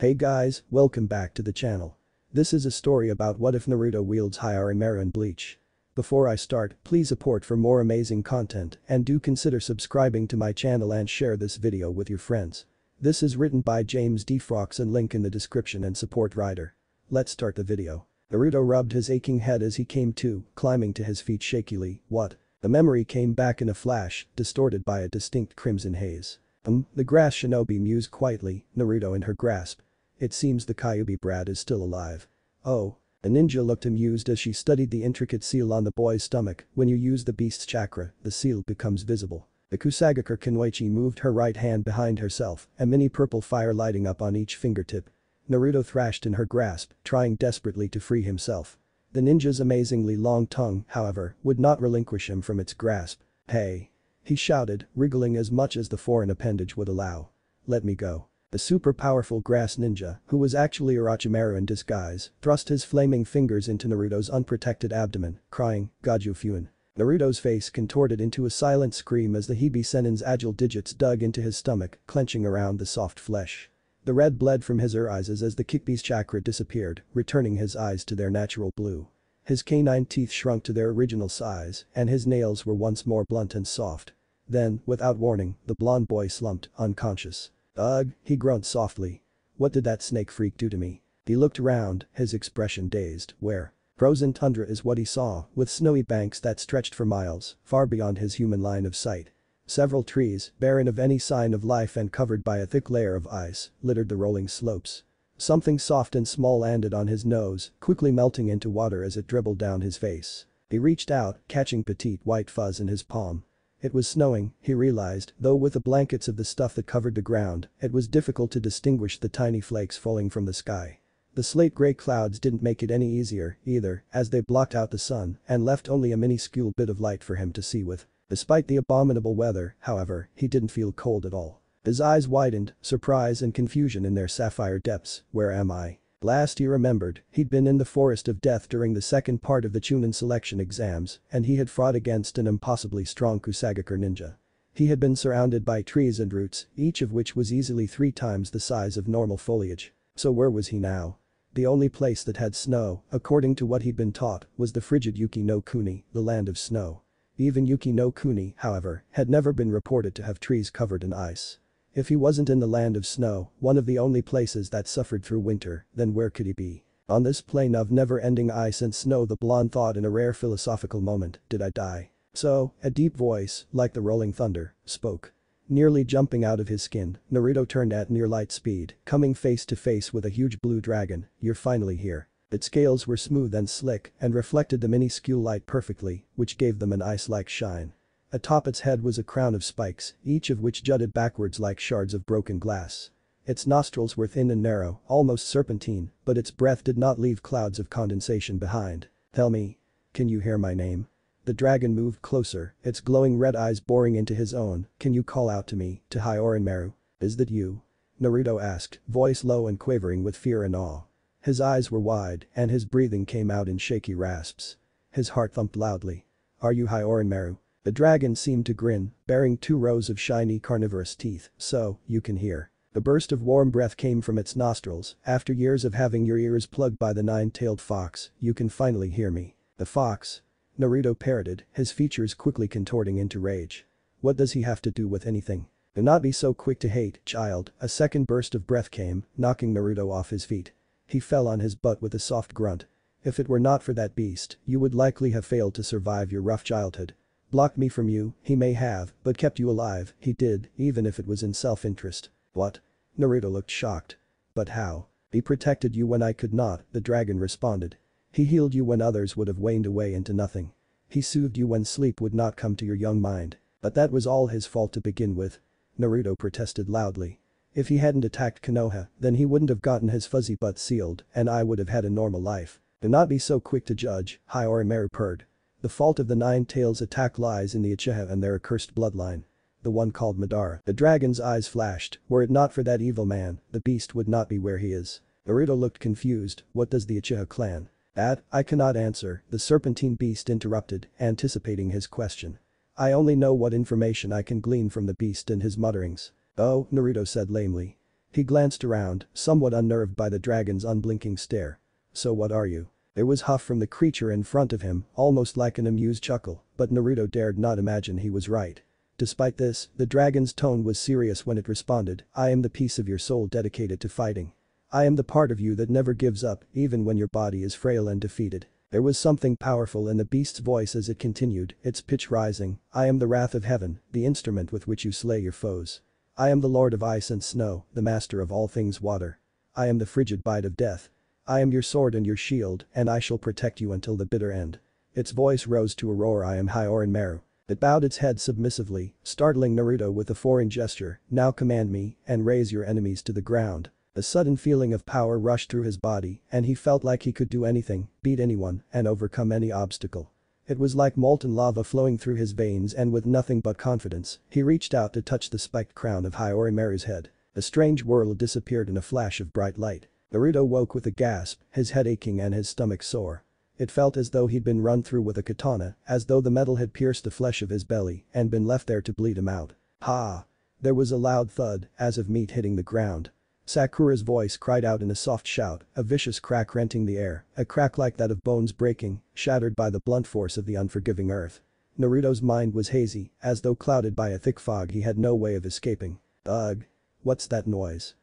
Hey guys, welcome back to the channel. This is a story about what if Naruto wields hyourinmaru in Bleach. Before I start, please support for more amazing content and do consider subscribing to my channel and share this video with your friends. This is written by James D. Fawkes and link in the description and support writer. Let's start the video. Naruto rubbed his aching head as he came to, climbing to his feet shakily. What? The memory came back in a flash, distorted by a distinct crimson haze. The grass shinobi mused quietly, Naruto in her grasp. It seems the Kyuubi brat is still alive. Oh. The ninja looked amused as she studied the intricate seal on the boy's stomach. When you use the beast's chakra, the seal becomes visible. The Kusagakure Kenwaichi moved her right hand behind herself, a mini purple fire lighting up on each fingertip. Naruto thrashed in her grasp, trying desperately to free himself. The ninja's amazingly long tongue, however, would not relinquish him from its grasp. Hey! He shouted, wriggling as much as the foreign appendage would allow. Let me go. The super powerful grass ninja, who was actually Orochimaru in disguise, thrust his flaming fingers into Naruto's unprotected abdomen, crying, Gaju Fuin. Naruto's face contorted into a silent scream as the Hibi Sennin's agile digits dug into his stomach, clenching around the soft flesh. The red bled from his eyes as the Kyuubi's chakra disappeared, returning his eyes to their natural blue. His canine teeth shrunk to their original size, and his nails were once more blunt and soft. Then, without warning, the blonde boy slumped, unconscious. Ugh, he groaned softly. What did that snake freak do to me? He looked around, his expression dazed. Where? Frozen tundra is what he saw, with snowy banks that stretched for miles, far beyond his human line of sight. Several trees, barren of any sign of life and covered by a thick layer of ice, littered the rolling slopes. Something soft and small landed on his nose, quickly melting into water as it dribbled down his face. He reached out, catching petite white fuzz in his palm. It was snowing, he realized, though with the blankets of the stuff that covered the ground, it was difficult to distinguish the tiny flakes falling from the sky. The slate-gray clouds didn't make it any easier, either, as they blocked out the sun and left only a minuscule bit of light for him to see with. Despite the abominable weather, however, he didn't feel cold at all. His eyes widened, surprise and confusion in their sapphire depths. Where am I? Last he remembered, he'd been in the forest of death during the second part of the Chunin selection exams, and he had fought against an impossibly strong Kusagakure ninja. He had been surrounded by trees and roots, each of which was easily 3 times the size of normal foliage. So where was he now? The only place that had snow, according to what he'd been taught, was the frigid Yuki no Kuni, the land of snow. Even Yuki no Kuni, however, had never been reported to have trees covered in ice. If he wasn't in the land of snow, one of the only places that suffered through winter, then where could he be? On this plain of never-ending ice and snow, the blonde thought in a rare philosophical moment, did I die? So, a deep voice, like the rolling thunder, spoke. Nearly jumping out of his skin, Naruto turned at near light speed, coming face to face with a huge blue dragon. You're finally here. Its scales were smooth and slick and reflected the minuscule light perfectly, which gave them an ice-like shine. Atop its head was a crown of spikes, each of which jutted backwards like shards of broken glass. Its nostrils were thin and narrow, almost serpentine, but its breath did not leave clouds of condensation behind. Tell me. Can you hear my name? The dragon moved closer, its glowing red eyes boring into his own. Can you call out to me, to hyourinmaru? Is that you? Naruto asked, voice low and quavering with fear and awe. His eyes were wide, and his breathing came out in shaky rasps. His heart thumped loudly. Are you hyourinmaru? The dragon seemed to grin, baring 2 rows of shiny carnivorous teeth. So, you can hear. The burst of warm breath came from its nostrils. After years of having your ears plugged by the 9-tailed fox, you can finally hear me. The fox? Naruto parroted, his features quickly contorting into rage. What does he have to do with anything? Do not be so quick to hate, child. A second burst of breath came, knocking Naruto off his feet. He fell on his butt with a soft grunt. If it were not for that beast, you would likely have failed to survive your rough childhood. Blocked me from you, he may have, but kept you alive, he did, even if it was in self-interest. What? Naruto looked shocked. But how? He protected you when I could not, the dragon responded. He healed you when others would have waned away into nothing. He soothed you when sleep would not come to your young mind. But that was all his fault to begin with. Naruto protested loudly. If he hadn't attacked Konoha, then he wouldn't have gotten his fuzzy butt sealed, and I would have had a normal life. Do not be so quick to judge, hyourinmaru purred. The fault of the 9-tails attack lies in the Uchiha and their accursed bloodline. The one called Madara. The dragon's eyes flashed. Were it not for that evil man, the beast would not be where he is. Naruto looked confused. What does the Uchiha clan? That, I cannot answer, the serpentine beast interrupted, anticipating his question. I only know what information I can glean from the beast and his mutterings. Oh, Naruto said lamely. He glanced around, somewhat unnerved by the dragon's unblinking stare. "So what are you?" There was huff from the creature in front of him, almost like an amused chuckle, but Naruto dared not imagine he was right. Despite this, the dragon's tone was serious when it responded, "I am the piece of your soul dedicated to fighting. I am the part of you that never gives up, even when your body is frail and defeated." There was something powerful in the beast's voice as it continued, its pitch rising, "I am the wrath of heaven, the instrument with which you slay your foes. I am the lord of ice and snow, the master of all things water. I am the frigid bite of death. I am your sword and your shield, and I shall protect you until the bitter end." Its voice rose to a roar. "I am hyourinmaru." It bowed its head submissively, startling Naruto with a foreign gesture, "Now command me, and raise your enemies to the ground." A sudden feeling of power rushed through his body, and he felt like he could do anything, beat anyone, and overcome any obstacle. It was like molten lava flowing through his veins, and with nothing but confidence, he reached out to touch the spiked crown of Hyourinmaru's head. A strange world disappeared in a flash of bright light. Naruto woke with a gasp, his head aching and his stomach sore. It felt as though he'd been run through with a katana, as though the metal had pierced the flesh of his belly and been left there to bleed him out. "Ha!" There was a loud thud, as of meat hitting the ground. Sakura's voice cried out in a soft shout, a vicious crack renting the air, a crack like that of bones breaking, shattered by the blunt force of the unforgiving earth. Naruto's mind was hazy, as though clouded by a thick fog he had no way of escaping. "Ugh. What's that noise?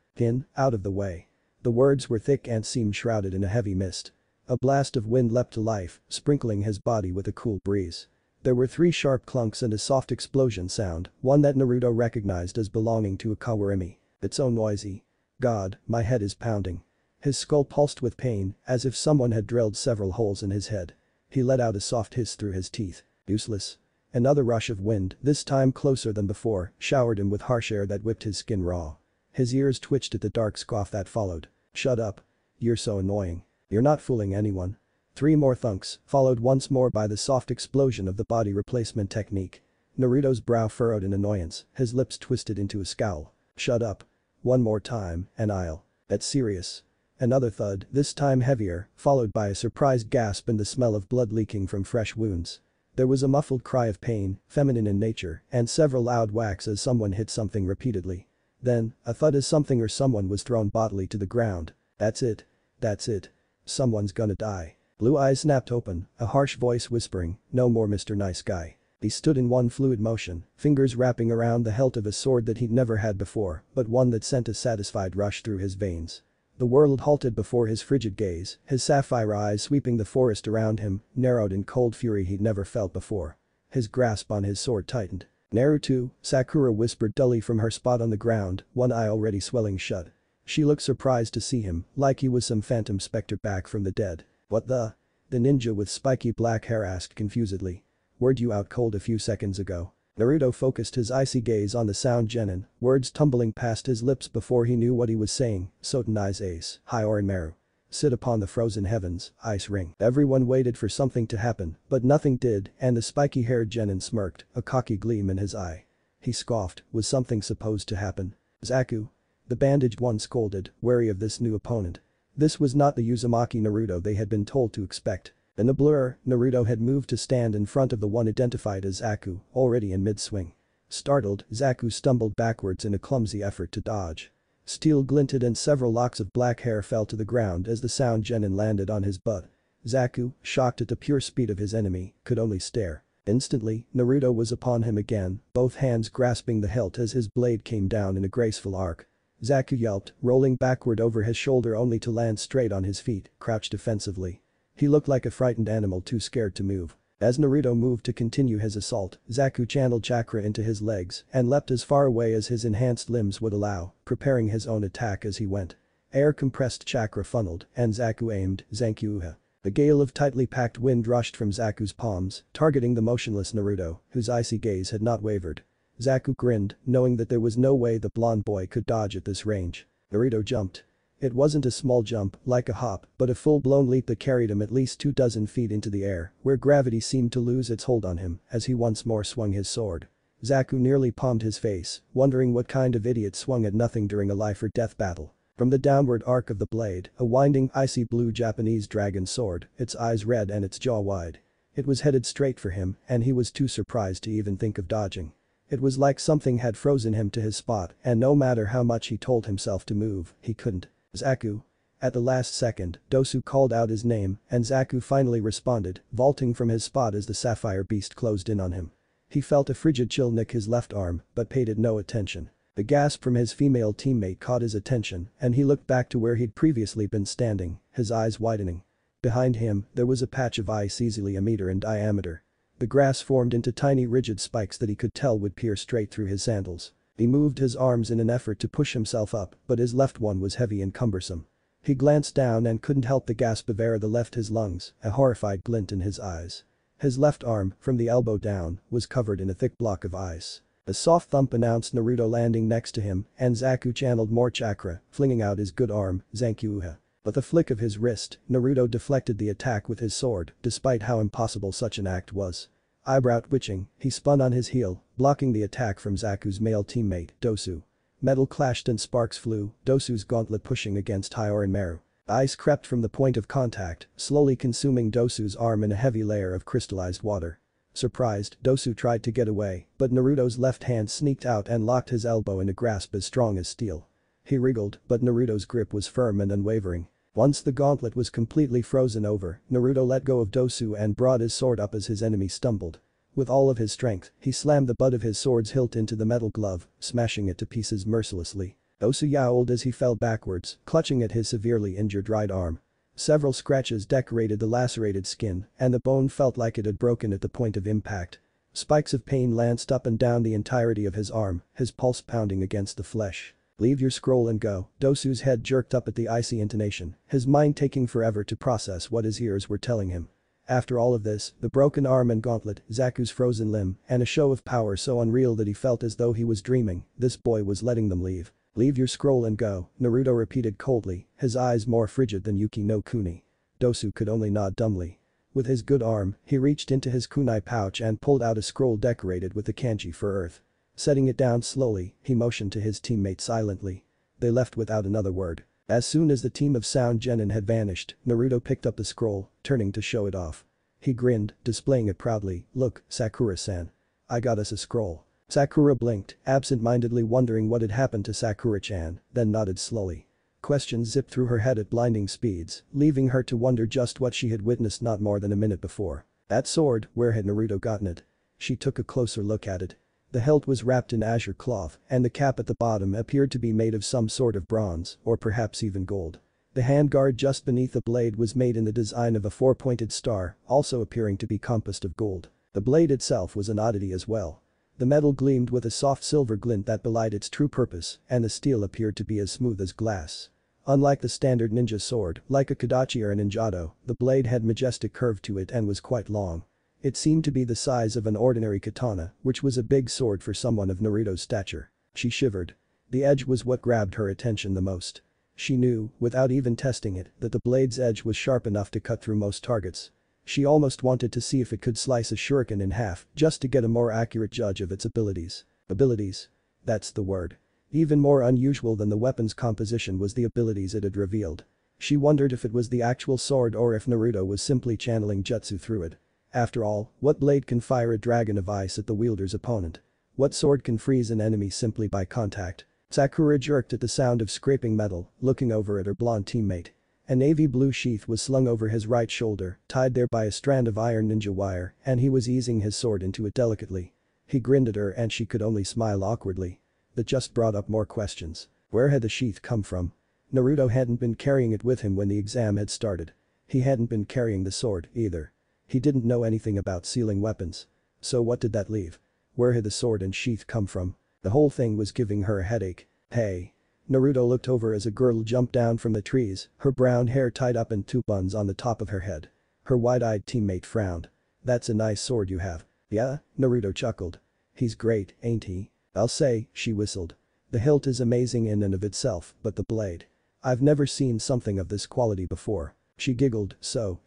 Out of the way." The words were thick and seemed shrouded in a heavy mist. A blast of wind leapt to life, sprinkling his body with a cool breeze. There were 3 sharp clunks and a soft explosion sound, one that Naruto recognized as belonging to a kawurimi. "It's so noisy. God, my head is pounding." His skull pulsed with pain, as if someone had drilled several holes in his head. He let out a soft hiss through his teeth. "Useless." Another rush of wind, this time closer than before, showered him with harsh air that whipped his skin raw. His ears twitched at the dark scoff that followed. "Shut up. You're so annoying. You're not fooling anyone." 3 more thunks, followed once more by the soft explosion of the body replacement technique. Naruto's brow furrowed in annoyance, his lips twisted into a scowl. "Shut up. One more time, and I'll." "That's serious." Another thud, this time heavier, followed by a surprised gasp and the smell of blood leaking from fresh wounds. There was a muffled cry of pain, feminine in nature, and several loud whacks as someone hit something repeatedly. Then, a thud as something or someone was thrown bodily to the ground. "That's it. That's it. Someone's gonna die." Blue eyes snapped open, a harsh voice whispering, "No more Mr. Nice Guy." He stood in one fluid motion, fingers wrapping around the hilt of a sword that he'd never had before, but one that sent a satisfied rush through his veins. The world halted before his frigid gaze, his sapphire eyes sweeping the forest around him, narrowed in cold fury he'd never felt before. His grasp on his sword tightened. "Naruto," Sakura whispered dully from her spot on the ground, one eye already swelling shut. She looked surprised to see him, like he was some phantom specter back from the dead. "What the?" the ninja with spiky black hair asked confusedly. "Weren't you out cold a few seconds ago?" Naruto focused his icy gaze on the sound genin, words tumbling past his lips before he knew what he was saying. "Sotenai's ace, Hyourinmaru. Sit upon the frozen heavens, ice ring." Everyone waited for something to happen, but nothing did, and the spiky-haired genin smirked, a cocky gleam in his eye. He scoffed, was something supposed to happen? "Zaku?" the bandaged one scolded, wary of this new opponent. This was not the Uzumaki Naruto they had been told to expect. In the blur, Naruto had moved to stand in front of the one identified as Zaku, already in mid-swing. Startled, Zaku stumbled backwards in a clumsy effort to dodge. Steel glinted and several locks of black hair fell to the ground as the sound genin landed on his butt. Zaku, shocked at the pure speed of his enemy, could only stare. Instantly, Naruto was upon him again, both hands grasping the hilt as his blade came down in a graceful arc. Zaku yelped, rolling backward over his shoulder only to land straight on his feet, crouched defensively. He looked like a frightened animal too scared to move. As Naruto moved to continue his assault, Zaku channeled chakra into his legs and leapt as far away as his enhanced limbs would allow, preparing his own attack as he went. Air-compressed chakra funneled, and Zaku aimed, Zankyuha. A gale of tightly packed wind rushed from Zaku's palms, targeting the motionless Naruto, whose icy gaze had not wavered. Zaku grinned, knowing that there was no way the blonde boy could dodge at this range. Naruto jumped. It wasn't a small jump, like a hop, but a full-blown leap that carried him at least 24 feet into the air, where gravity seemed to lose its hold on him as he once more swung his sword. Zaku nearly palmed his face, wondering what kind of idiot swung at nothing during a life-or-death battle. From the downward arc of the blade, a winding, icy blue Japanese dragon sword, its eyes red and its jaw wide. It was headed straight for him, and he was too surprised to even think of dodging. It was like something had frozen him to his spot and no matter how much he told himself to move, he couldn't. Zaku. At the last second, Dosu called out his name and Zaku finally responded, vaulting from his spot as the sapphire beast closed in on him. He felt a frigid chill nick his left arm but paid it no attention. The gasp from his female teammate caught his attention and he looked back to where he'd previously been standing, his eyes widening. Behind him, there was a patch of ice easily a meter in diameter. The grass formed into tiny rigid spikes that he could tell would pierce straight through his sandals. He moved his arms in an effort to push himself up but his left one was heavy and cumbersome. He glanced down and couldn't help the gasp of air that left his lungs, a horrified glint in his eyes. His left arm, from the elbow down, was covered in a thick block of ice. A soft thump announced Naruto landing next to him and Zaku channeled more chakra, flinging out his good arm, Zankyuha. With a flick of his wrist, Naruto deflected the attack with his sword, despite how impossible such an act was. Eyebrow twitching, he spun on his heel, blocking the attack from Zaku's male teammate, Dosu. Metal clashed and sparks flew, Dosu's gauntlet pushing against hyourinmaru. Ice crept from the point of contact, slowly consuming Dosu's arm in a heavy layer of crystallized water. Surprised, Dosu tried to get away, but Naruto's left hand sneaked out and locked his elbow in a grasp as strong as steel. He wriggled, but Naruto's grip was firm and unwavering. Once the gauntlet was completely frozen over, Naruto let go of Dosu and brought his sword up as his enemy stumbled. With all of his strength, he slammed the butt of his sword's hilt into the metal glove, smashing it to pieces mercilessly. Dosu yowled as he fell backwards, clutching at his severely injured right arm. Several scratches decorated the lacerated skin, and the bone felt like it had broken at the point of impact. Spikes of pain lanced up and down the entirety of his arm, his pulse pounding against the flesh. "Leave your scroll and go." Dosu's head jerked up at the icy intonation, his mind taking forever to process what his ears were telling him. After all of this, the broken arm and gauntlet, Zaku's frozen limb, and a show of power so unreal that he felt as though he was dreaming, this boy was letting them leave. "Leave your scroll and go," Naruto repeated coldly, his eyes more frigid than Yuki no Kuni. Dosu could only nod dumbly. With his good arm, he reached into his kunai pouch and pulled out a scroll decorated with the kanji for earth. Setting it down slowly, he motioned to his teammate silently. They left without another word. As soon as the team of sound genin had vanished, Naruto picked up the scroll, turning to show it off. He grinned, displaying it proudly. "Look, Sakura-san. I got us a scroll." Sakura blinked, absent-mindedly wondering what had happened to Sakura-chan, then nodded slowly. Questions zipped through her head at blinding speeds, leaving her to wonder just what she had witnessed not more than a minute before. That sword, where had Naruto gotten it? She took a closer look at it. The hilt was wrapped in azure cloth, and the cap at the bottom appeared to be made of some sort of bronze, or perhaps even gold. The handguard just beneath the blade was made in the design of a four-pointed star, also appearing to be composed of gold. The blade itself was an oddity as well. The metal gleamed with a soft silver glint that belied its true purpose, and the steel appeared to be as smooth as glass. Unlike the standard ninja sword, like a Kodachi or a ninjato, the blade had majestic curve to it and was quite long. It seemed to be the size of an ordinary katana, which was a big sword for someone of Naruto's stature. She shivered. The edge was what grabbed her attention the most. She knew, without even testing it, that the blade's edge was sharp enough to cut through most targets. She almost wanted to see if it could slice a shuriken in half, just to get a more accurate judge of its abilities. Abilities? That's the word. Even more unusual than the weapon's composition was the abilities it had revealed. She wondered if it was the actual sword or if Naruto was simply channeling jutsu through it. After all, what blade can fire a dragon of ice at the wielder's opponent? What sword can freeze an enemy simply by contact? Sakura jerked at the sound of scraping metal, looking over at her blonde teammate. A navy blue sheath was slung over his right shoulder, tied there by a strand of iron ninja wire, and he was easing his sword into it delicately. He grinned at her and she could only smile awkwardly. That just brought up more questions. Where had the sheath come from? Naruto hadn't been carrying it with him when the exam had started. He hadn't been carrying the sword, either. He didn't know anything about sealing weapons. So what did that leave? Where had the sword and sheath come from? The whole thing was giving her a headache. "Hey." Naruto looked over as a girl jumped down from the trees, her brown hair tied up in two buns on the top of her head. Her wide-eyed teammate frowned. "That's a nice sword you have." "Yeah?" Naruto chuckled. "He's great, ain't he?" "I'll say," she whistled. "The hilt is amazing in and of itself, but the blade. I've never seen something of this quality before." She giggled. "So,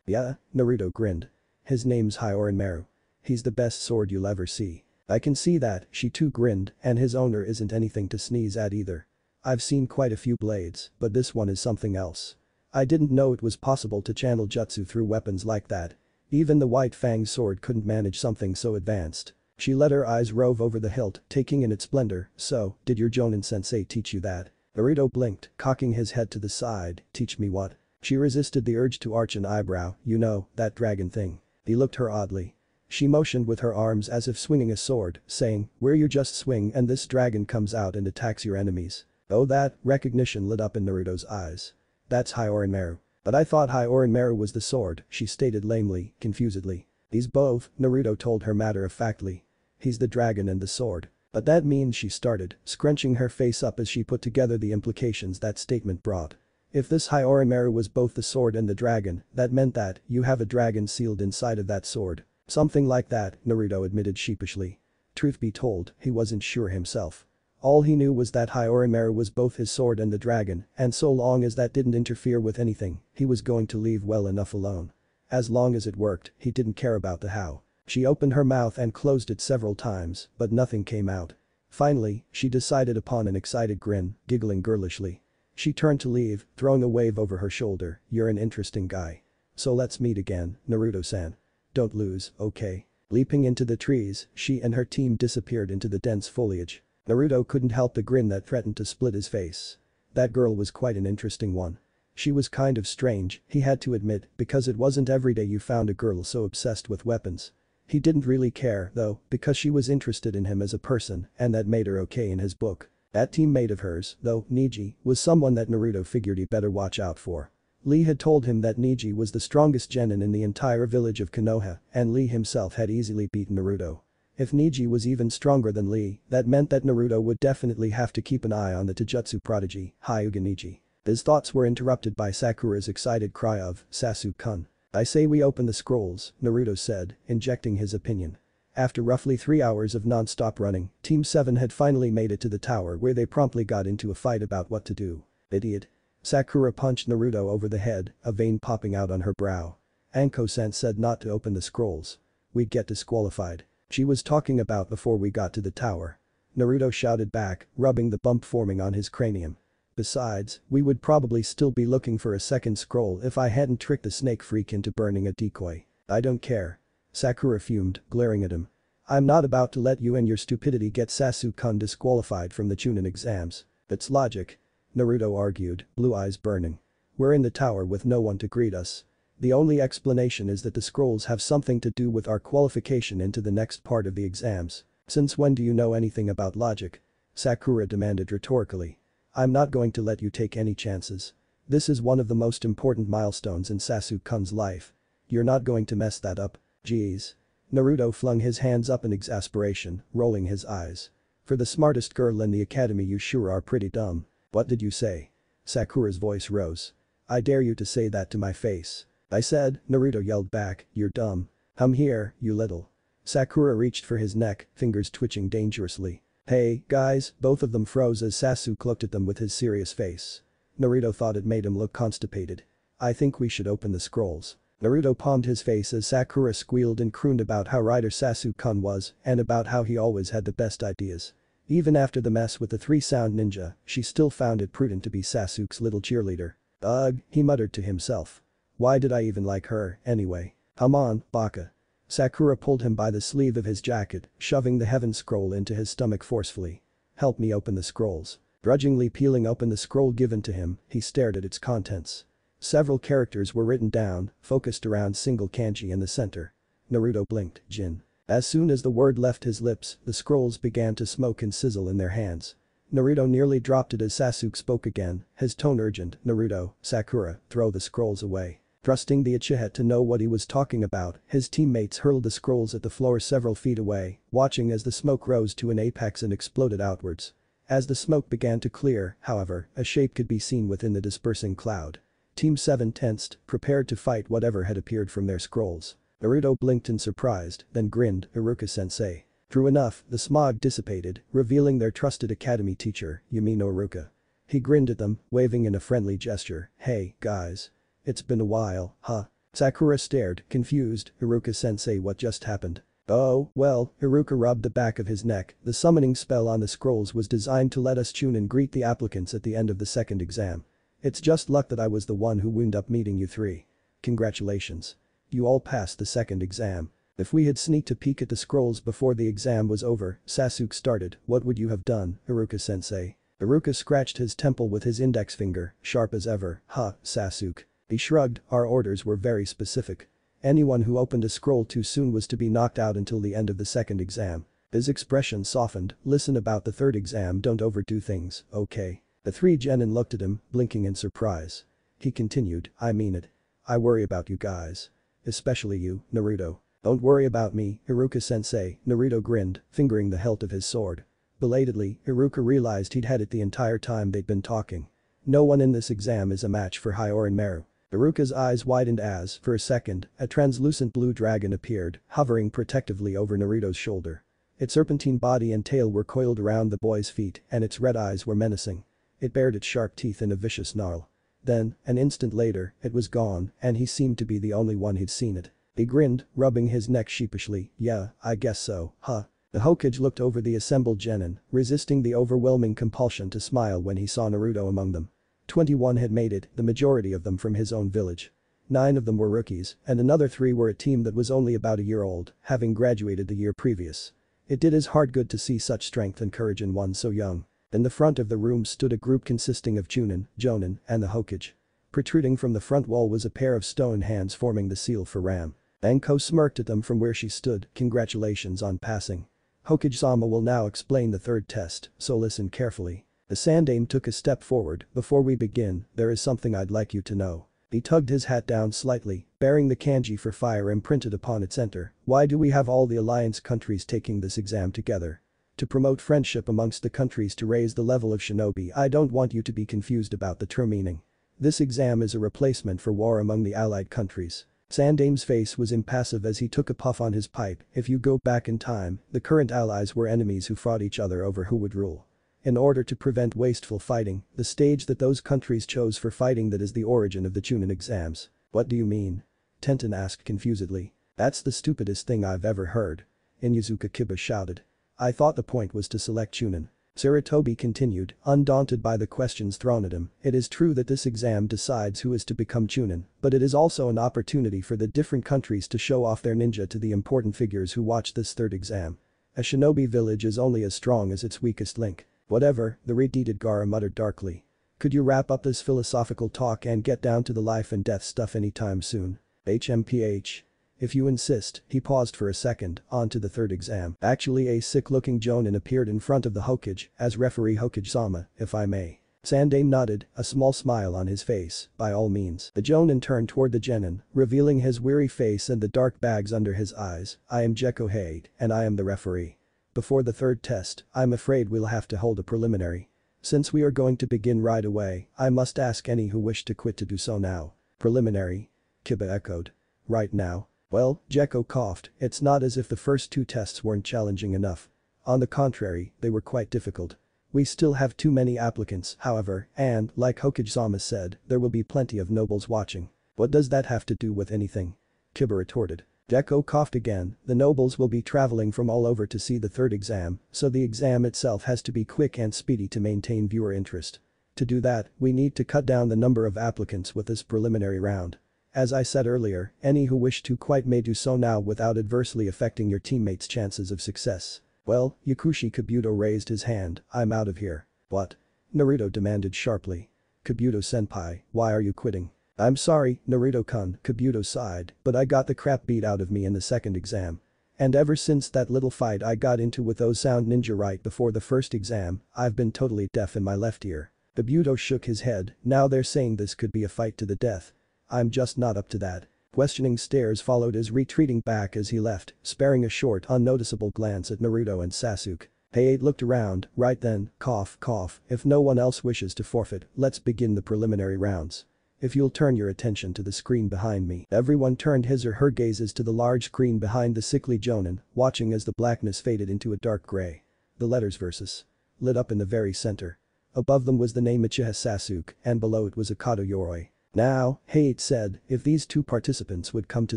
Yeah?" Naruto grinned. "His name's hyourinmaru. He's the best sword you'll ever see." "I can see that," she too grinned, "and his owner isn't anything to sneeze at either. I've seen quite a few blades, but this one is something else. I didn't know it was possible to channel jutsu through weapons like that. Even the White Fang sword couldn't manage something so advanced." She let her eyes rove over the hilt, taking in its splendor. So, did your Jonin-sensei teach you that? Naruto blinked, cocking his head to the side. Teach me what? She resisted the urge to arch an eyebrow. You know, that dragon thing. He looked her oddly. She motioned with her arms as if swinging a sword, saying, where you just swing and this dragon comes out and attacks your enemies. Oh that, recognition lit up in Naruto's eyes. That's hyourinmaru. But I thought hyourinmaru was the sword, she stated lamely, confusedly. He's both, Naruto told her matter-of-factly. He's the dragon and the sword. But that means she started, scrunching her face up as she put together the implications that statement brought. If this hyourinmaru was both the sword and the dragon, that meant that you have a dragon sealed inside of that sword. Something like that, Naruto admitted sheepishly. Truth be told, he wasn't sure himself. All he knew was that hyourinmaru was both his sword and the dragon, and so long as that didn't interfere with anything, he was going to leave well enough alone. As long as it worked, he didn't care about the how. She opened her mouth and closed it several times, but nothing came out. Finally, she decided upon an excited grin, giggling girlishly. She turned to leave, throwing a wave over her shoulder. You're an interesting guy. So let's meet again, Naruto-san. Don't lose, okay? Leaping into the trees, she and her team disappeared into the dense foliage. Naruto couldn't help the grin that threatened to split his face. That girl was quite an interesting one. She was kind of strange, he had to admit, because it wasn't every day you found a girl so obsessed with weapons. He didn't really care, though, because she was interested in him as a person, and that made her okay in his book. That teammate of hers, though, Neji, was someone that Naruto figured he better watch out for. Lee had told him that Neji was the strongest genin in the entire village of Konoha, and Lee himself had easily beaten Naruto. If Neji was even stronger than Lee, that meant that Naruto would definitely have to keep an eye on the Taijutsu prodigy, Hyuga Neji. His thoughts were interrupted by Sakura's excited cry of, Sasuke-kun. I say we open the scrolls, Naruto said, injecting his opinion. After roughly 3 hours of non-stop running, Team 7 had finally made it to the tower where they promptly got into a fight about what to do. Idiot. Sakura punched Naruto over the head, a vein popping out on her brow. Anko-san said not to open the scrolls. We'd get disqualified. She was talking about before we got to the tower. Naruto shouted back, rubbing the bump forming on his cranium. Besides, we would probably still be looking for a second scroll if I hadn't tricked the snake freak into burning a decoy. I don't care. Sakura fumed, glaring at him. I'm not about to let you and your stupidity get Sasuke-kun disqualified from the Chunin exams. It's logic. Naruto argued, blue eyes burning. We're in the tower with no one to greet us. The only explanation is that the scrolls have something to do with our qualification into the next part of the exams. Since when do you know anything about logic? Sakura demanded rhetorically. I'm not going to let you take any chances. This is one of the most important milestones in Sasuke-kun's life. You're not going to mess that up. Geez. Naruto flung his hands up in exasperation, rolling his eyes. For the smartest girl in the academy you sure are pretty dumb. What did you say? Sakura's voice rose. I dare you to say that to my face. I said, Naruto yelled back, you're dumb. Come here, you little. Sakura reached for his neck, fingers twitching dangerously. Hey, guys, both of them froze as Sasuke looked at them with his serious face. Naruto thought it made him look constipated. I think we should open the scrolls. Naruto palmed his face as Sakura squealed and crooned about how rider Sasuke-kun was and about how he always had the best ideas. Even after the mess with the 3-sound ninja, she still found it prudent to be Sasuke's little cheerleader. Ugh, he muttered to himself. Why did I even like her, anyway? Come on, baka. Sakura pulled him by the sleeve of his jacket, shoving the heaven scroll into his stomach forcefully. Help me open the scrolls. Grudgingly peeling open the scroll given to him, he stared at its contents. Several characters were written down, focused around single kanji in the center. Naruto blinked, Jin. As soon as the word left his lips, the scrolls began to smoke and sizzle in their hands. Naruto nearly dropped it as Sasuke spoke again, his tone urgent, Naruto, Sakura, throw the scrolls away. Trusting the Uchiha to know what he was talking about, his teammates hurled the scrolls at the floor several feet away, watching as the smoke rose to an apex and exploded outwards. As the smoke began to clear, however, a shape could be seen within the dispersing cloud. Team 7 tensed, prepared to fight whatever had appeared from their scrolls. Naruto blinked in surprise, then grinned, Iruka-sensei. True enough, the smog dissipated, revealing their trusted academy teacher, Yumi no Iruka. He grinned at them, waving in a friendly gesture, hey, guys. It's been a while, huh? Sakura stared, confused, Iruka-sensei what just happened? Oh, well, Iruka rubbed the back of his neck, the summoning spell on the scrolls was designed to let us tune and greet the applicants at the end of the second exam. It's just luck that I was the one who wound up meeting you three. Congratulations. You all passed the second exam. If we had sneaked a peek at the scrolls before the exam was over, Sasuke started, what would you have done, Iruka-sensei? Iruka scratched his temple with his index finger, sharp as ever, Sasuke. He shrugged, our orders were very specific. Anyone who opened a scroll too soon was to be knocked out until the end of the second exam. His expression softened, listen about the third exam, don't overdo things, okay? The three genin looked at him, blinking in surprise. He continued, I mean it. I worry about you guys. Especially you, Naruto. Don't worry about me, Iruka-sensei, Naruto grinned, fingering the hilt of his sword. Belatedly, Iruka realized he'd had it the entire time they'd been talking. No one in this exam is a match for Hyourinmaru. Iruka's eyes widened as, for a second, a translucent blue dragon appeared, hovering protectively over Naruto's shoulder. Its serpentine body and tail were coiled around the boy's feet and its red eyes were menacing. It bared its sharp teeth in a vicious snarl. Then, an instant later, it was gone and he seemed to be the only one who'd seen it. He grinned, rubbing his neck sheepishly, yeah, I guess so, huh. The Hokage looked over the assembled genin, resisting the overwhelming compulsion to smile when he saw Naruto among them. 21 had made it, the majority of them from his own village. 9 of them were rookies, and another 3 were a team that was only about a year old, having graduated the year previous. It did his heart good to see such strength and courage in one so young. In the front of the room stood a group consisting of Chunin, Jonin, and the Hokage. Protruding from the front wall was a pair of stone hands forming the seal for Ram. Anko smirked at them from where she stood, congratulations on passing. Hokage-sama will now explain the third test, so listen carefully. The Sandaime took a step forward, before we begin, there is something I'd like you to know. He tugged his hat down slightly, bearing the kanji for fire imprinted upon its center. Why do we have all the alliance countries taking this exam together? To promote friendship amongst the countries to raise the level of shinobi. I don't want you to be confused about the term meaning. This exam is a replacement for war among the allied countries. Sandaime's face was impassive as he took a puff on his pipe. If you go back in time, the current allies were enemies who fought each other over who would rule. In order to prevent wasteful fighting, the stage that those countries chose for fighting that is the origin of the Chunin exams. What do you mean? Tenten asked confusedly. That's the stupidest thing I've ever heard. Inuzuka Kiba shouted. I thought the point was to select Chunin. Sarutobi continued, undaunted by the questions thrown at him. It is true that this exam decides who is to become Chunin, but it is also an opportunity for the different countries to show off their ninja to the important figures who watch this third exam. A shinobi village is only as strong as its weakest link. Whatever, the redeeted Gaara muttered darkly. Could you wrap up this philosophical talk and get down to the life and death stuff anytime soon? HMPH. If you insist, he paused for a second, on to the third exam. Actually a sick-looking Jonin appeared in front of the Hokage, as referee Hokage-sama, if I may. Sandaime nodded, a small smile on his face, by all means. The Jonin turned toward the genin, revealing his weary face and the dark bags under his eyes. I am Jekohade, and I am the referee. Before the third test, I'm afraid we'll have to hold a preliminary. Since we are going to begin right away, I must ask any who wish to quit to do so now. Preliminary? Kiba echoed. Right now? Well, Jekko coughed, it's not as if the first 2 tests weren't challenging enough. On the contrary, they were quite difficult. We still have too many applicants, however, and, like Hokage-sama said, there will be plenty of nobles watching. What does that have to do with anything? Kiba retorted. Jekko coughed again, the nobles will be traveling from all over to see the third exam, so the exam itself has to be quick and speedy to maintain viewer interest. To do that, we need to cut down the number of applicants with this preliminary round. As I said earlier, any who wish to quit may do so now without adversely affecting your teammates' chances of success. Well, Yakushi Kabuto raised his hand, I'm out of here. What? Naruto demanded sharply. Kabuto-senpai, why are you quitting? I'm sorry, Naruto-kun, Kabuto sighed, but I got the crap beat out of me in the second exam. And ever since that little fight I got into with those sound ninja right before the first exam, I've been totally deaf in my left ear. Kabuto shook his head, now they're saying this could be a fight to the death. I'm just not up to that. Questioning stares followed his retreating back as he left, sparing a short, unnoticeable glance at Naruto and Sasuke. Hayate looked around, right then, cough, cough, if no one else wishes to forfeit, let's begin the preliminary rounds. If you'll turn your attention to the screen behind me. Everyone turned his or her gazes to the large screen behind the sickly Jonin, watching as the blackness faded into a dark gray. The letters versus. Lit up in the very center. Above them was the name Uchiha Sasuke, and below it was Akato Yoroi. Now, Hayate said, if these 2 participants would come to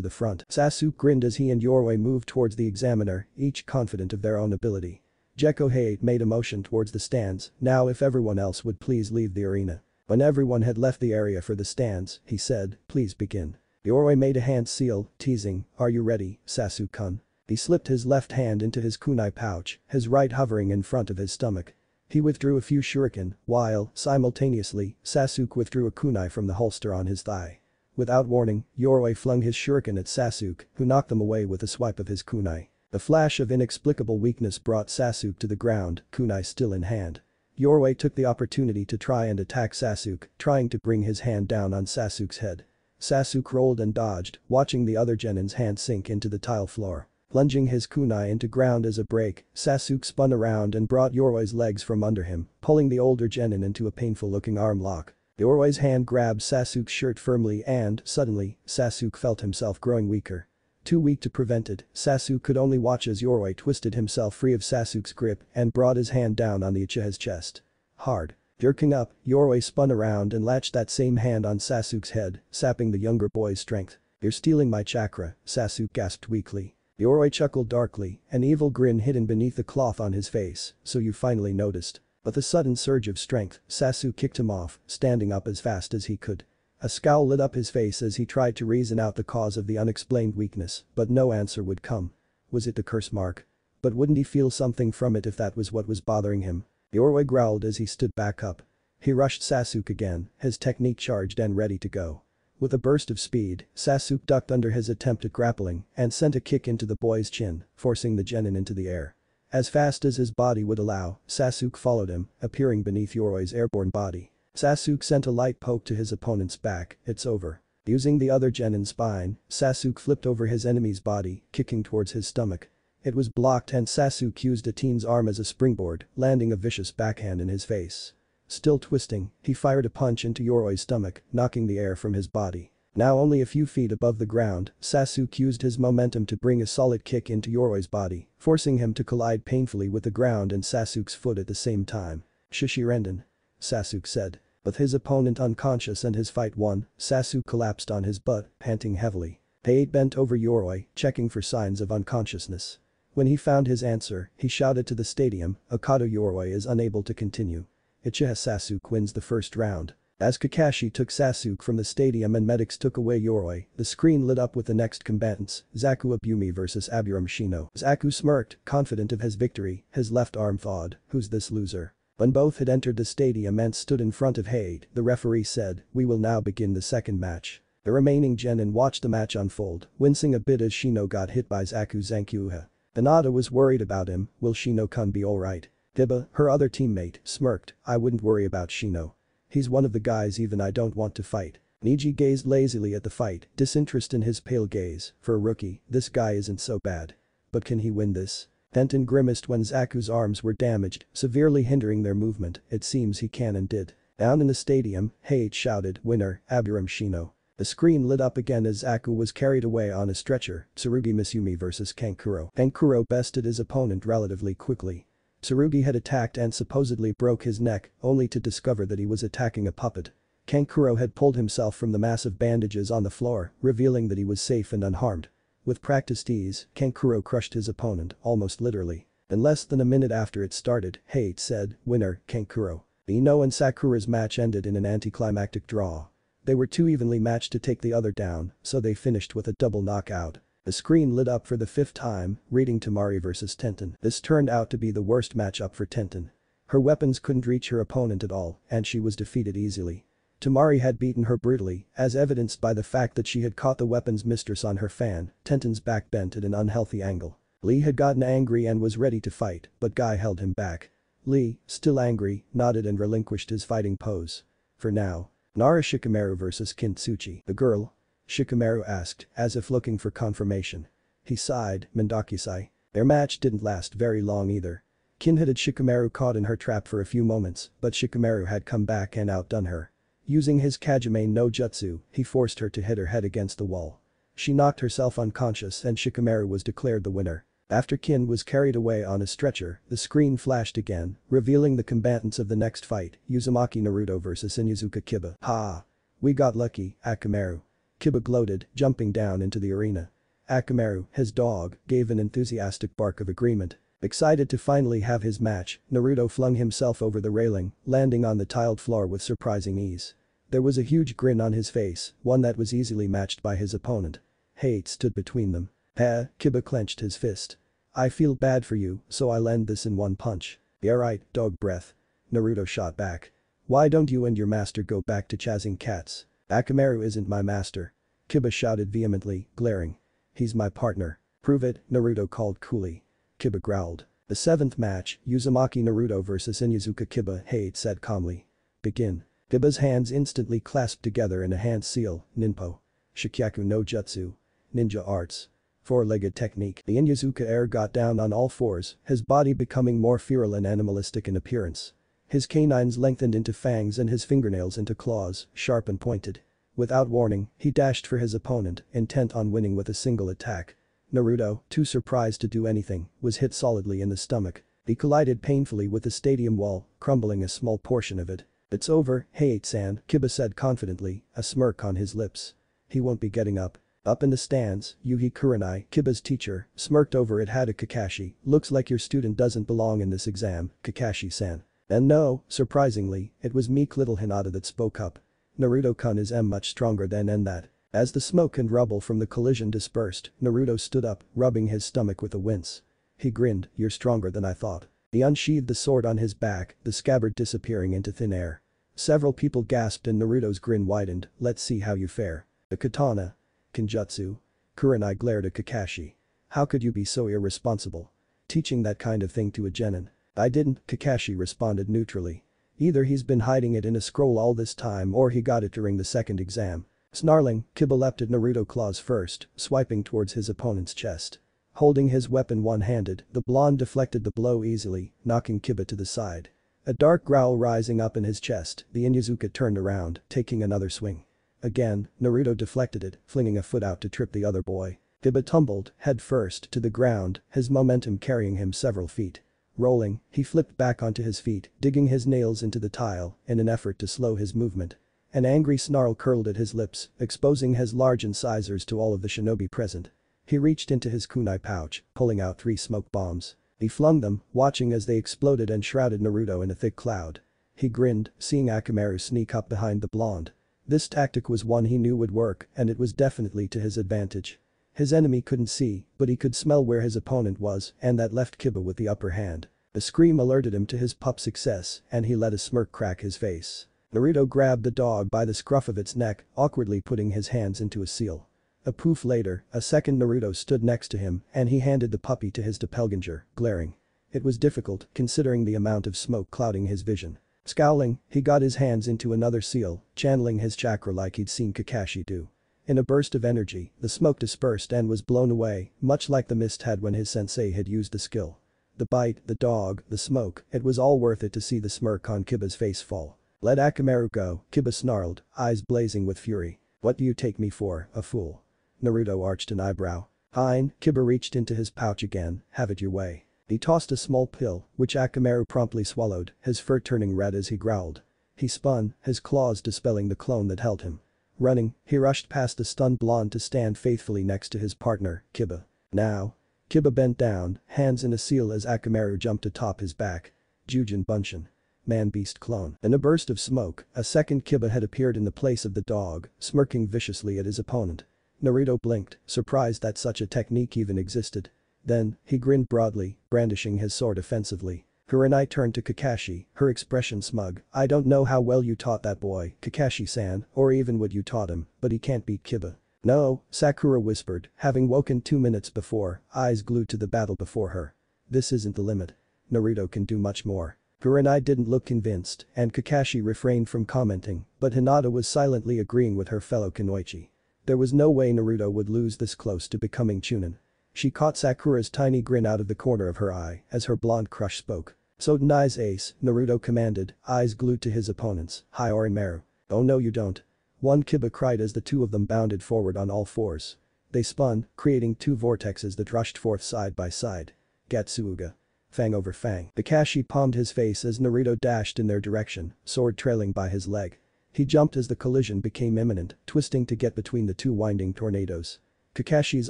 the front. Sasuke grinned as he and Yoroi moved towards the examiner, each confident of their own ability. Hayate made a motion towards the stands, now if everyone else would please leave the arena. When everyone had left the area for the stands, he said, please begin. Yoroi made a hand seal, teasing, "Are you ready, Sasuke-kun?" He slipped his left hand into his kunai pouch, his right hovering in front of his stomach. He withdrew a few shuriken, while, simultaneously, Sasuke withdrew a kunai from the holster on his thigh. Without warning, Yoroi flung his shuriken at Sasuke, who knocked them away with a swipe of his kunai. A flash of inexplicable weakness brought Sasuke to the ground, kunai still in hand. Yoroi took the opportunity to try and attack Sasuke, trying to bring his hand down on Sasuke's head. Sasuke rolled and dodged, watching the other genin's hand sink into the tile floor. Plunging his kunai into ground as a break, Sasuke spun around and brought Yoroi's legs from under him, pulling the older genin into a painful-looking arm lock. Yoroi's hand grabbed Sasuke's shirt firmly and, suddenly, Sasuke felt himself growing weaker. Too weak to prevent it, Sasuke could only watch as Yoroi twisted himself free of Sasuke's grip and brought his hand down on the Uchiha's chest. Hard. Jerking up, Yoroi spun around and latched that same hand on Sasuke's head, sapping the younger boy's strength. "You're stealing my chakra," Sasuke gasped weakly. Yoroi chuckled darkly, an evil grin hidden beneath the cloth on his face, "So you finally noticed." With a sudden surge of strength, Sasuke kicked him off, standing up as fast as he could. A scowl lit up his face as he tried to reason out the cause of the unexplained weakness, but no answer would come. Was it the curse mark? But wouldn't he feel something from it if that was what was bothering him? Yoroi growled as he stood back up. He rushed Sasuke again, his technique charged and ready to go. With a burst of speed, Sasuke ducked under his attempt at grappling and sent a kick into the boy's chin, forcing the genin into the air. As fast as his body would allow, Sasuke followed him, appearing beneath Yoroi's airborne body. Sasuke sent a light poke to his opponent's back, "It's over." Using the other genin's spine, Sasuke flipped over his enemy's body, kicking towards his stomach. It was blocked and Sasuke used a teen's arm as a springboard, landing a vicious backhand in his face. Still twisting, he fired a punch into Yoroi's stomach, knocking the air from his body. Now only a few feet above the ground, Sasuke used his momentum to bring a solid kick into Yoroi's body, forcing him to collide painfully with the ground and Sasuke's foot at the same time. "Shishirenden," Sasuke said. With his opponent unconscious and his fight won, Sasuke collapsed on his butt, panting heavily. Height bent over Yoroi, checking for signs of unconsciousness. When he found his answer, he shouted to the stadium, "Okado Yoroi is unable to continue." Uchiha Sasuke wins the first round. As Kakashi took Sasuke from the stadium and medics took away Yoroi, the screen lit up with the next combatants, Zaku Abumi vs Aburame Shino. Zaku smirked, confident of his victory, his left arm thawed, "Who's this loser?" When both had entered the stadium and stood in front of Hade, the referee said, "We will now begin the second match." The remaining genin watched the match unfold, wincing a bit as Shino got hit by Zaku's Zankyuha. Hinata was worried about him, "Will Shino-kun be alright?" Hiba, her other teammate, smirked, "I wouldn't worry about Shino. He's one of the guys even I don't want to fight." Neji gazed lazily at the fight, disinterest in his pale gaze. "For a rookie, this guy isn't so bad. But can he win this?" Tenten grimaced when Zaku's arms were damaged, severely hindering their movement. "It seems he can and did." Down in the stadium, Height shouted, "Winner, Aburame Shino." The screen lit up again as Zaku was carried away on a stretcher, Tsurugi Mitsumi vs Kankuro. Kankuro bested his opponent relatively quickly. Tsurugi had attacked and supposedly broke his neck, only to discover that he was attacking a puppet. Kankuro had pulled himself from the massive bandages on the floor, revealing that he was safe and unharmed. With practiced ease, Kankuro crushed his opponent, almost literally. In less than a minute after it started, Height said, "Winner, Kankuro." Ino and Sakura's match ended in an anticlimactic draw. They were too evenly matched to take the other down, so they finished with a double knockout. The screen lit up for the fifth time, reading Temari vs Tenten. This turned out to be the worst matchup for Tenten. Her weapons couldn't reach her opponent at all, and she was defeated easily. Temari had beaten her brutally, as evidenced by the fact that she had caught the weapons mistress on her fan, Tenten's back bent at an unhealthy angle. Lee had gotten angry and was ready to fight, but Guy held him back. Lee, still angry, nodded and relinquished his fighting pose. For now. Nara Shikamaru vs Kintsuchi. "The girl?" Shikamaru asked, as if looking for confirmation. He sighed, "Mendaki-sai." Their match didn't last very long either. Kin had Shikamaru caught in her trap for a few moments, but Shikamaru had come back and outdone her. Using his Kajime no Jutsu, he forced her to hit her head against the wall. She knocked herself unconscious and Shikamaru was declared the winner. After Kin was carried away on a stretcher, the screen flashed again, revealing the combatants of the next fight, Uzumaki Naruto vs Inuzuka Kiba. "Ha! We got lucky, Akamaru." Kiba gloated, jumping down into the arena. Akamaru, his dog, gave an enthusiastic bark of agreement. Excited to finally have his match, Naruto flung himself over the railing, landing on the tiled floor with surprising ease. There was a huge grin on his face, one that was easily matched by his opponent. Hate stood between them. Kiba clenched his fist. I feel bad for you, so I'll end this in one punch. Yeah right, dog breath. Naruto shot back. Why don't you and your master go back to chasing cats? Akamaru isn't my master. Kiba shouted vehemently, glaring. He's my partner. Prove it, Naruto called coolly. Kiba growled. The 7th match, Uzumaki Naruto vs Inyazuka Kiba, Hate said calmly. Begin. Kiba's hands instantly clasped together in a hand seal, Ninpo. Shikyaku no Jutsu. Ninja arts. Four-legged technique. The Inyazuka heir got down on all fours, his body becoming more feral and animalistic in appearance. His canines lengthened into fangs and his fingernails into claws, sharp and pointed. Without warning, he dashed for his opponent, intent on winning with a single attack. Naruto, too surprised to do anything, was hit solidly in the stomach. He collided painfully with the stadium wall, crumbling a small portion of it. It's over, Hate-san, Kiba said confidently, a smirk on his lips. He won't be getting up. Up in the stands, Yuhi Kurenai, Kiba's teacher, smirked over at Hada Kakashi. Looks like your student doesn't belong in this exam, Kakashi-san. And no, surprisingly, it was meek little Hinata that spoke up. Naruto-kun is much stronger than that. As the smoke and rubble from the collision dispersed, Naruto stood up, rubbing his stomach with a wince. He grinned, you're stronger than I thought. He unsheathed the sword on his back, the scabbard disappearing into thin air. Several people gasped and Naruto's grin widened, let's see how you fare. The katana. Kenjutsu. Kurenai glared at Kakashi. How could you be so irresponsible? Teaching that kind of thing to a genin. I didn't, Kakashi responded neutrally. Either he's been hiding it in a scroll all this time or he got it during the second exam. Snarling, Kiba leapt at Naruto claws first, swiping towards his opponent's chest. Holding his weapon one-handed, the blonde deflected the blow easily, knocking Kiba to the side. A dark growl rising up in his chest, the Inyazuka turned around, taking another swing. Again, Naruto deflected it, flinging a foot out to trip the other boy. Kiba tumbled, head first, to the ground, his momentum carrying him several feet. Rolling, he flipped back onto his feet, digging his nails into the tile in an effort to slow his movement. An angry snarl curled at his lips, exposing his large incisors to all of the shinobi present. He reached into his kunai pouch, pulling out 3 smoke bombs. He flung them, watching as they exploded and shrouded Naruto in a thick cloud. He grinned, seeing Akamaru sneak up behind the blonde. This tactic was one he knew would work, and it was definitely to his advantage. His enemy couldn't see, but he could smell where his opponent was, and that left Kiba with the upper hand. A scream alerted him to his pup's success, and he let a smirk crack his face. Naruto grabbed the dog by the scruff of its neck, awkwardly putting his hands into a seal. A poof later, a second Naruto stood next to him, and he handed the puppy to his doppelganger, glaring. It was difficult, considering the amount of smoke clouding his vision. Scowling, he got his hands into another seal, channeling his chakra like he'd seen Kakashi do. In a burst of energy, the smoke dispersed and was blown away, much like the mist had when his sensei had used the skill. The bite, the dog, the smoke, it was all worth it to see the smirk on Kiba's face fall. Let Akamaru go, Kiba snarled, eyes blazing with fury. What do you take me for, a fool? Naruto arched an eyebrow. Fine, Kiba reached into his pouch again, have it your way. He tossed a small pill, which Akamaru promptly swallowed, his fur turning red as he growled. He spun, his claws dispelling the clone that held him. Running, he rushed past the stunned blonde to stand faithfully next to his partner, Kiba. Now. Kiba bent down, hands in a seal as Akamaru jumped atop his back. Jujin Bunshin. Man-beast clone. In a burst of smoke, a second Kiba had appeared in the place of the dog, smirking viciously at his opponent. Naruto blinked, surprised that such a technique even existed. Then, he grinned broadly, brandishing his sword offensively. Kurenai turned to Kakashi, her expression smug. I don't know how well you taught that boy, Kakashi-san, or even what you taught him, but he can't beat Kiba. No, Sakura whispered, having woken 2 minutes before, eyes glued to the battle before her. This isn't the limit. Naruto can do much more. Kurenai didn't look convinced, and Kakashi refrained from commenting, but Hinata was silently agreeing with her fellow Kunoichi. There was no way Naruto would lose this close to becoming Chunin. She caught Sakura's tiny grin out of the corner of her eye as her blonde crush spoke. Sotenai's ace, Naruto commanded, eyes glued to his opponents, hyourinmaru. Oh no you don't. One Kiba cried as the two of them bounded forward on all fours. They spun, creating 2 vortexes that rushed forth side by side. Gatsuuga. Fang over fang. Kakashi palmed his face as Naruto dashed in their direction, sword trailing by his leg. He jumped as the collision became imminent, twisting to get between the 2 winding tornadoes. Kakashi's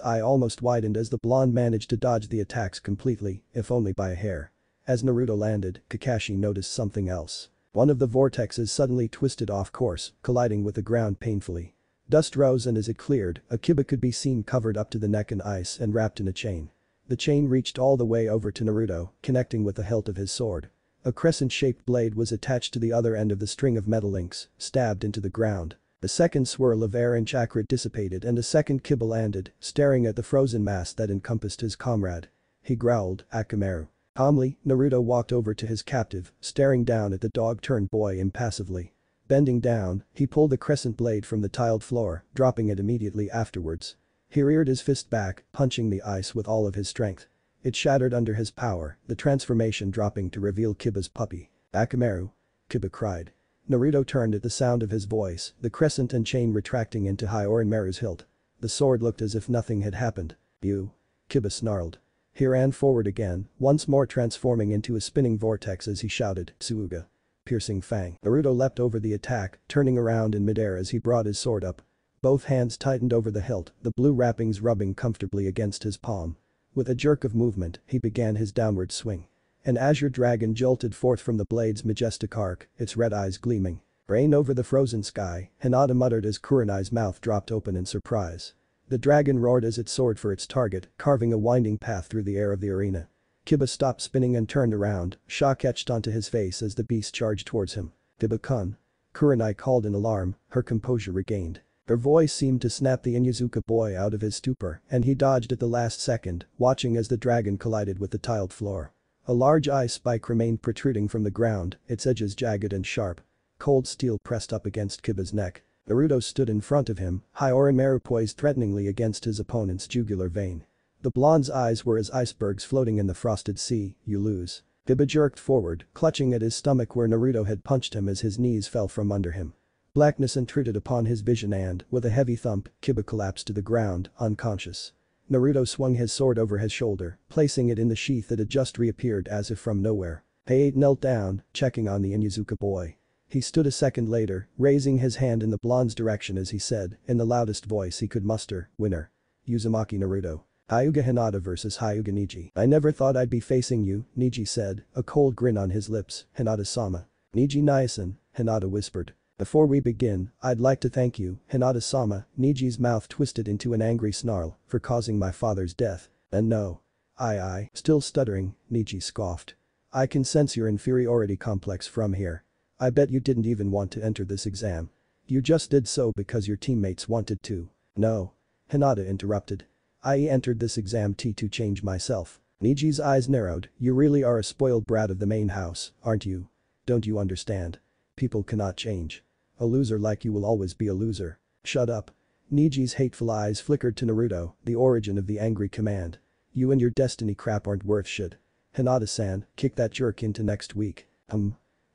eye almost widened as the blonde managed to dodge the attacks completely, if only by a hair. As Naruto landed, Kakashi noticed something else. One of the vortexes suddenly twisted off course, colliding with the ground painfully. Dust rose and as it cleared, Akiba could be seen covered up to the neck in ice and wrapped in a chain. The chain reached all the way over to Naruto, connecting with the hilt of his sword. A crescent-shaped blade was attached to the other end of the string of metal links, stabbed into the ground. A second swirl of air and chakra dissipated and a second Kiba landed, staring at the frozen mass that encompassed his comrade. He growled, "Akamaru." Calmly, Naruto walked over to his captive, staring down at the dog-turned boy impassively. Bending down, he pulled the crescent blade from the tiled floor, dropping it immediately afterwards. He reared his fist back, punching the ice with all of his strength. It shattered under his power, the transformation dropping to reveal Kiba's puppy. "Akamaru!" Kiba cried. Naruto turned at the sound of his voice, the crescent and chain retracting into hyourinmaru's hilt. The sword looked as if nothing had happened. "You!" Kiba snarled. He ran forward again, once more transforming into a spinning vortex as he shouted, "Tsuuga!" Piercing fang. Naruto leapt over the attack, turning around in midair as he brought his sword up. Both hands tightened over the hilt, the blue wrappings rubbing comfortably against his palm. With a jerk of movement, he began his downward swing. An azure dragon jolted forth from the blade's majestic arc, its red eyes gleaming. "Rain over the frozen sky," Hinata muttered as Kurenai's mouth dropped open in surprise. The dragon roared as it soared for its target, carving a winding path through the air of the arena. Kiba stopped spinning and turned around, shock etched onto his face as the beast charged towards him. "Kiba-kun!" Kurenai called in alarm, her composure regained. Her voice seemed to snap the Inuzuka boy out of his stupor, and he dodged at the last second, watching as the dragon collided with the tiled floor. A large eye spike remained protruding from the ground, its edges jagged and sharp. Cold steel pressed up against Kiba's neck. Naruto stood in front of him, hyourinmaru poised threateningly against his opponent's jugular vein. The blonde's eyes were as icebergs floating in the frosted sea. "You lose." Kiba jerked forward, clutching at his stomach where Naruto had punched him as his knees fell from under him. Blackness intruded upon his vision and, with a heavy thump, Kiba collapsed to the ground, unconscious. Naruto swung his sword over his shoulder, placing it in the sheath that had just reappeared as if from nowhere. He knelt down, checking on the Inuzuka boy. He stood a second later, raising his hand in the blonde's direction as he said, in the loudest voice he could muster, "Winner. Uzumaki Naruto. Hyuga Hinata vs Hyuga Neji. I never thought I'd be facing you," Neji said, a cold grin on his lips. "Hinata-sama." "Neji Nyasan," Hinata whispered. "Before we begin, I'd like to thank you, Hinata-sama," Neji's mouth twisted into an angry snarl, "for causing my father's death. And no. I. Still stuttering, Neji scoffed. "I can sense your inferiority complex from here. I bet you didn't even want to enter this exam. You just did so because your teammates wanted to." "No." Hinata interrupted. "I entered this exam to change myself." Neji's eyes narrowed. "You really are a spoiled brat of the main house, aren't you? Don't you understand? People cannot change. A loser like you will always be a loser." "Shut up." Neji's hateful eyes flickered to Naruto, the origin of the angry command. "You and your destiny crap aren't worth shit. Hinata-san, kick that jerk into next week."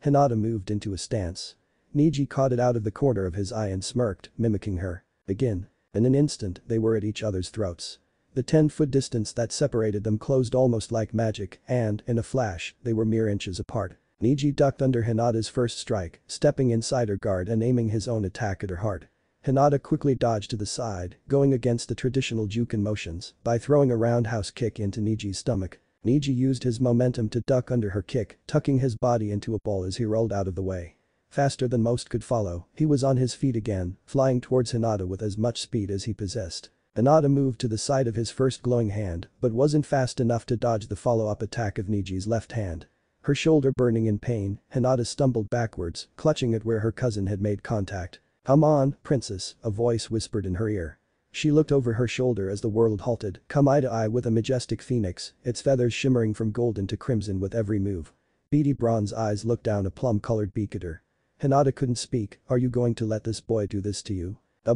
Hinata moved into a stance. Neji caught it out of the corner of his eye and smirked, mimicking her. "Begin." In an instant, they were at each other's throats. The 10-foot distance that separated them closed almost like magic and, in a flash, they were mere inches apart. Neji ducked under Hinata's first strike, stepping inside her guard and aiming his own attack at her heart. Hinata quickly dodged to the side, going against the traditional Juken motions by throwing a roundhouse kick into Neji's stomach. Neji used his momentum to duck under her kick, tucking his body into a ball as he rolled out of the way. Faster than most could follow, he was on his feet again, flying towards Hinata with as much speed as he possessed. Hinata moved to the side of his first glowing hand, but wasn't fast enough to dodge the follow-up attack of Neji's left hand. Her shoulder burning in pain, Hinata stumbled backwards, clutching at where her cousin had made contact. "Come on, princess," a voice whispered in her ear. She looked over her shoulder as the world halted, come eye to eye with a majestic phoenix, its feathers shimmering from golden to crimson with every move. Beady bronze eyes looked down a plum-colored beak at her. Hinata couldn't speak. "Are you going to let this boy do this to you?" "Who?"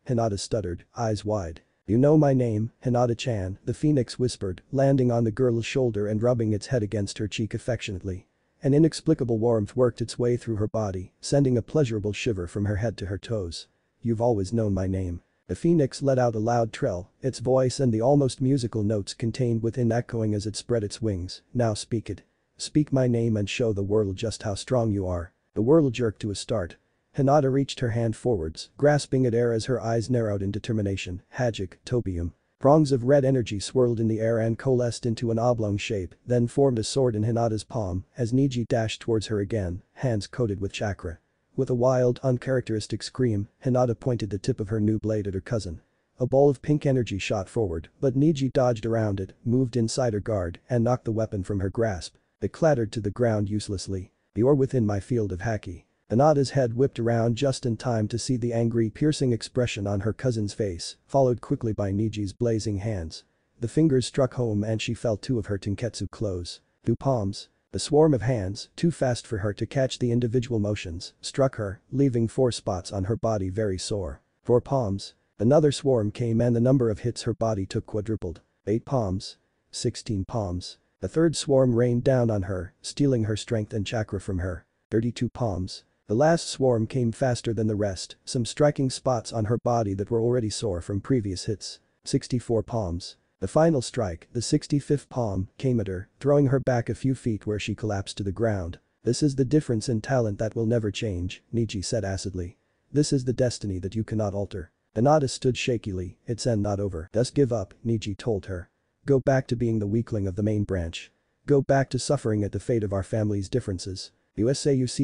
Hinata stuttered, eyes wide. "You know my name, Hinata-chan," the phoenix whispered, landing on the girl's shoulder and rubbing its head against her cheek affectionately. An inexplicable warmth worked its way through her body, sending a pleasurable shiver from her head to her toes. "You've always known my name." The phoenix let out a loud trill, its voice and the almost musical notes contained within echoing as it spread its wings. "Now speak it. Speak my name and show the world just how strong you are." The world jerked to a start. Hinata reached her hand forwards, grasping at air as her eyes narrowed in determination. "Hajik, Topium." Prongs of red energy swirled in the air and coalesced into an oblong shape, then formed a sword in Hinata's palm as Niji dashed towards her again, hands coated with chakra. With a wild, uncharacteristic scream, Hinata pointed the tip of her new blade at her cousin. A ball of pink energy shot forward, but Niji dodged around it, moved inside her guard, and knocked the weapon from her grasp. It clattered to the ground uselessly. "You're within my field of haki." Hinata's head whipped around just in time to see the angry, piercing expression on her cousin's face, followed quickly by Niji's blazing hands. The fingers struck home and she felt two of her tenketsu close. Two palms. The swarm of hands, too fast for her to catch the individual motions, struck her, leaving 4 spots on her body very sore. 4 palms. Another swarm came and the number of hits her body took quadrupled. 8 palms. 16 palms. A third swarm rained down on her, stealing her strength and chakra from her. 32 palms. The last swarm came faster than the rest, some striking spots on her body that were already sore from previous hits. 64 palms. The final strike, the 65th palm, came at her, throwing her back a few feet where she collapsed to the ground. "This is the difference in talent that will never change," Niji said acidly. "This is the destiny that you cannot alter." Hinata stood shakily, "It's end not over." "Just give up," Niji told her. "Go back to being the weakling of the main branch. Go back to suffering at the fate of our family's differences." "You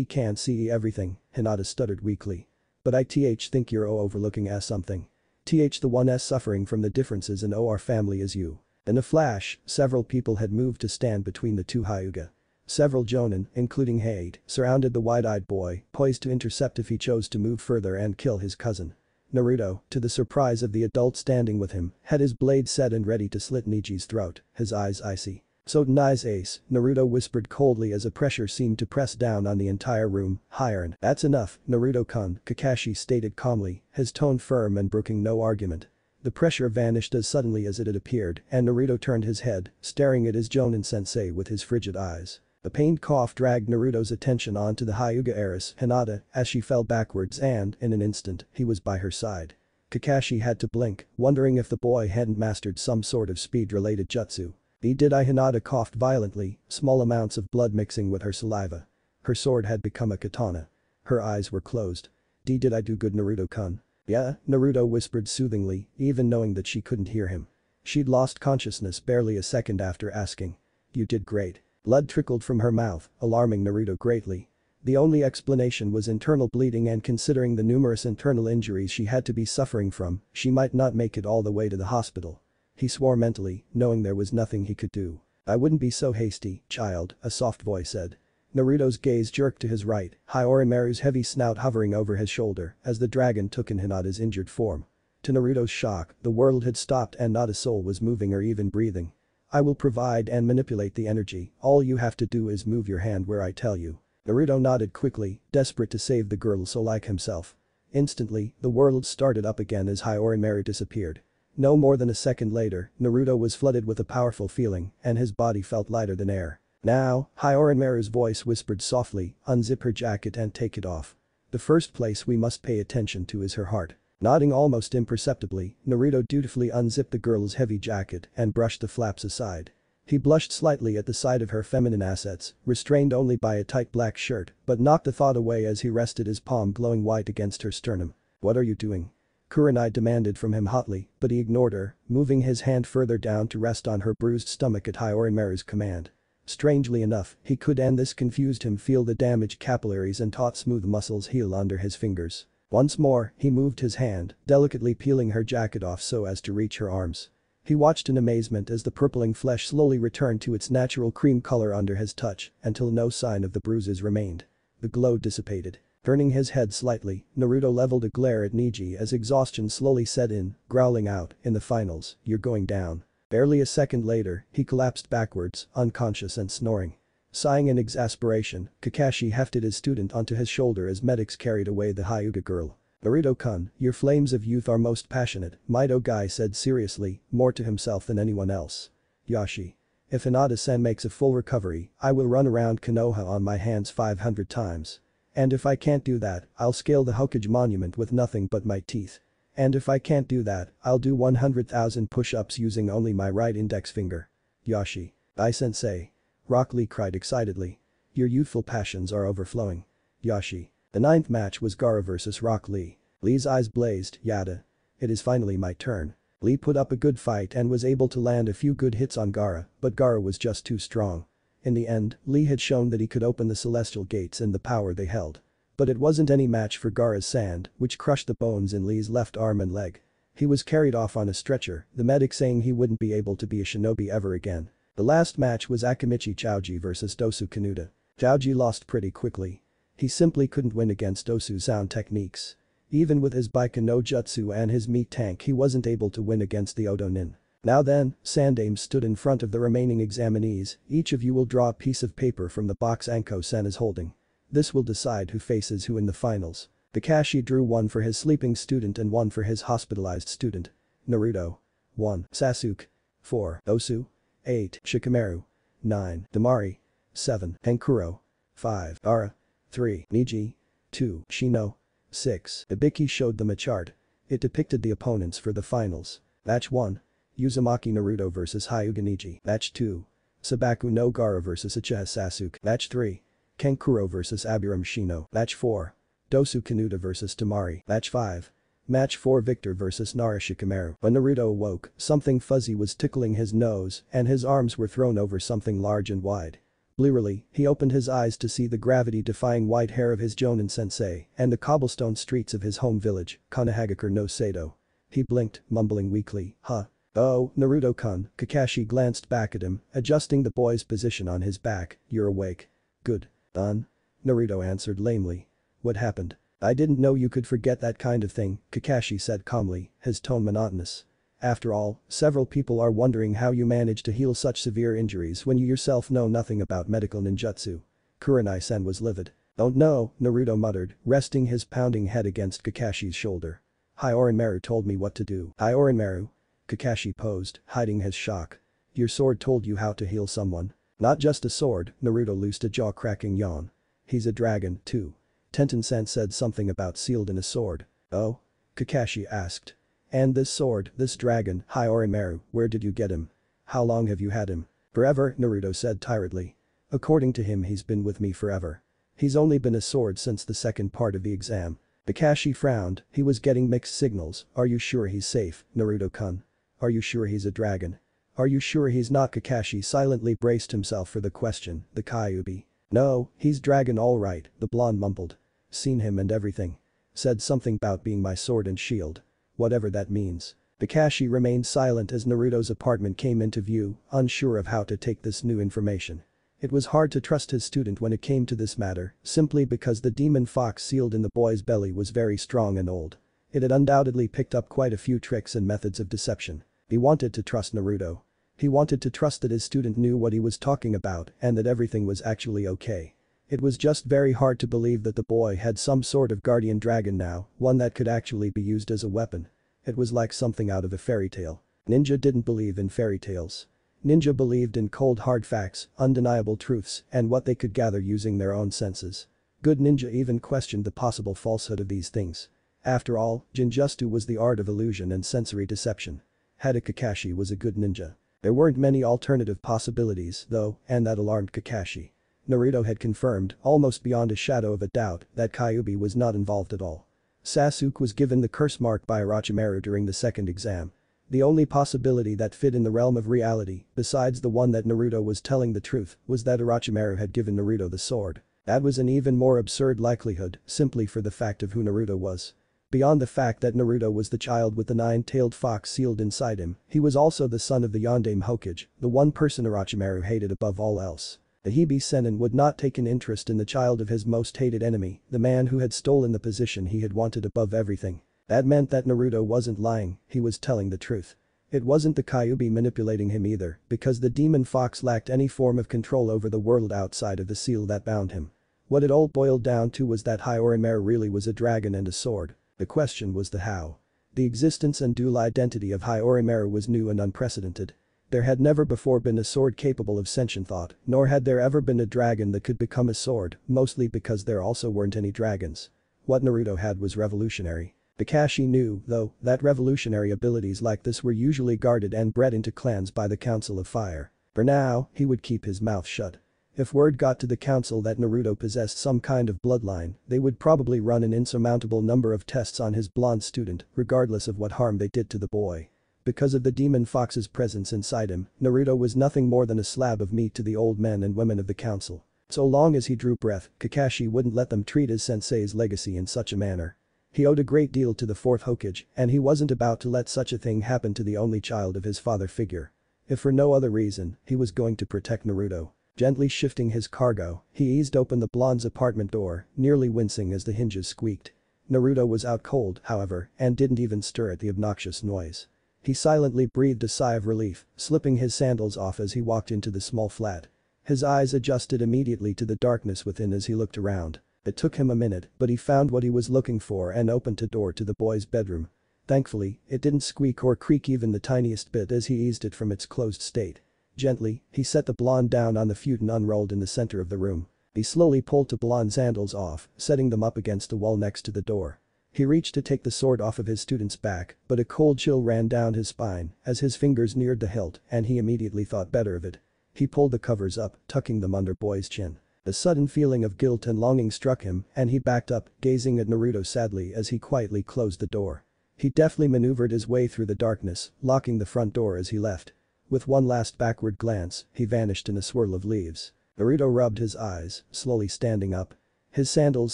can't see everything," Hinata stuttered weakly. "But I think you're overlooking something. The one suffering from the differences in our family is you." In a flash, several people had moved to stand between the two Hyuga. Several jonin, including Hade, surrounded the wide-eyed boy, poised to intercept if he chose to move further and kill his cousin. Naruto, to the surprise of the adult standing with him, had his blade set and ready to slit Niji's throat, his eyes icy. "So nice ace," Naruto whispered coldly as a pressure seemed to press down on the entire room. "Hyourin." "That's enough, Naruto-kun," Kakashi stated calmly, his tone firm and brooking no argument. The pressure vanished as suddenly as it had appeared and Naruto turned his head, staring at his Jonin sensei with his frigid eyes. A pained cough dragged Naruto's attention onto the Hyuga heiress, Hinata, as she fell backwards and, in an instant, he was by her side. Kakashi had to blink, wondering if the boy hadn't mastered some sort of speed-related jutsu. Hinata coughed violently, small amounts of blood mixing with her saliva. Her sword had become a katana. Her eyes were closed. "Did I do good, Naruto-kun?" "Yeah," Naruto whispered soothingly, even knowing that she couldn't hear him. She'd lost consciousness barely a second after asking. "You did great." Blood trickled from her mouth, alarming Naruto greatly. The only explanation was internal bleeding and considering the numerous internal injuries she had to be suffering from, she might not make it all the way to the hospital. He swore mentally, knowing there was nothing he could do. "I wouldn't be so hasty, child," a soft voice said. Naruto's gaze jerked to his right, hyourinmaru's heavy snout hovering over his shoulder as the dragon took in Hinata's injured form. To Naruto's shock, the world had stopped and not a soul was moving or even breathing. "I will provide and manipulate the energy, all you have to do is move your hand where I tell you." Naruto nodded quickly, desperate to save the girl so like himself. Instantly, the world started up again as hyourinmaru disappeared. No more than a second later, Naruto was flooded with a powerful feeling and his body felt lighter than air. "Now," hyourinmaru's voice whispered softly, "unzip her jacket and take it off. The first place we must pay attention to is her heart." Nodding almost imperceptibly, Naruto dutifully unzipped the girl's heavy jacket and brushed the flaps aside. He blushed slightly at the sight of her feminine assets, restrained only by a tight black shirt, but knocked the thought away as he rested his palm glowing white against her sternum. "What are you doing?" Kurenai demanded from him hotly, but he ignored her, moving his hand further down to rest on her bruised stomach at hyourinmaru's command. Strangely enough, he could and this confused him feel the damaged capillaries and taut smooth muscles heal under his fingers. Once more, he moved his hand, delicately peeling her jacket off so as to reach her arms. He watched in amazement as the purpling flesh slowly returned to its natural cream color under his touch until no sign of the bruises remained. The glow dissipated. Turning his head slightly, Naruto leveled a glare at Niji as exhaustion slowly set in, growling out, "In the finals, you're going down." Barely a second later, he collapsed backwards, unconscious and snoring. Sighing in exasperation, Kakashi hefted his student onto his shoulder as medics carried away the Hyuga girl. "Naruto-kun, your flames of youth are most passionate," Mido-gai said seriously, more to himself than anyone else. "Yashi. If Hinata-sen makes a full recovery, I will run around Konoha on my hands 500 times. And if I can't do that, I'll scale the Hokage monument with nothing but my teeth. And if I can't do that, I'll do 100,000 push-ups using only my right index finger." "Yashi. Ai-sensei." Rock Lee cried excitedly. "Your youthful passions are overflowing." "Yashi." The 9th match was Gaara vs Rock Lee. Lee's eyes blazed, "Yada. It is finally my turn." Lee put up a good fight and was able to land a few good hits on Gaara, but Gaara was just too strong. In the end, Lee had shown that he could open the celestial gates and the power they held. But it wasn't any match for Gaara's sand, which crushed the bones in Lee's left arm and leg. He was carried off on a stretcher, the medic saying he wouldn't be able to be a shinobi ever again. The last match was Akimichi Choji vs Dosu Kanuta. Choji lost pretty quickly. He simply couldn't win against Dosu's sound techniques. Even with his Baiken no Jutsu and his meat tank he wasn't able to win against the Odo Nin. Now then, Sandaime stood in front of the remaining examinees, each of you will draw a piece of paper from the box Anko-san is holding. This will decide who faces who in the finals. Kakashi drew one for his sleeping student and one for his hospitalized student. Naruto. 1. Sasuke. 4. Osu. 8. Shikamaru. 9. Damari. 7. Henkuro. 5. Ara. 3. Niji. 2. Shino. 6. Ibiki showed them a chart. It depicted the opponents for the finals. Match 1. Uzumaki Naruto vs Hyuga Niji. Match 2. Sabaku no Gaara vs Uchiha Sasuke. Match 3. Kenkuro vs Aburame Shino. Match 4. Dosu Kanuta vs Tamari. Match 5. Match 4 Victor vs Nara Shikamaru. When Naruto awoke, something fuzzy was tickling his nose and his arms were thrown over something large and wide. Blearily, he opened his eyes to see the gravity-defying white hair of his Jonin sensei and the cobblestone streets of his home village, Kanehagakure no Sado. He blinked, mumbling weakly, huh? Oh, Naruto-kun, Kakashi glanced back at him, adjusting the boy's position on his back, you're awake. Good. Naruto answered lamely. What happened? I didn't know you could forget that kind of thing, Kakashi said calmly, his tone monotonous. After all, several people are wondering how you managed to heal such severe injuries when you yourself know nothing about medical ninjutsu. Kurenai-sen was livid. Don't know, Naruto muttered, resting his pounding head against Kakashi's shoulder. Hyourinmaru told me what to do. Hyourinmaru? Kakashi posed, hiding his shock. Your sword told you how to heal someone. Not just a sword, Naruto loosed a jaw-cracking yawn. He's a dragon, too. Tenten-sen said something about sealed in a sword. Oh? Kakashi asked. And this sword, this dragon, Hyourinmaru, where did you get him? How long have you had him? Forever, Naruto said tiredly. According to him he's been with me forever. He's only been a sword since the second part of the exam. Kakashi frowned, he was getting mixed signals. Are you sure he's safe, Naruto-kun? Are you sure he's a dragon? Are you sure he's not? Kakashi silently braced himself for the question, the Kyuubi. No, he's dragon all right, the blonde mumbled. Seen him and everything. Said something about being my sword and shield. Whatever that means. Kakashi remained silent as Naruto's apartment came into view, unsure of how to take this new information. It was hard to trust his student when it came to this matter, simply because the demon Fawkes sealed in the boy's belly was very strong and old. It had undoubtedly picked up quite a few tricks and methods of deception. He wanted to trust Naruto. He wanted to trust that his student knew what he was talking about and that everything was actually okay. It was just very hard to believe that the boy had some sort of guardian dragon now, one that could actually be used as a weapon. It was like something out of a fairy tale. Ninja didn't believe in fairy tales. Ninja believed in cold hard facts, undeniable truths, and what they could gather using their own senses. Good ninja even questioned the possible falsehood of these things. After all, Jinjutsu was the art of illusion and sensory deception. Hada Kakashi was a good ninja. There weren't many alternative possibilities, though, and that alarmed Kakashi. Naruto had confirmed, almost beyond a shadow of a doubt, that Kyuubi was not involved at all. Sasuke was given the curse mark by Orochimaru during the second exam. The only possibility that fit in the realm of reality, besides the one that Naruto was telling the truth, was that Orochimaru had given Naruto the sword. That was an even more absurd likelihood, simply for the fact of who Naruto was. Beyond the fact that Naruto was the child with the nine-tailed fox sealed inside him, he was also the son of the Yondaime Hokage, the one person Orochimaru hated above all else. The Hibi Sennin would not take an interest in the child of his most hated enemy, the man who had stolen the position he had wanted above everything. That meant that Naruto wasn't lying, he was telling the truth. It wasn't the Kyuubi manipulating him either, because the demon Fawkes lacked any form of control over the world outside of the seal that bound him. What it all boiled down to was that Hyourinmaru really was a dragon and a sword. The question was the how. The existence and dual identity of Hyourinmaru was new and unprecedented. There had never before been a sword capable of sentient thought, nor had there ever been a dragon that could become a sword, mostly because there also weren't any dragons. What Naruto had was revolutionary. Kakashi knew, though, that revolutionary abilities like this were usually guarded and bred into clans by the Council of Fire. For now, he would keep his mouth shut. If word got to the council that Naruto possessed some kind of bloodline, they would probably run an insurmountable number of tests on his blonde student, regardless of what harm they did to the boy. Because of the demon Fawkes' presence inside him, Naruto was nothing more than a slab of meat to the old men and women of the council. So long as he drew breath, Kakashi wouldn't let them treat his sensei's legacy in such a manner. He owed a great deal to the fourth Hokage, and he wasn't about to let such a thing happen to the only child of his father figure. If for no other reason, he was going to protect Naruto. Gently shifting his cargo, he eased open the blonde's apartment door, nearly wincing as the hinges squeaked. Naruto was out cold, however, and didn't even stir at the obnoxious noise. He silently breathed a sigh of relief, slipping his sandals off as he walked into the small flat. His eyes adjusted immediately to the darkness within as he looked around. It took him a minute, but he found what he was looking for and opened the door to the boy's bedroom. Thankfully, it didn't squeak or creak even the tiniest bit as he eased it from its closed state. Gently, he set the blonde down on the futon unrolled in the center of the room. He slowly pulled the blonde's sandals off, setting them up against the wall next to the door. He reached to take the sword off of his student's back, but a cold chill ran down his spine as his fingers neared the hilt and he immediately thought better of it. He pulled the covers up, tucking them under boy's chin. A sudden feeling of guilt and longing struck him and he backed up, gazing at Naruto sadly as he quietly closed the door. He deftly maneuvered his way through the darkness, locking the front door as he left. With one last backward glance, he vanished in a swirl of leaves. Naruto rubbed his eyes, slowly standing up. His sandals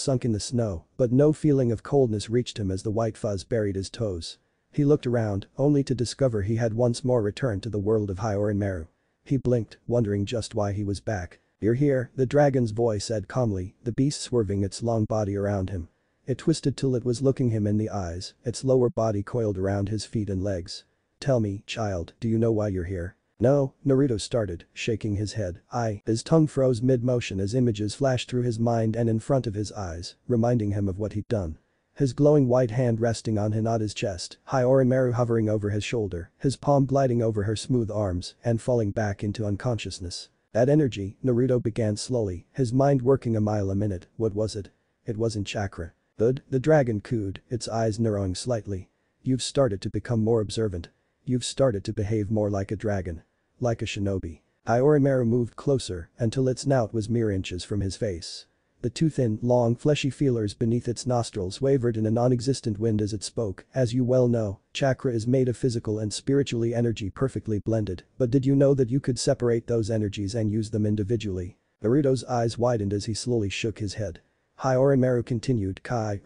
sunk in the snow, but no feeling of coldness reached him as the white fuzz buried his toes. He looked around, only to discover he had once more returned to the world of hyourinmaru. He blinked, wondering just why he was back. "You're here," the dragon's voice said calmly, the beast swerving its long body around him. It twisted till it was looking him in the eyes, its lower body coiled around his feet and legs. "Tell me, child, do you know why you're here?" "No," Naruto started, shaking his head. His tongue froze mid-motion as images flashed through his mind and in front of his eyes, reminding him of what he'd done. His glowing white hand resting on Hinata's chest, hyourinmaru hovering over his shoulder, his palm gliding over her smooth arms and falling back into unconsciousness. That energy, Naruto began slowly, his mind working a mile a minute. What was it? It wasn't chakra. The dragon cooed, its eyes narrowing slightly. "You've started to become more observant. You've started to behave more like a dragon. Like a shinobi." Hyourinmaru moved closer until its snout was mere inches from his face. The two thin, long, fleshy feelers beneath its nostrils wavered in a non-existent wind as it spoke. "As you well know, chakra is made of physical and spiritually energy perfectly blended, but did you know that you could separate those energies and use them individually?" Naruto's eyes widened as he slowly shook his head. Hyourinmaru continued, Kai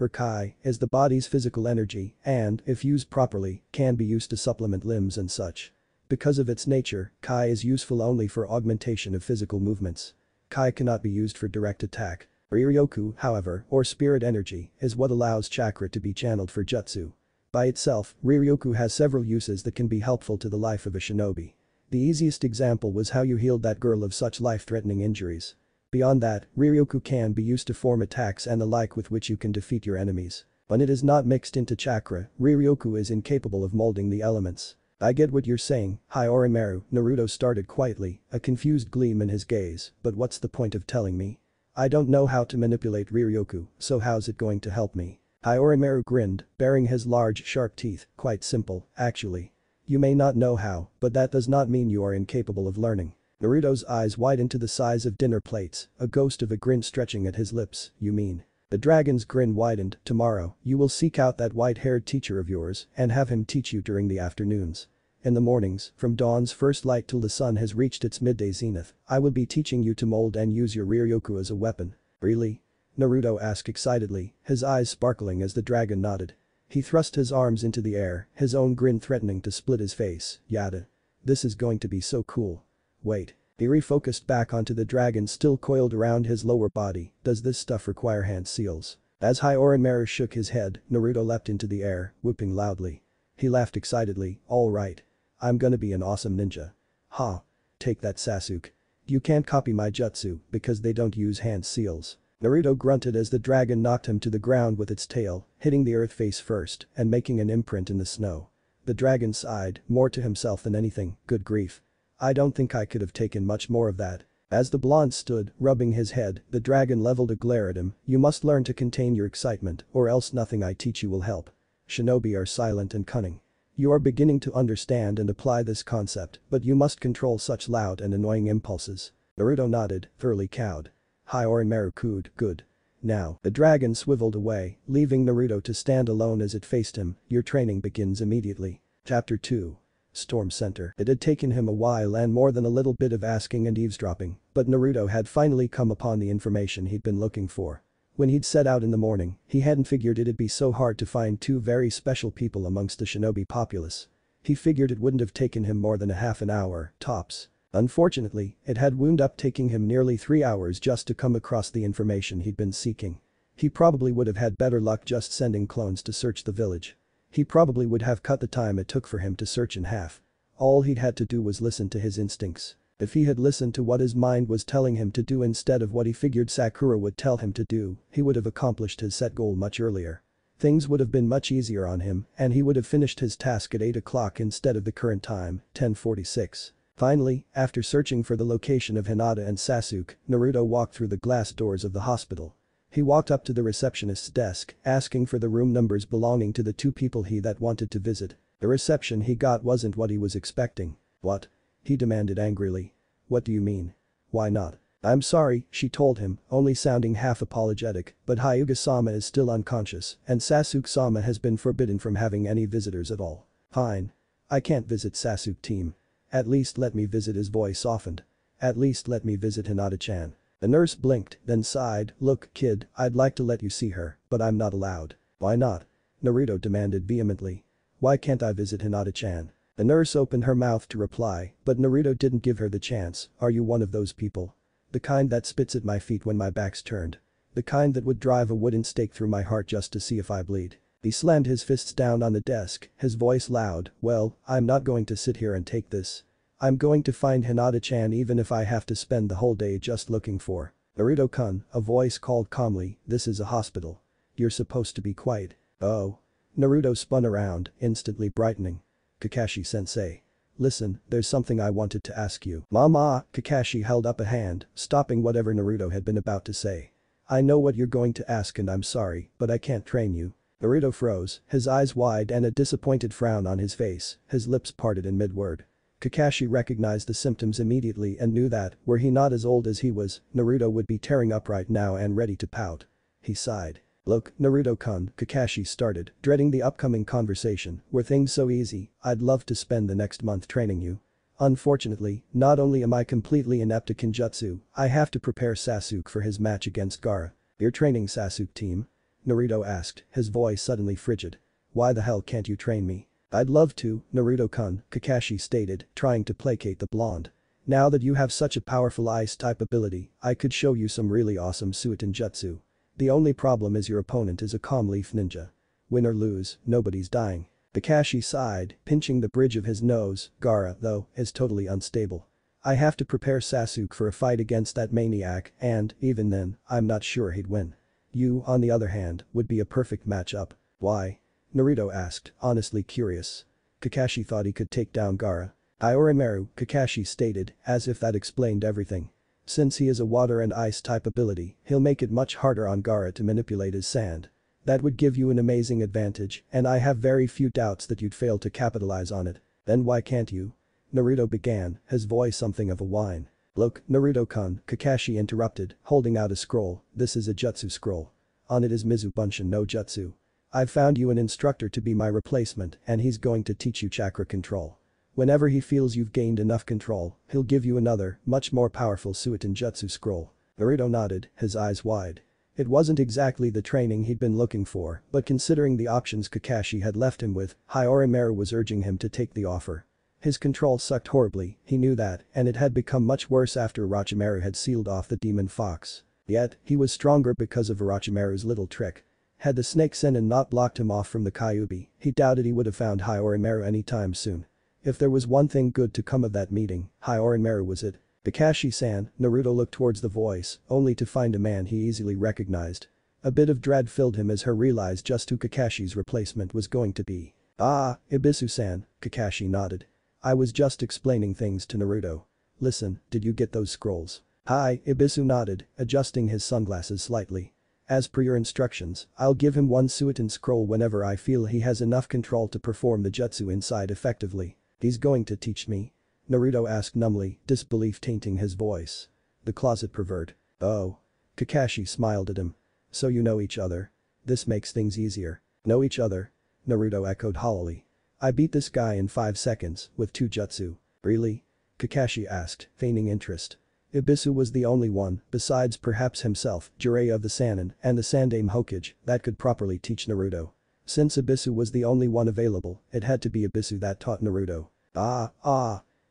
is the body's physical energy and, if used properly, can be used to supplement limbs and such. Because of its nature, Kai is useful only for augmentation of physical movements. Kai cannot be used for direct attack. Riryoku, however, or spirit energy, is what allows chakra to be channeled for jutsu. By itself, Riryoku has several uses that can be helpful to the life of a shinobi. The easiest example was how you healed that girl of such life-threatening injuries. Beyond that, Riryoku can be used to form attacks and the like with which you can defeat your enemies. When it is not mixed into chakra, Riryoku is incapable of molding the elements. "I get what you're saying, Hyourinmaru," Naruto started quietly, a confused gleam in his gaze, "but what's the point of telling me? I don't know how to manipulate Riryoku, so how's it going to help me?" Hyourinmaru grinned, baring his large sharp teeth. "Quite simple, actually. You may not know how, but that does not mean you are incapable of learning." Naruto's eyes widened to the size of dinner plates, a ghost of a grin stretching at his lips. "You mean?" The dragon's grin widened. "Tomorrow, you will seek out that white-haired teacher of yours and have him teach you during the afternoons. In the mornings, from dawn's first light till the sun has reached its midday zenith, I will be teaching you to mold and use your Riryoku as a weapon." "Really?" Naruto asked excitedly, his eyes sparkling as the dragon nodded. He thrust his arms into the air, his own grin threatening to split his face. "Yada. This is going to be so cool." "Wait." He refocused back onto the dragon still coiled around his lower body. "Does this stuff require hand seals?" As Hyourinmaru shook his head, Naruto leapt into the air, whooping loudly. He laughed excitedly. "All right. I'm gonna be an awesome ninja." "Ha. Take that, Sasuke. You can't copy my jutsu because they don't use hand seals." Naruto grunted as the dragon knocked him to the ground with its tail, hitting the earth face first and making an imprint in the snow. The dragon sighed, more to himself than anything. "Good grief. I don't think I could have taken much more of that." As the blonde stood, rubbing his head, the dragon leveled a glare at him. "You must learn to contain your excitement or else nothing I teach you will help. Shinobi are silent and cunning. You are beginning to understand and apply this concept, but you must control such loud and annoying impulses." Naruto nodded, thoroughly cowed. Hyourinmaru cooed. "Good. Now." The dragon swiveled away, leaving Naruto to stand alone as it faced him. "Your training begins immediately." Chapter 2. Storm Center. It had taken him a while and more than a little bit of asking and eavesdropping, but Naruto had finally come upon the information he'd been looking for. When he'd set out in the morning, he hadn't figured it'd be so hard to find two very special people amongst the shinobi populace. He figured it wouldn't have taken him more than a half an hour, tops. Unfortunately, it had wound up taking him nearly 3 hours just to come across the information he'd been seeking. He probably would have had better luck just sending clones to search the village. He probably would have cut the time it took for him to search in half. All he'd had to do was listen to his instincts. If he had listened to what his mind was telling him to do instead of what he figured Sakura would tell him to do, he would have accomplished his set goal much earlier. Things would have been much easier on him and he would have finished his task at 8 o'clock instead of the current time, 10:46. Finally, after searching for the location of Hinata and Sasuke, Naruto walked through the glass doors of the hospital. He walked up to the receptionist's desk, asking for the room numbers belonging to the two people he that wanted to visit. The reception he got wasn't what he was expecting. "What?" he demanded angrily. "What do you mean? Why not?" "I'm sorry," she told him, only sounding half apologetic, "but Hyuga-sama is still unconscious and Sasuke-sama has been forbidden from having any visitors at all." "Fine. I can't visit Sasuke team. At least let me visit." His voice softened. "At least let me visit Hinata-chan." The nurse blinked, then sighed, "Look, kid, I'd like to let you see her, but I'm not allowed." "Why not?" Naruto demanded vehemently. "Why can't I visit Hinata-chan?" The nurse opened her mouth to reply, but Naruto didn't give her the chance. "Are you one of those people? The kind that spits at my feet when my back's turned? The kind that would drive a wooden stake through my heart just to see if I bleed?" He slammed his fists down on the desk, his voice loud. "Well, I'm not going to sit here and take this. I'm going to find Hinata-chan even if I have to spend the whole day just looking for." "Naruto-kun," a voice called calmly, "this is a hospital. You're supposed to be quiet." "Oh." Naruto spun around, instantly brightening. "Kakashi-sensei. Listen, there's something I wanted to ask you." "Mama," Kakashi held up a hand, stopping whatever Naruto had been about to say. "I know what you're going to ask and I'm sorry, but I can't train you." Naruto froze, his eyes wide and a disappointed frown on his face, his lips parted in mid-word. Kakashi recognized the symptoms immediately and knew that, were he not as old as he was, Naruto would be tearing up right now and ready to pout. He sighed. "Look, Naruto-kun," Kakashi started, dreading the upcoming conversation, "were things so easy, I'd love to spend the next month training you. Unfortunately, not only am I completely inept at Kenjutsu, I have to prepare Sasuke for his match against Gaara." "You're training Sasuke team?" Naruto asked, his voice suddenly frigid. "Why the hell can't you train me?" "I'd love to, Naruto-kun," Kakashi stated, trying to placate the blonde. "Now that you have such a powerful ice-type ability, I could show you some really awesome Suiton jutsu. The only problem is your opponent is a calm leaf ninja. Win or lose, nobody's dying." Kakashi sighed, pinching the bridge of his nose. "Gaara, though, is totally unstable. I have to prepare Sasuke for a fight against that maniac and, even then, I'm not sure he'd win. You, on the other hand, would be a perfect matchup." "Why?" Naruto asked, honestly curious. Kakashi thought he could take down Gaara. "Hyourinmaru," Kakashi stated, as if that explained everything. "Since he is a water and ice type ability, he'll make it much harder on Gaara to manipulate his sand. That would give you an amazing advantage, and I have very few doubts that you'd fail to capitalize on it." "Then why can't you?" Naruto began, his voice something of a whine. "Look, Naruto-kun," Kakashi interrupted, holding out a scroll. "This is a jutsu scroll. On it is Mizubunshin no Jutsu. I've found you an instructor to be my replacement and he's going to teach you chakra control. Whenever he feels you've gained enough control, he'll give you another, much more powerful Suiton Jutsu scroll." Naruto nodded, his eyes wide. It wasn't exactly the training he'd been looking for, but considering the options Kakashi had left him with, Hyourinmaru was urging him to take the offer. His control sucked horribly, he knew that, and it had become much worse after Orochimaru had sealed off the demon Fawkes. Yet, he was stronger because of Orochimaru's little trick. Had the Snake Sennin not blocked him off from the Kyuubi, he doubted he would have found Hyourinmaru anytime soon. If there was one thing good to come of that meeting, Hyourinmaru was it. "Kakashi-san," Naruto looked towards the voice, only to find a man he easily recognized. A bit of dread filled him as he realized just who Kakashi's replacement was going to be. "Ah, Ibisu-san," Kakashi nodded. "I was just explaining things to Naruto. Listen, did you get those scrolls?" "Hi," Ibisu nodded, adjusting his sunglasses slightly. "As per your instructions, I'll give him one Suiton scroll whenever I feel he has enough control to perform the jutsu inside effectively." "He's going to teach me?" Naruto asked numbly, disbelief tainting his voice. "The closet pervert." "Oh." Kakashi smiled at him. "So you know each other? This makes things easier." "Know each other?" Naruto echoed hollowly. I beat this guy in 5 seconds with 2 jutsu. Really? Kakashi asked, feigning interest. Ibisu was the only one, besides perhaps himself, Jiraiya of the Sannin and the Sandaime Hokage, that could properly teach Naruto. Since Ibisu was the only one available, it had to be Ibisu that taught Naruto.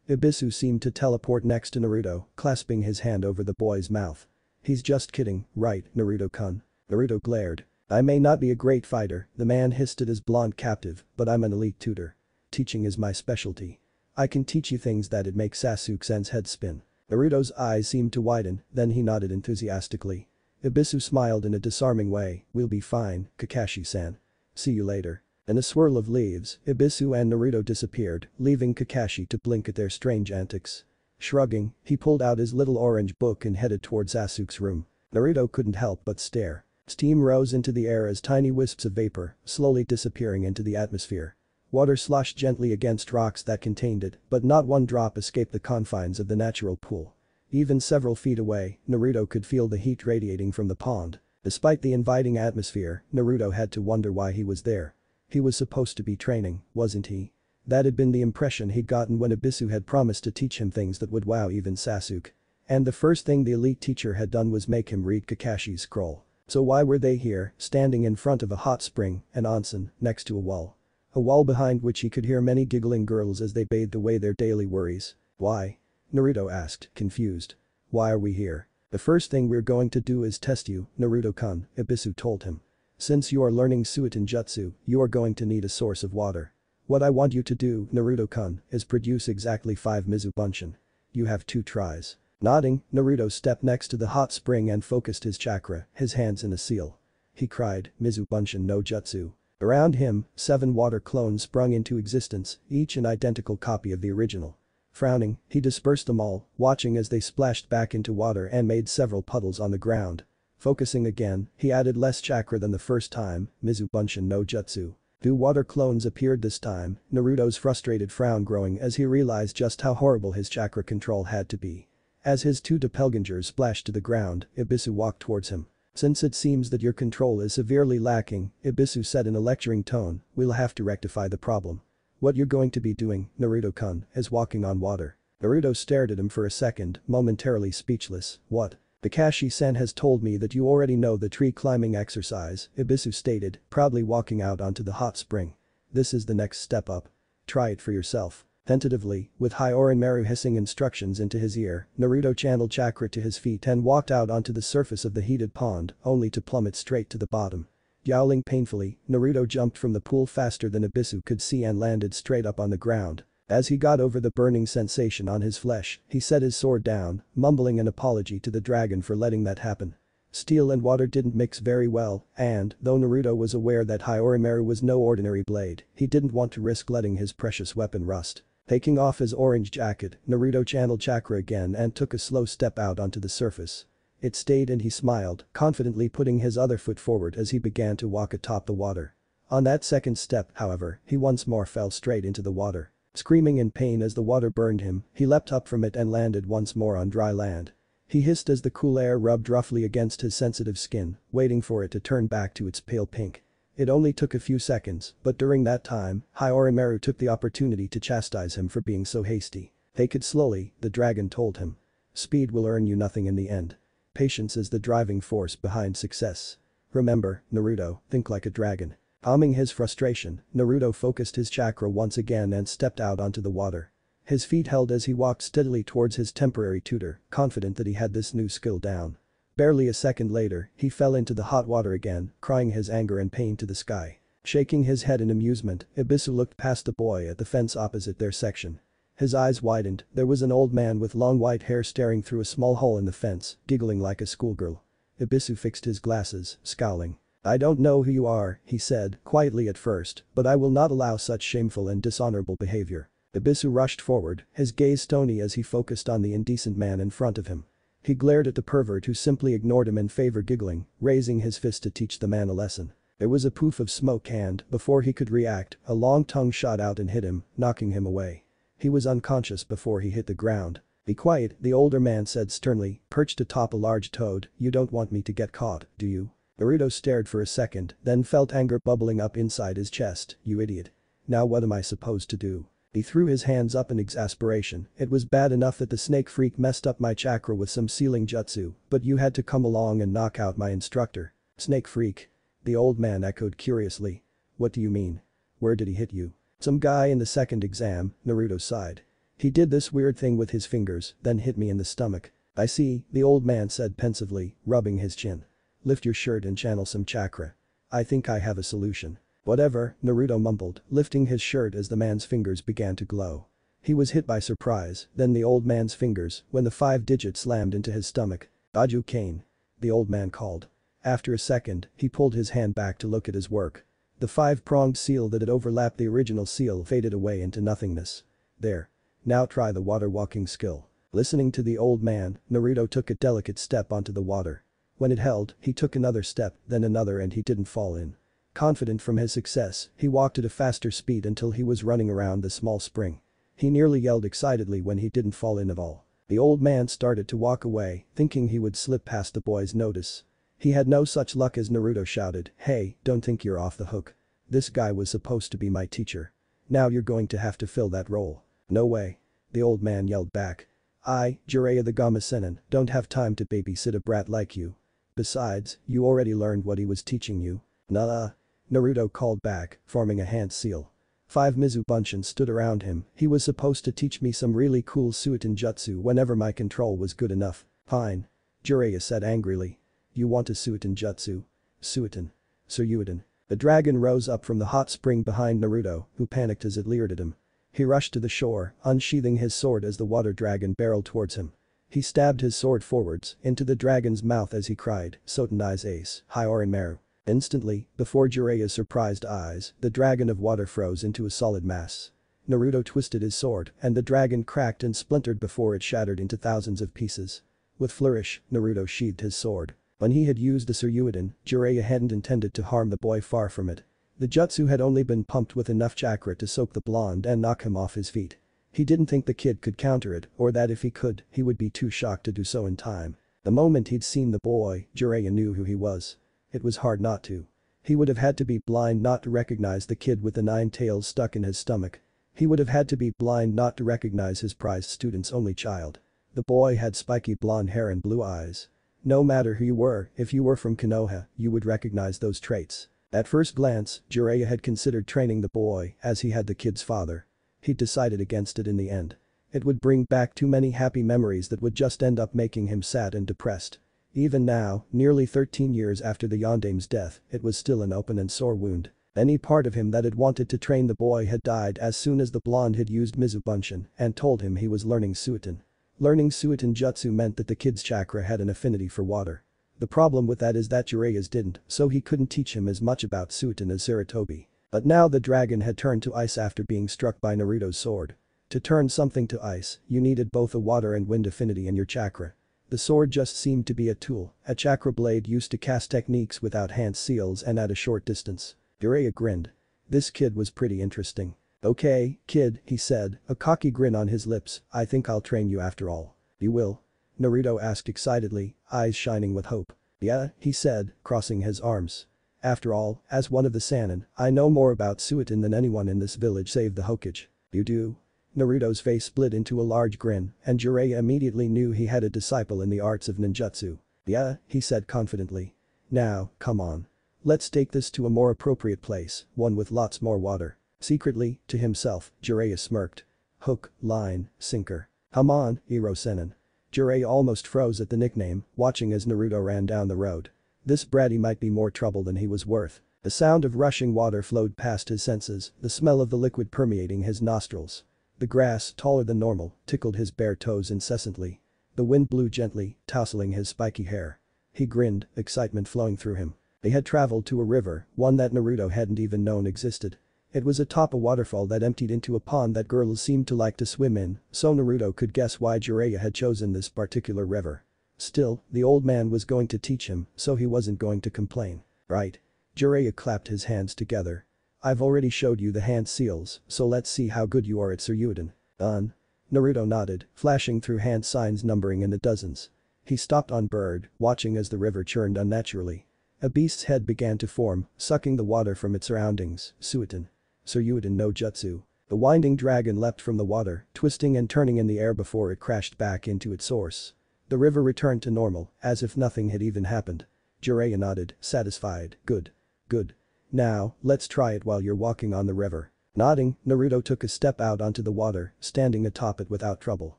Ibisu seemed to teleport next to Naruto, clasping his hand over the boy's mouth. He's just kidding, right, Naruto-kun? Naruto glared. I may not be a great fighter, the man hissed at his blonde captive, but I'm an elite tutor. Teaching is my specialty. I can teach you things that'd make Sasuke-sen's head spin. Naruto's eyes seemed to widen, then he nodded enthusiastically. Ibisu smiled in a disarming way, we'll be fine, Kakashi-san. See you later. In a swirl of leaves, Ibisu and Naruto disappeared, leaving Kakashi to blink at their strange antics. Shrugging, he pulled out his little orange book and headed towards Sasuke's room. Naruto couldn't help but stare. Steam rose into the air as tiny wisps of vapor, slowly disappearing into the atmosphere. Water sloshed gently against rocks that contained it, but not one drop escaped the confines of the natural pool. Even several feet away, Naruto could feel the heat radiating from the pond. Despite the inviting atmosphere, Naruto had to wonder why he was there. He was supposed to be training, wasn't he? That had been the impression he'd gotten when Ibisu had promised to teach him things that would wow even Sasuke. And the first thing the elite teacher had done was make him read Kakashi's scroll. So why were they here, standing in front of a hot spring, an onsen, next to a wall? A wall behind which he could hear many giggling girls as they bathed away their daily worries. Why? Naruto asked, confused. Why are we here? The first thing we're going to do is test you, Naruto-kun, Ibisu told him. Since you are learning Suiton Jutsu, you are going to need a source of water. What I want you to do, Naruto-kun, is produce exactly 5 Mizubunshin. You have 2 tries. Nodding, Naruto stepped next to the hot spring and focused his chakra, his hands in a seal. He cried, Mizubunshin no Jutsu. Around him, 7 water clones sprung into existence, each an identical copy of the original. Frowning, he dispersed them all, watching as they splashed back into water and made several puddles on the ground. Focusing again, he added less chakra than the first time, Mizubunshin no Jutsu. 2 water clones appeared this time, Naruto's frustrated frown growing as he realized just how horrible his chakra control had to be. As his 2 doppelgangers splashed to the ground, Ibisu walked towards him. Since it seems that your control is severely lacking, Ibisu said in a lecturing tone, we'll have to rectify the problem. What you're going to be doing, Naruto-kun, is walking on water. Naruto stared at him for a second, momentarily speechless. What? Kakashi-san has told me that you already know the tree climbing exercise, Ibisu stated, proudly walking out onto the hot spring. This is the next step up. Try it for yourself. Tentatively, with hyourinmaru hissing instructions into his ear, Naruto channeled chakra to his feet and walked out onto the surface of the heated pond, only to plummet straight to the bottom. Yowling painfully, Naruto jumped from the pool faster than Ibisu could see and landed straight up on the ground. As he got over the burning sensation on his flesh, he set his sword down, mumbling an apology to the dragon for letting that happen. Steel and water didn't mix very well, and, though Naruto was aware that hyourinmaru was no ordinary blade, he didn't want to risk letting his precious weapon rust. Taking off his orange jacket, Naruto channeled chakra again and took a slow step out onto the surface. It stayed and he smiled, confidently putting his other foot forward as he began to walk atop the water. On that second step, however, he once more fell straight into the water. Screaming in pain as the water burned him, he leapt up from it and landed once more on dry land. He hissed as the cool air rubbed roughly against his sensitive skin, waiting for it to turn back to its pale pink. It only took a few seconds, but during that time, hyourinmaru took the opportunity to chastise him for being so hasty. Take it slowly, the dragon told him. Speed will earn you nothing in the end. Patience is the driving force behind success. Remember, Naruto, think like a dragon. Calming his frustration, Naruto focused his chakra once again and stepped out onto the water. His feet held as he walked steadily towards his temporary tutor, confident that he had this new skill down. Barely a second later, he fell into the hot water again, crying his anger and pain to the sky. Shaking his head in amusement, Ibisu looked past the boy at the fence opposite their section. His eyes widened, there was an old man with long white hair staring through a small hole in the fence, giggling like a schoolgirl. Ibisu fixed his glasses, scowling. I don't know who you are, he said, quietly at first, but I will not allow such shameful and dishonorable behavior. Ibisu rushed forward, his gaze stony as he focused on the indecent man in front of him. He glared at the pervert who simply ignored him in favor, giggling, raising his fist to teach the man a lesson. There was a poof of smoke and, before he could react, a long tongue shot out and hit him, knocking him away. He was unconscious before he hit the ground. Be quiet, the older man said sternly, perched atop a large toad, you don't want me to get caught, do you? Naruto stared for a second, then felt anger bubbling up inside his chest, you idiot. Now what am I supposed to do? He threw his hands up in exasperation. It was bad enough that the snake freak messed up my chakra with some sealing jutsu, but you had to come along and knock out my instructor. Snake freak? The old man echoed curiously. What do you mean? Where did he hit you? Some guy in the second exam, Naruto sighed. He did this weird thing with his fingers, then hit me in the stomach. I see, the old man said pensively, rubbing his chin. Lift your shirt and channel some chakra. I think I have a solution. Whatever, Naruto mumbled, lifting his shirt as the man's fingers began to glow. He was hit by surprise, then the old man's fingers, when the 5 digit slammed into his stomach. Aju Kane. The old man called. After a second, he pulled his hand back to look at his work. The 5-pronged seal that had overlapped the original seal faded away into nothingness. There. Now try the water walking skill. Listening to the old man, Naruto took a delicate step onto the water. When it held, he took another step, then another and he didn't fall in. Confident from his success, he walked at a faster speed until he was running around the small spring. He nearly yelled excitedly when he didn't fall in at all. The old man started to walk away, thinking he would slip past the boy's notice. He had no such luck as Naruto shouted, "Hey, don't think you're off the hook. This guy was supposed to be my teacher. Now you're going to have to fill that role." "No way." The old man yelled back. "I, Jiraiya the Gama-senin, don't have time to babysit a brat like you. Besides, you already learned what he was teaching you." "Nah." Naruto called back, forming a hand seal. 5 Mizubunshin stood around him. "He was supposed to teach me some really cool Suiton jutsu whenever my control was good enough." "Fine." Jiraiya said angrily. "You want a Suiton jutsu? Suiton. Suiton." The dragon rose up from the hot spring behind Naruto, who panicked as it leered at him. He rushed to the shore, unsheathing his sword as the water dragon barreled towards him. He stabbed his sword forwards into the dragon's mouth as he cried, "Sotenai's ace, hyourinmaru." Instantly, before Jiraiya's surprised eyes, the dragon of water froze into a solid mass. Naruto twisted his sword, and the dragon cracked and splintered before it shattered into thousands of pieces. With flourish, Naruto sheathed his sword. When he had used the Suryudan, Jiraiya hadn't intended to harm the boy, far from it. The jutsu had only been pumped with enough chakra to soak the blonde and knock him off his feet. He didn't think the kid could counter it, or that if he could, he would be too shocked to do so in time. The moment he'd seen the boy, Jiraiya knew who he was. It was hard not to. He would have had to be blind not to recognize the kid with the 9 tails stuck in his stomach. He would have had to be blind not to recognize his prized student's only child. The boy had spiky blonde hair and blue eyes. No matter who you were, if you were from Konoha, you would recognize those traits. At first glance, Jiraiya had considered training the boy, as he had the kid's father. He'd decided against it in the end. It would bring back too many happy memories that would just end up making him sad and depressed. Even now, nearly 13 years after the Yondame's death, it was still an open and sore wound. Any part of him that had wanted to train the boy had died as soon as the blonde had used Mizubunshin and told him he was learning Suiton. Learning Suiton jutsu meant that the kid's chakra had an affinity for water. The problem with that is that Jiraiya's didn't, so he couldn't teach him as much about Suiton as Sarutobi. But now the dragon had turned to ice after being struck by Naruto's sword. To turn something to ice, you needed both a water and wind affinity in your chakra. The sword just seemed to be a tool, a chakra blade used to cast techniques without hand seals and at a short distance. Jiraiya grinned. This kid was pretty interesting. "Okay, kid," he said, a cocky grin on his lips, "I think I'll train you after all." "You will?" Naruto asked excitedly, eyes shining with hope. "Yeah," he said, crossing his arms. "After all, as one of the Sannin, I know more about Suiton than anyone in this village save the Hokage." "You do?" Naruto's face split into a large grin, and Jiraiya immediately knew he had a disciple in the arts of ninjutsu. "Yeah," he said confidently. "Now, come on. Let's take this to a more appropriate place, one with lots more water." Secretly, to himself, Jiraiya smirked. Hook, line, sinker. "Come on, Iro-senin." Jiraiya almost froze at the nickname, watching as Naruto ran down the road. This bratty might be more trouble than he was worth. The sound of rushing water flowed past his senses, the smell of the liquid permeating his nostrils. The grass, taller than normal, tickled his bare toes incessantly. The wind blew gently, tousling his spiky hair. He grinned, excitement flowing through him. They had traveled to a river, one that Naruto hadn't even known existed. It was atop a waterfall that emptied into a pond that girls seemed to like to swim in, so Naruto could guess why Jiraiya had chosen this particular river. Still, the old man was going to teach him, so he wasn't going to complain. "Right." Jiraiya clapped his hands together. "I've already showed you the hand seals, so let's see how good you are at Suryudan." "Done." Naruto nodded, flashing through hand signs numbering in the dozens. He stopped on Bird, watching as the river churned unnaturally. A beast's head began to form, sucking the water from its surroundings. Suiton. Suryuiden no Jutsu. The winding dragon leapt from the water, twisting and turning in the air before it crashed back into its source. The river returned to normal, as if nothing had even happened. Jiraiya nodded, satisfied. Good. Good. Now, let's try it while you're walking on the river. Nodding, Naruto took a step out onto the water, standing atop it without trouble.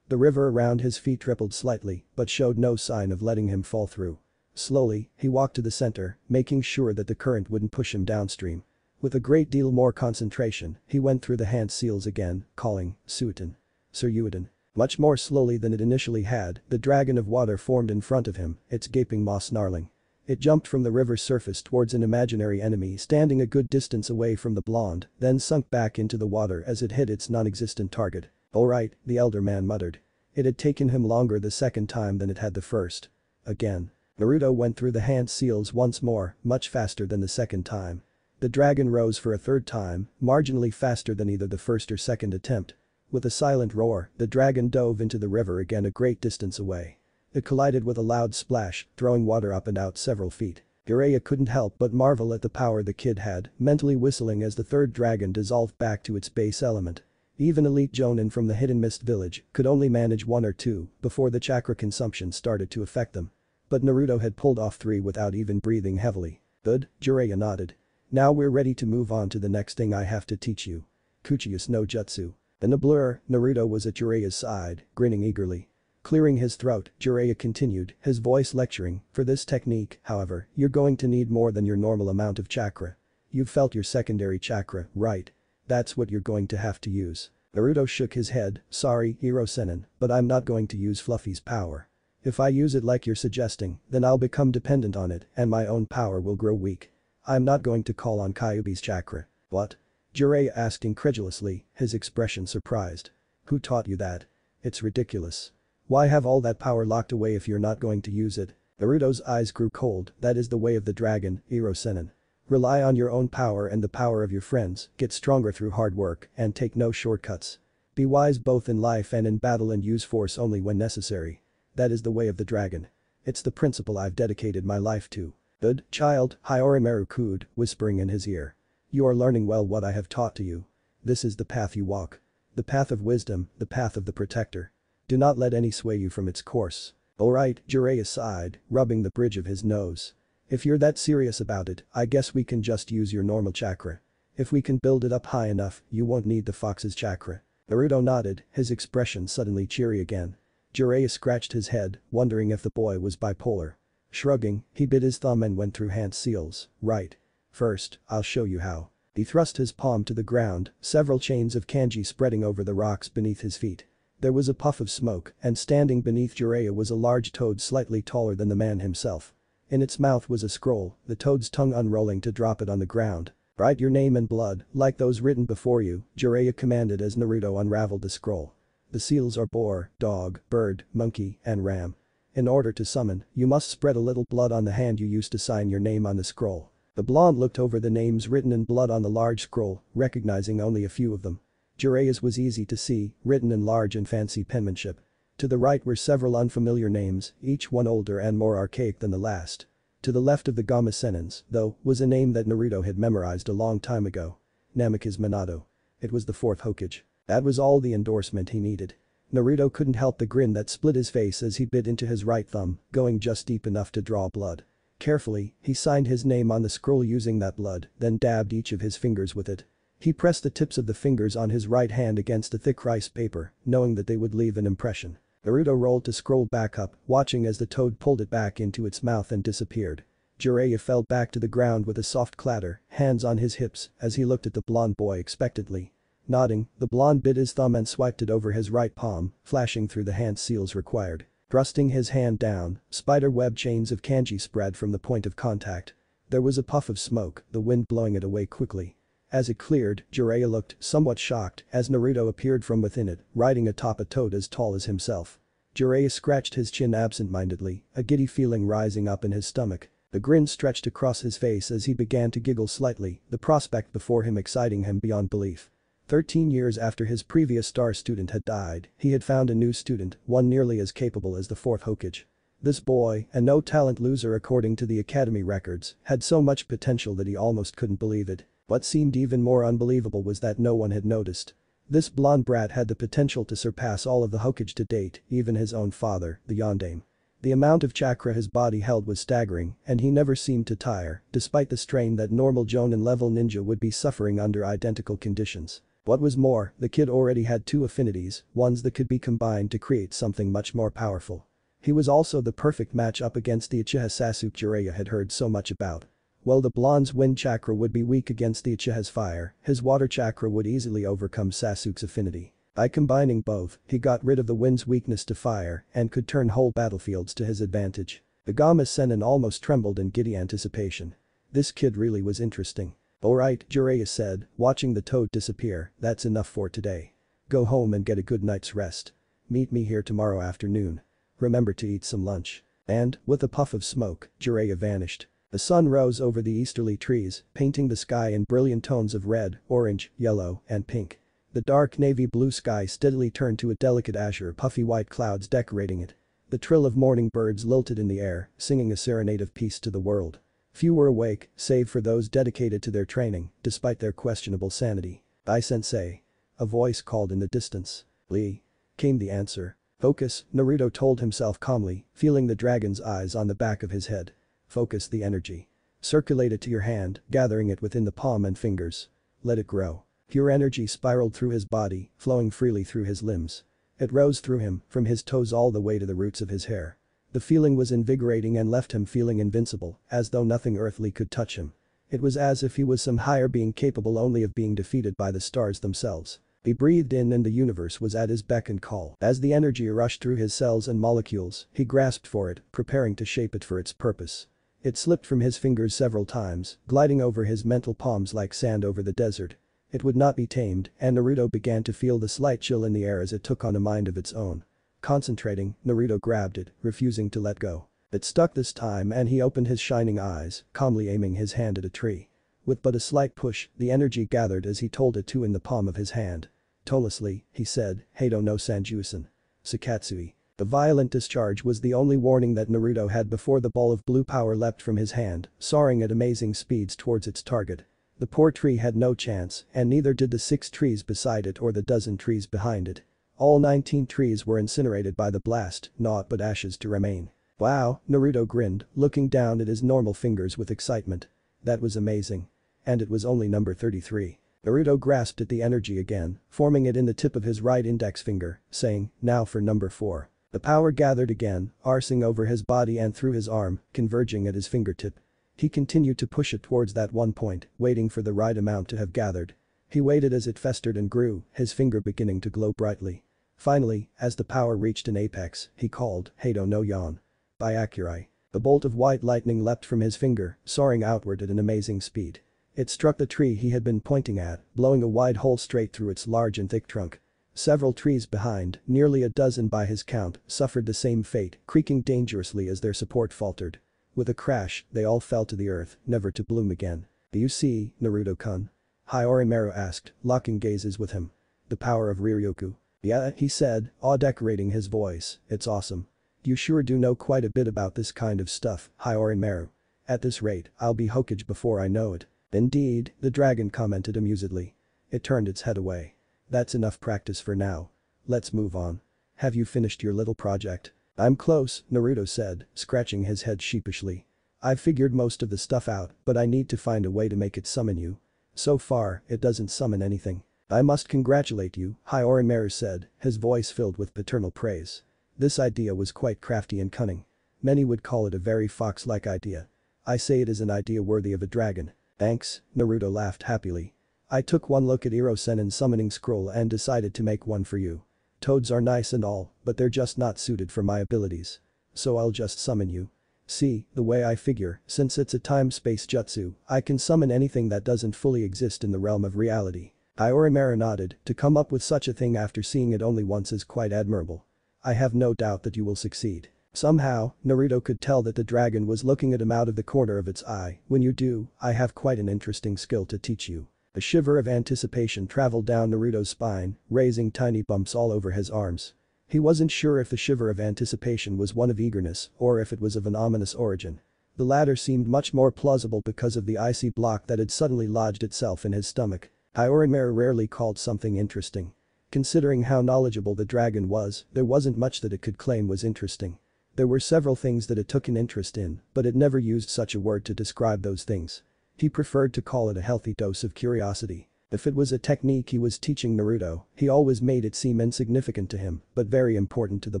The river around his feet rippled slightly, but showed no sign of letting him fall through. Slowly, he walked to the center, making sure that the current wouldn't push him downstream. With a great deal more concentration, he went through the hand seals again, calling, Suryuiden. Much more slowly than it initially had, the dragon of water formed in front of him, its gaping maw snarling. It jumped from the river's surface towards an imaginary enemy standing a good distance away from the blonde, then sunk back into the water as it hit its non-existent target. Alright, the elder man muttered. It had taken him longer the second time than it had the first. Again. Naruto went through the hand seals once more, much faster than the second time. The dragon rose for a third time, marginally faster than either the first or second attempt. With a silent roar, the dragon dove into the river again a great distance away. It collided with a loud splash, throwing water up and out several feet. Jiraiya couldn't help but marvel at the power the kid had, mentally whistling as the third dragon dissolved back to its base element. Even elite Jonin from the Hidden Mist village could only manage one or two before the chakra consumption started to affect them. But Naruto had pulled off 3 without even breathing heavily. Good, Jiraiya nodded. Now we're ready to move on to the next thing I have to teach you. Kuchius no Jutsu. In a blur, Naruto was at Jiraiya's side, grinning eagerly. Clearing his throat, Jiraiya continued, his voice lecturing, for this technique, however, you're going to need more than your normal amount of chakra. You've felt your secondary chakra, right? That's what you're going to have to use. Naruto shook his head, sorry, Hiro-senin, but I'm not going to use Fluffy's power. If I use it like you're suggesting, then I'll become dependent on it and my own power will grow weak. I'm not going to call on Kyuubi's chakra. What? Jiraiya asked incredulously, his expression surprised. Who taught you that? It's ridiculous. Why have all that power locked away if you're not going to use it? Naruto's eyes grew cold, that is the way of the dragon, Hiro-senin. Rely on your own power and the power of your friends, get stronger through hard work, and take no shortcuts. Be wise both in life and in battle and use force only when necessary. That is the way of the dragon. It's the principle I've dedicated my life to. Good, child, Hyourinmaru cooed, whispering in his ear. You are learning well what I have taught to you. This is the path you walk. The path of wisdom, the path of the protector. Do not let any sway you from its course. Alright, Jiraiya sighed, rubbing the bridge of his nose. If you're that serious about it, I guess we can just use your normal chakra. If we can build it up high enough, you won't need the Fawkes' chakra. Naruto nodded, his expression suddenly cheery again. Jiraiya scratched his head, wondering if the boy was bipolar. Shrugging, he bit his thumb and went through hand seals. Right. First, I'll show you how. He thrust his palm to the ground, several chains of kanji spreading over the rocks beneath his feet. There was a puff of smoke, and standing beneath Jiraiya was a large toad slightly taller than the man himself. In its mouth was a scroll, the toad's tongue unrolling to drop it on the ground. Write your name in blood, like those written before you, Jiraiya commanded as Naruto unraveled the scroll. The seals are boar, dog, bird, monkey, and ram. In order to summon, you must spread a little blood on the hand you used to sign your name on the scroll. The blonde looked over the names written in blood on the large scroll, recognizing only a few of them. Jiraiya's was easy to see, written in large and fancy penmanship. To the right were several unfamiliar names, each one older and more archaic than the last. To the left of the Gamma Senins, though, was a name that Naruto had memorized a long time ago. Namikaze Minato. It was the 4th Hokage. That was all the endorsement he needed. Naruto couldn't help the grin that split his face as he bit into his right thumb, going just deep enough to draw blood. Carefully, he signed his name on the scroll using that blood, then dabbed each of his fingers with it. He pressed the tips of the fingers on his right hand against the thick rice paper, knowing that they would leave an impression. Naruto rolled to scroll back up, watching as the toad pulled it back into its mouth and disappeared. Jiraiya fell back to the ground with a soft clatter, hands on his hips, as he looked at the blonde boy expectantly. Nodding, the blonde bit his thumb and swiped it over his right palm, flashing through the hand seals required. Thrusting his hand down, spider web chains of kanji spread from the point of contact. There was a puff of smoke, the wind blowing it away quickly. As it cleared, Jiraiya looked somewhat shocked as Naruto appeared from within it, riding atop a toad as tall as himself. Jiraiya scratched his chin absent-mindedly, a giddy feeling rising up in his stomach. The grin stretched across his face as he began to giggle slightly, the prospect before him exciting him beyond belief. 13 years after his previous star student had died, he had found a new student, one nearly as capable as the 4th Hokage. This boy, a no-talent loser according to the academy records, had so much potential that he almost couldn't believe it. What seemed even more unbelievable was that no one had noticed. This blonde brat had the potential to surpass all of the Hokage to date, even his own father, the Yondaime. The amount of chakra his body held was staggering, and he never seemed to tire, despite the strain that normal Jonin-level ninja would be suffering under identical conditions. What was more, the kid already had two affinities, ones that could be combined to create something much more powerful. He was also the perfect match up against the Uchiha Sasuke Jiraiya had heard so much about. While the blonde's wind chakra would be weak against the Uchiha's fire, his water chakra would easily overcome Sasuke's affinity. By combining both, he got rid of the wind's weakness to fire and could turn whole battlefields to his advantage. The Gama Sennin almost trembled in giddy anticipation. This kid really was interesting. Alright, Jiraiya said, watching the toad disappear, that's enough for today. Go home and get a good night's rest. Meet me here tomorrow afternoon. Remember to eat some lunch. And, with a puff of smoke, Jiraiya vanished. The sun rose over the easterly trees, painting the sky in brilliant tones of red, orange, yellow, and pink. The dark navy blue sky steadily turned to a delicate azure, puffy white clouds decorating it. The trill of morning birds lilted in the air, singing a serenade of peace to the world. Few were awake, save for those dedicated to their training, despite their questionable sanity. "Ai-sensei." A voice called in the distance. "Lee." Came the answer. "Focus," Naruto told himself calmly, feeling the dragon's eyes on the back of his head. "Focus the energy. Circulate it to your hand, gathering it within the palm and fingers. Let it grow." Pure energy spiraled through his body, flowing freely through his limbs. It rose through him, from his toes all the way to the roots of his hair. The feeling was invigorating and left him feeling invincible, as though nothing earthly could touch him. It was as if he was some higher being capable only of being defeated by the stars themselves. He breathed in and the universe was at his beck and call. As the energy rushed through his cells and molecules, he grasped for it, preparing to shape it for its purpose. It slipped from his fingers several times, gliding over his mental palms like sand over the desert. It would not be tamed, and Naruto began to feel the slight chill in the air as it took on a mind of its own. Concentrating, Naruto grabbed it, refusing to let go. It stuck this time and he opened his shining eyes, calmly aiming his hand at a tree. With but a slight push, the energy gathered as he told it to in the palm of his hand. Tonelessly, he said, "Heido no Sanjusen. Sakatsui." The violent discharge was the only warning that Naruto had before the ball of blue power leapt from his hand, soaring at amazing speeds towards its target. The poor tree had no chance, and neither did the 6 trees beside it or the dozen trees behind it. All 19 trees were incinerated by the blast, naught but ashes to remain. "Wow," Naruto grinned, looking down at his normal fingers with excitement. That was amazing. And it was only number 33. Naruto grasped at the energy again, forming it in the tip of his right index finger, saying, "Now for number 4. The power gathered again, arcing over his body and through his arm, converging at his fingertip. He continued to push it towards that one point, waiting for the right amount to have gathered. He waited as it festered and grew, his finger beginning to glow brightly. Finally, as the power reached an apex, he called, "Heido no Yon." By Akurai. A bolt of white lightning leapt from his finger, soaring outward at an amazing speed. It struck the tree he had been pointing at, blowing a wide hole straight through its large and thick trunk. Several trees behind, nearly a dozen by his count, suffered the same fate, creaking dangerously as their support faltered. With a crash, they all fell to the earth, never to bloom again. "Do you see, Naruto-kun?" Hyourinmaru asked, locking gazes with him. "The power of Riryoku." "Yeah," he said, awe decorating his voice, "it's awesome. You sure do know quite a bit about this kind of stuff, Hyourinmaru. At this rate, I'll be Hokage before I know it." "Indeed," the dragon commented amusedly. It turned its head away. "That's enough practice for now. Let's move on. Have you finished your little project?" "I'm close," Naruto said, scratching his head sheepishly. "I've figured most of the stuff out, but I need to find a way to make it summon you. So far, it doesn't summon anything." "I must congratulate you," Hyourinmaru said, his voice filled with paternal praise. This idea was quite crafty and cunning. Many would call it a very Fawkes-like idea. I say it is an idea worthy of a dragon. "Thanks," Naruto laughed happily. "I took one look at Iro-Sennin's summoning scroll and decided to make one for you. Toads are nice and all, but they're just not suited for my abilities. So I'll just summon you. See, the way I figure, since it's a time-space jutsu, I can summon anything that doesn't fully exist in the realm of reality." Hyourinmaru nodded, to come up with such a thing after seeing it only once is quite admirable. "I have no doubt that you will succeed." Somehow, Naruto could tell that the dragon was looking at him out of the corner of its eye. "When you do, I have quite an interesting skill to teach you." A shiver of anticipation traveled down Naruto's spine, raising tiny bumps all over his arms. He wasn't sure if the shiver of anticipation was one of eagerness or if it was of an ominous origin. The latter seemed much more plausible because of the icy block that had suddenly lodged itself in his stomach. Hyourinmaru rarely called something interesting. Considering how knowledgeable the dragon was, there wasn't much that it could claim was interesting. There were several things that it took an interest in, but it never used such a word to describe those things. He preferred to call it a healthy dose of curiosity. If it was a technique he was teaching Naruto, he always made it seem insignificant to him, but very important to the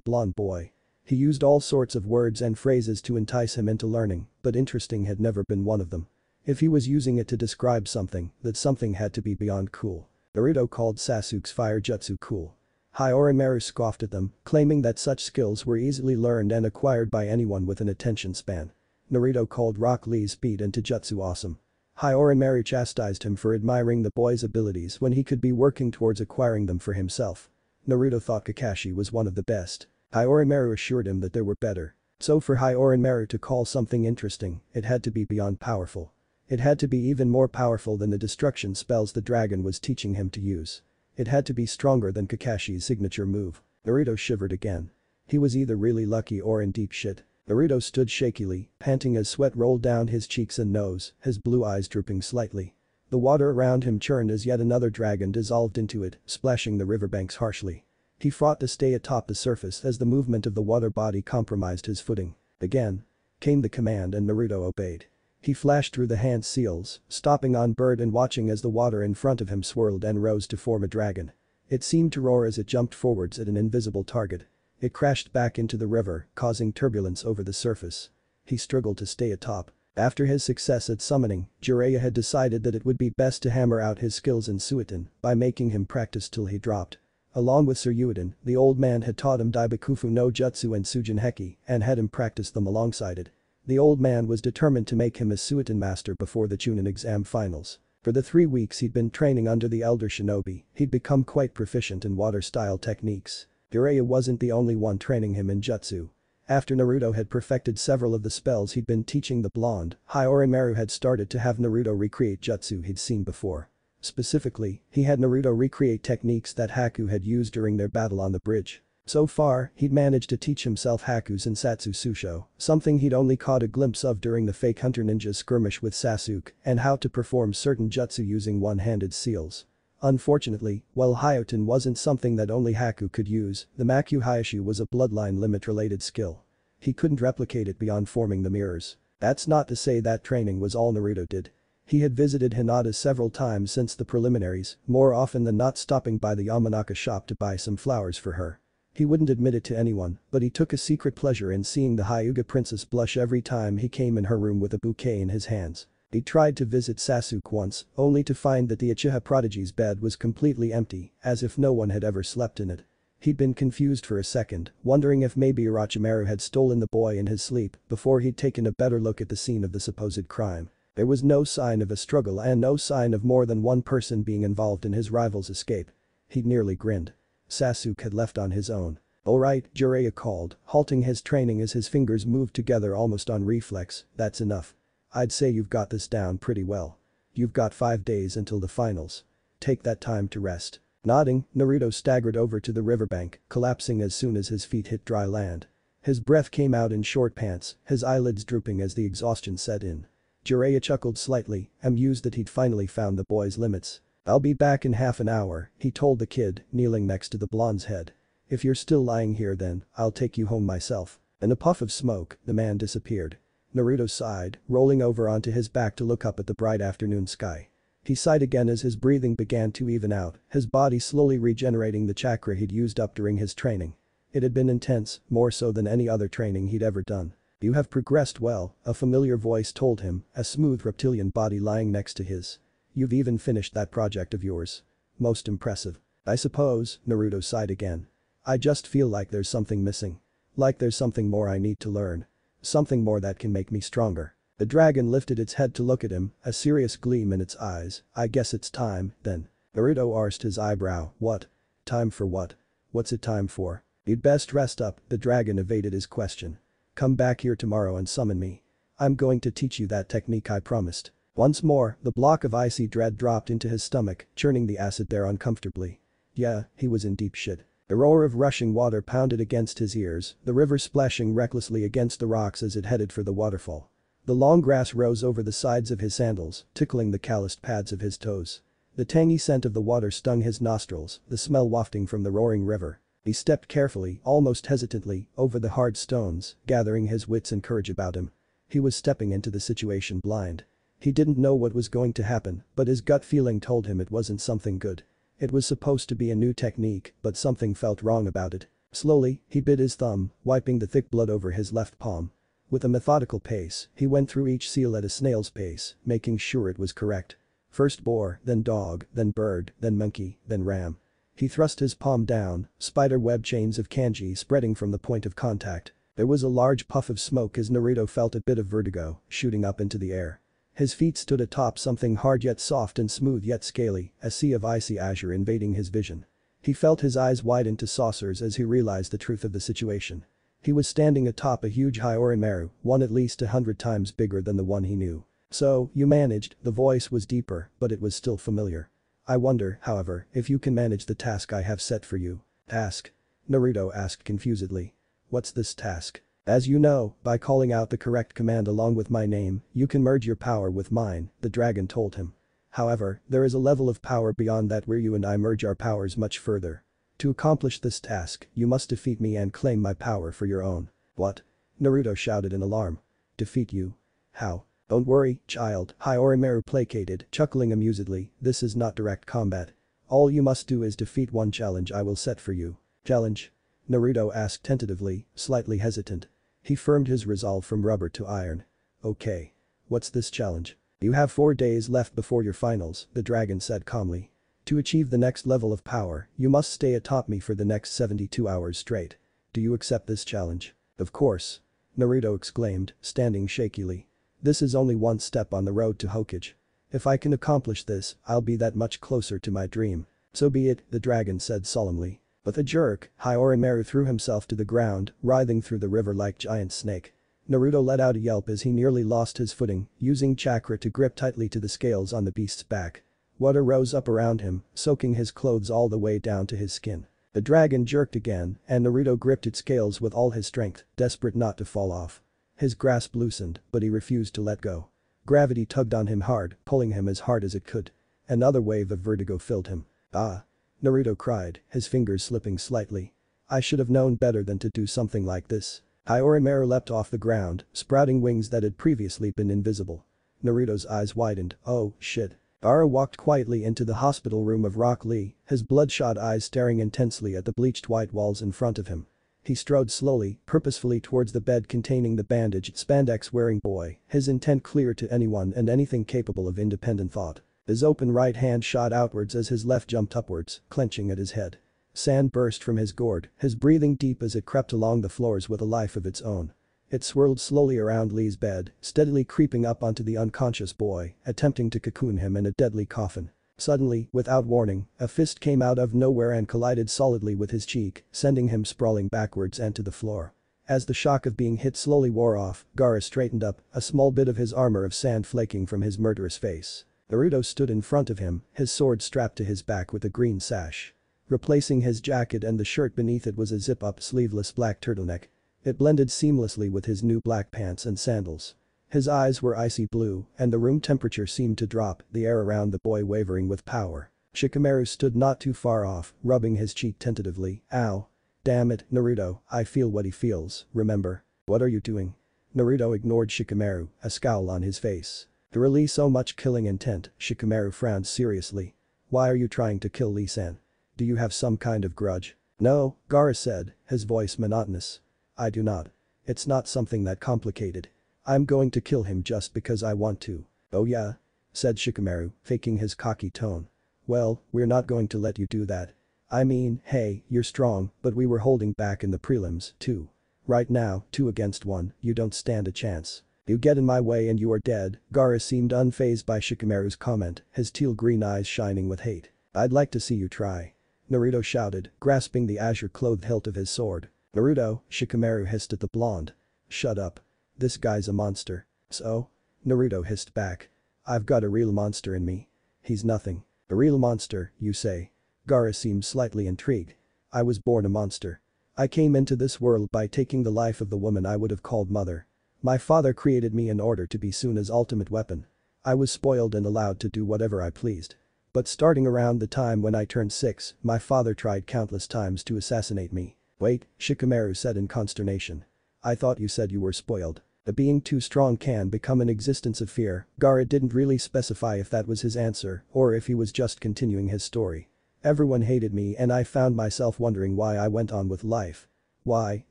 blonde boy. He used all sorts of words and phrases to entice him into learning, but interesting had never been one of them. If he was using it to describe something, that something had to be beyond cool. Naruto called Sasuke's fire jutsu cool. Hyourinmaru scoffed at them, claiming that such skills were easily learned and acquired by anyone with an attention span. Naruto called Rock Lee's speed and jutsu awesome. Hyourinmaru chastised him for admiring the boy's abilities when he could be working towards acquiring them for himself. Naruto thought Kakashi was one of the best. Hyourinmaru assured him that there were better. So for Hyourinmaru to call something interesting, it had to be beyond powerful. It had to be even more powerful than the destruction spells the dragon was teaching him to use. It had to be stronger than Kakashi's signature move. Naruto shivered again. He was either really lucky or in deep shit. Naruto stood shakily, panting as sweat rolled down his cheeks and nose, his blue eyes drooping slightly. The water around him churned as yet another dragon dissolved into it, splashing the riverbanks harshly. He fought to stay atop the surface as the movement of the water body compromised his footing. Again. Came the command and Naruto obeyed. He flashed through the hand seals, stopping on bird and watching as the water in front of him swirled and rose to form a dragon. It seemed to roar as it jumped forwards at an invisible target. It crashed back into the river, causing turbulence over the surface. He struggled to stay atop. After his success at summoning, Jiraiya had decided that it would be best to hammer out his skills in Suiton by making him practice till he dropped. Along with Suryuiden, the old man had taught him Daibakufu no Jutsu and Sujin Heki and had him practice them alongside it. The old man was determined to make him a Suiton master before the Chunin exam finals. For the 3 weeks he'd been training under the elder shinobi, he'd become quite proficient in water-style techniques. Jiraiya wasn't the only one training him in jutsu. After Naruto had perfected several of the spells he'd been teaching the blonde, Hyourinmaru had started to have Naruto recreate jutsu he'd seen before. Specifically, he had Naruto recreate techniques that Haku had used during their battle on the bridge. So far, he'd managed to teach himself Haku's and Satsu Susho, something he'd only caught a glimpse of during the fake Hunter Ninja skirmish with Sasuke, and how to perform certain jutsu using one-handed seals. Unfortunately, while Hyoten wasn't something that only Haku could use, the Maku Hayashi was a bloodline limit-related skill. He couldn't replicate it beyond forming the mirrors. That's not to say that training was all Naruto did. He had visited Hinata several times since the preliminaries, more often than not stopping by the Yamanaka shop to buy some flowers for her. He wouldn't admit it to anyone, but he took a secret pleasure in seeing the Hyuga princess blush every time he came in her room with a bouquet in his hands. He tried to visit Sasuke once, only to find that the Uchiha prodigy's bed was completely empty, as if no one had ever slept in it. He'd been confused for a second, wondering if maybe Orochimaru had stolen the boy in his sleep before he'd taken a better look at the scene of the supposed crime. There was no sign of a struggle and no sign of more than one person being involved in his rival's escape. He'd nearly grinned. Sasuke had left on his own. "Alright," Jiraiya called, halting his training as his fingers moved together almost on reflex, "that's enough. I'd say you've got this down pretty well. You've got 5 days until the finals. Take that time to rest." Nodding, Naruto staggered over to the riverbank, collapsing as soon as his feet hit dry land. His breath came out in short pants, his eyelids drooping as the exhaustion set in. Jiraiya chuckled slightly, amused that he'd finally found the boy's limits. "I'll be back in half an hour," he told the kid, kneeling next to the blonde's head. "If you're still lying here then, I'll take you home myself." In a puff of smoke, the man disappeared. Naruto sighed, rolling over onto his back to look up at the bright afternoon sky. He sighed again as his breathing began to even out, his body slowly regenerating the chakra he'd used up during his training. It had been intense, more so than any other training he'd ever done. "You have progressed well," a familiar voice told him, a smooth reptilian body lying next to his. "You've even finished that project of yours. Most impressive." "I suppose," Naruto sighed again. "I just feel like there's something missing. Like there's something more I need to learn. Something more that can make me stronger." The dragon lifted its head to look at him, a serious gleam in its eyes. "I guess it's time, then." Naruto arsed his eyebrow. "What? Time for what? What's it time for?" "You'd best rest up," the dragon evaded his question. "Come back here tomorrow and summon me. I'm going to teach you that technique I promised." Once more, the block of icy dread dropped into his stomach, churning the acid there uncomfortably. Yeah, he was in deep shit. The roar of rushing water pounded against his ears, the river splashing recklessly against the rocks as it headed for the waterfall. The long grass rose over the sides of his sandals, tickling the calloused pads of his toes. The tangy scent of the water stung his nostrils, the smell wafting from the roaring river. He stepped carefully, almost hesitantly, over the hard stones, gathering his wits and courage about him. He was stepping into the situation blind. He didn't know what was going to happen, but his gut feeling told him it wasn't something good. It was supposed to be a new technique, but something felt wrong about it. Slowly, he bit his thumb, wiping the thick blood over his left palm. With a methodical pace, he went through each seal at a snail's pace, making sure it was correct. First boar, then dog, then bird, then monkey, then ram. He thrust his palm down, spider web chains of kanji spreading from the point of contact. There was a large puff of smoke as Naruto felt a bit of vertigo, shooting up into the air. His feet stood atop something hard yet soft and smooth yet scaly, a sea of icy azure invading his vision. He felt his eyes widen to saucers as he realized the truth of the situation. He was standing atop a huge hyourinmaru, one at least 100 times bigger than the one he knew. "So, you managed," the voice was deeper, but it was still familiar. "I wonder, however, if you can manage the task I have set for you." "Task?" Naruto asked confusedly. "What's this task?" "As you know, by calling out the correct command along with my name, you can merge your power with mine," the dragon told him. "However, there is a level of power beyond that where you and I merge our powers much further. To accomplish this task, you must defeat me and claim my power for your own." "What?" Naruto shouted in alarm. "Defeat you? How?" "Don't worry, child," Hyourinmaru placated, chuckling amusedly, "this is not direct combat. All you must do is defeat one challenge I will set for you." "Challenge?" Naruto asked tentatively, slightly hesitant. He firmed his resolve from rubber to iron. "Okay. What's this challenge?" "You have 4 days left before your finals," the dragon said calmly. "To achieve the next level of power, you must stay atop me for the next 72 hours straight. Do you accept this challenge?" "Of course," Naruto exclaimed, standing shakily. "This is only one step on the road to Hokage. If I can accomplish this, I'll be that much closer to my dream." "So be it," the dragon said solemnly. With a jerk, Hyourinmaru threw himself to the ground, writhing through the river like giant snake. Naruto let out a yelp as he nearly lost his footing, using chakra to grip tightly to the scales on the beast's back. Water rose up around him, soaking his clothes all the way down to his skin. The dragon jerked again, and Naruto gripped its scales with all his strength, desperate not to fall off. His grasp loosened, but he refused to let go. Gravity tugged on him hard, pulling him as hard as it could. Another wave of vertigo filled him. "Ah!" Naruto cried, his fingers slipping slightly. "I should have known better than to do something like this." Hyourinmaru leapt off the ground, sprouting wings that had previously been invisible. Naruto's eyes widened. "Oh, shit." Gaara walked quietly into the hospital room of Rock Lee, his bloodshot eyes staring intensely at the bleached white walls in front of him. He strode slowly, purposefully towards the bed containing the bandaged spandex-wearing boy, his intent clear to anyone and anything capable of independent thought. His open right hand shot outwards as his left jumped upwards, clenching at his head. Sand burst from his gourd, his breathing deep as it crept along the floors with a life of its own. It swirled slowly around Lee's bed, steadily creeping up onto the unconscious boy, attempting to cocoon him in a deadly coffin. Suddenly, without warning, a fist came out of nowhere and collided solidly with his cheek, sending him sprawling backwards and to the floor. As the shock of being hit slowly wore off, Gaara straightened up, a small bit of his armor of sand flaking from his murderous face. Naruto stood in front of him, his sword strapped to his back with a green sash. Replacing his jacket and the shirt beneath it was a zip-up sleeveless black turtleneck. It blended seamlessly with his new black pants and sandals. His eyes were icy blue, and the room temperature seemed to drop, the air around the boy wavering with power. Shikamaru stood not too far off, rubbing his cheek tentatively. "Ow. Damn it, Naruto, I feel what he feels, remember?" "What are you doing?" Naruto ignored Shikamaru, a scowl on his face. "To release so much killing intent," Shikamaru frowned seriously. "Why are you trying to kill Lee-san? Do you have some kind of grudge?" "No," Gaara said, his voice monotonous. "I do not. It's not something that complicated. I'm going to kill him just because I want to." "Oh yeah?" said Shikamaru, faking his cocky tone. "Well, we're not going to let you do that. I mean, hey, you're strong, but we were holding back in the prelims, too. Right now, 2 against 1, you don't stand a chance. You get in my way and you are dead." Gaara seemed unfazed by Shikamaru's comment, his teal-green eyes shining with hate. "I'd like to see you try," Naruto shouted, grasping the azure-clothed hilt of his sword. "Naruto," Shikamaru hissed at the blonde. "Shut up. This guy's a monster." "So?" Naruto hissed back. "I've got a real monster in me." "He's nothing." "A real monster, you say?" Gaara seemed slightly intrigued. "I was born a monster. I came into this world by taking the life of the woman I would have called mother. My father created me in order to be Suna's ultimate weapon. I was spoiled and allowed to do whatever I pleased. But starting around the time when I turned 6, my father tried countless times to assassinate me. Wait, Shikamaru said in consternation. I thought you said you were spoiled. A being too strong can become an existence of fear. Gaara didn't really specify if that was his answer or if he was just continuing his story. Everyone hated me and I found myself wondering why I went on with life. Why,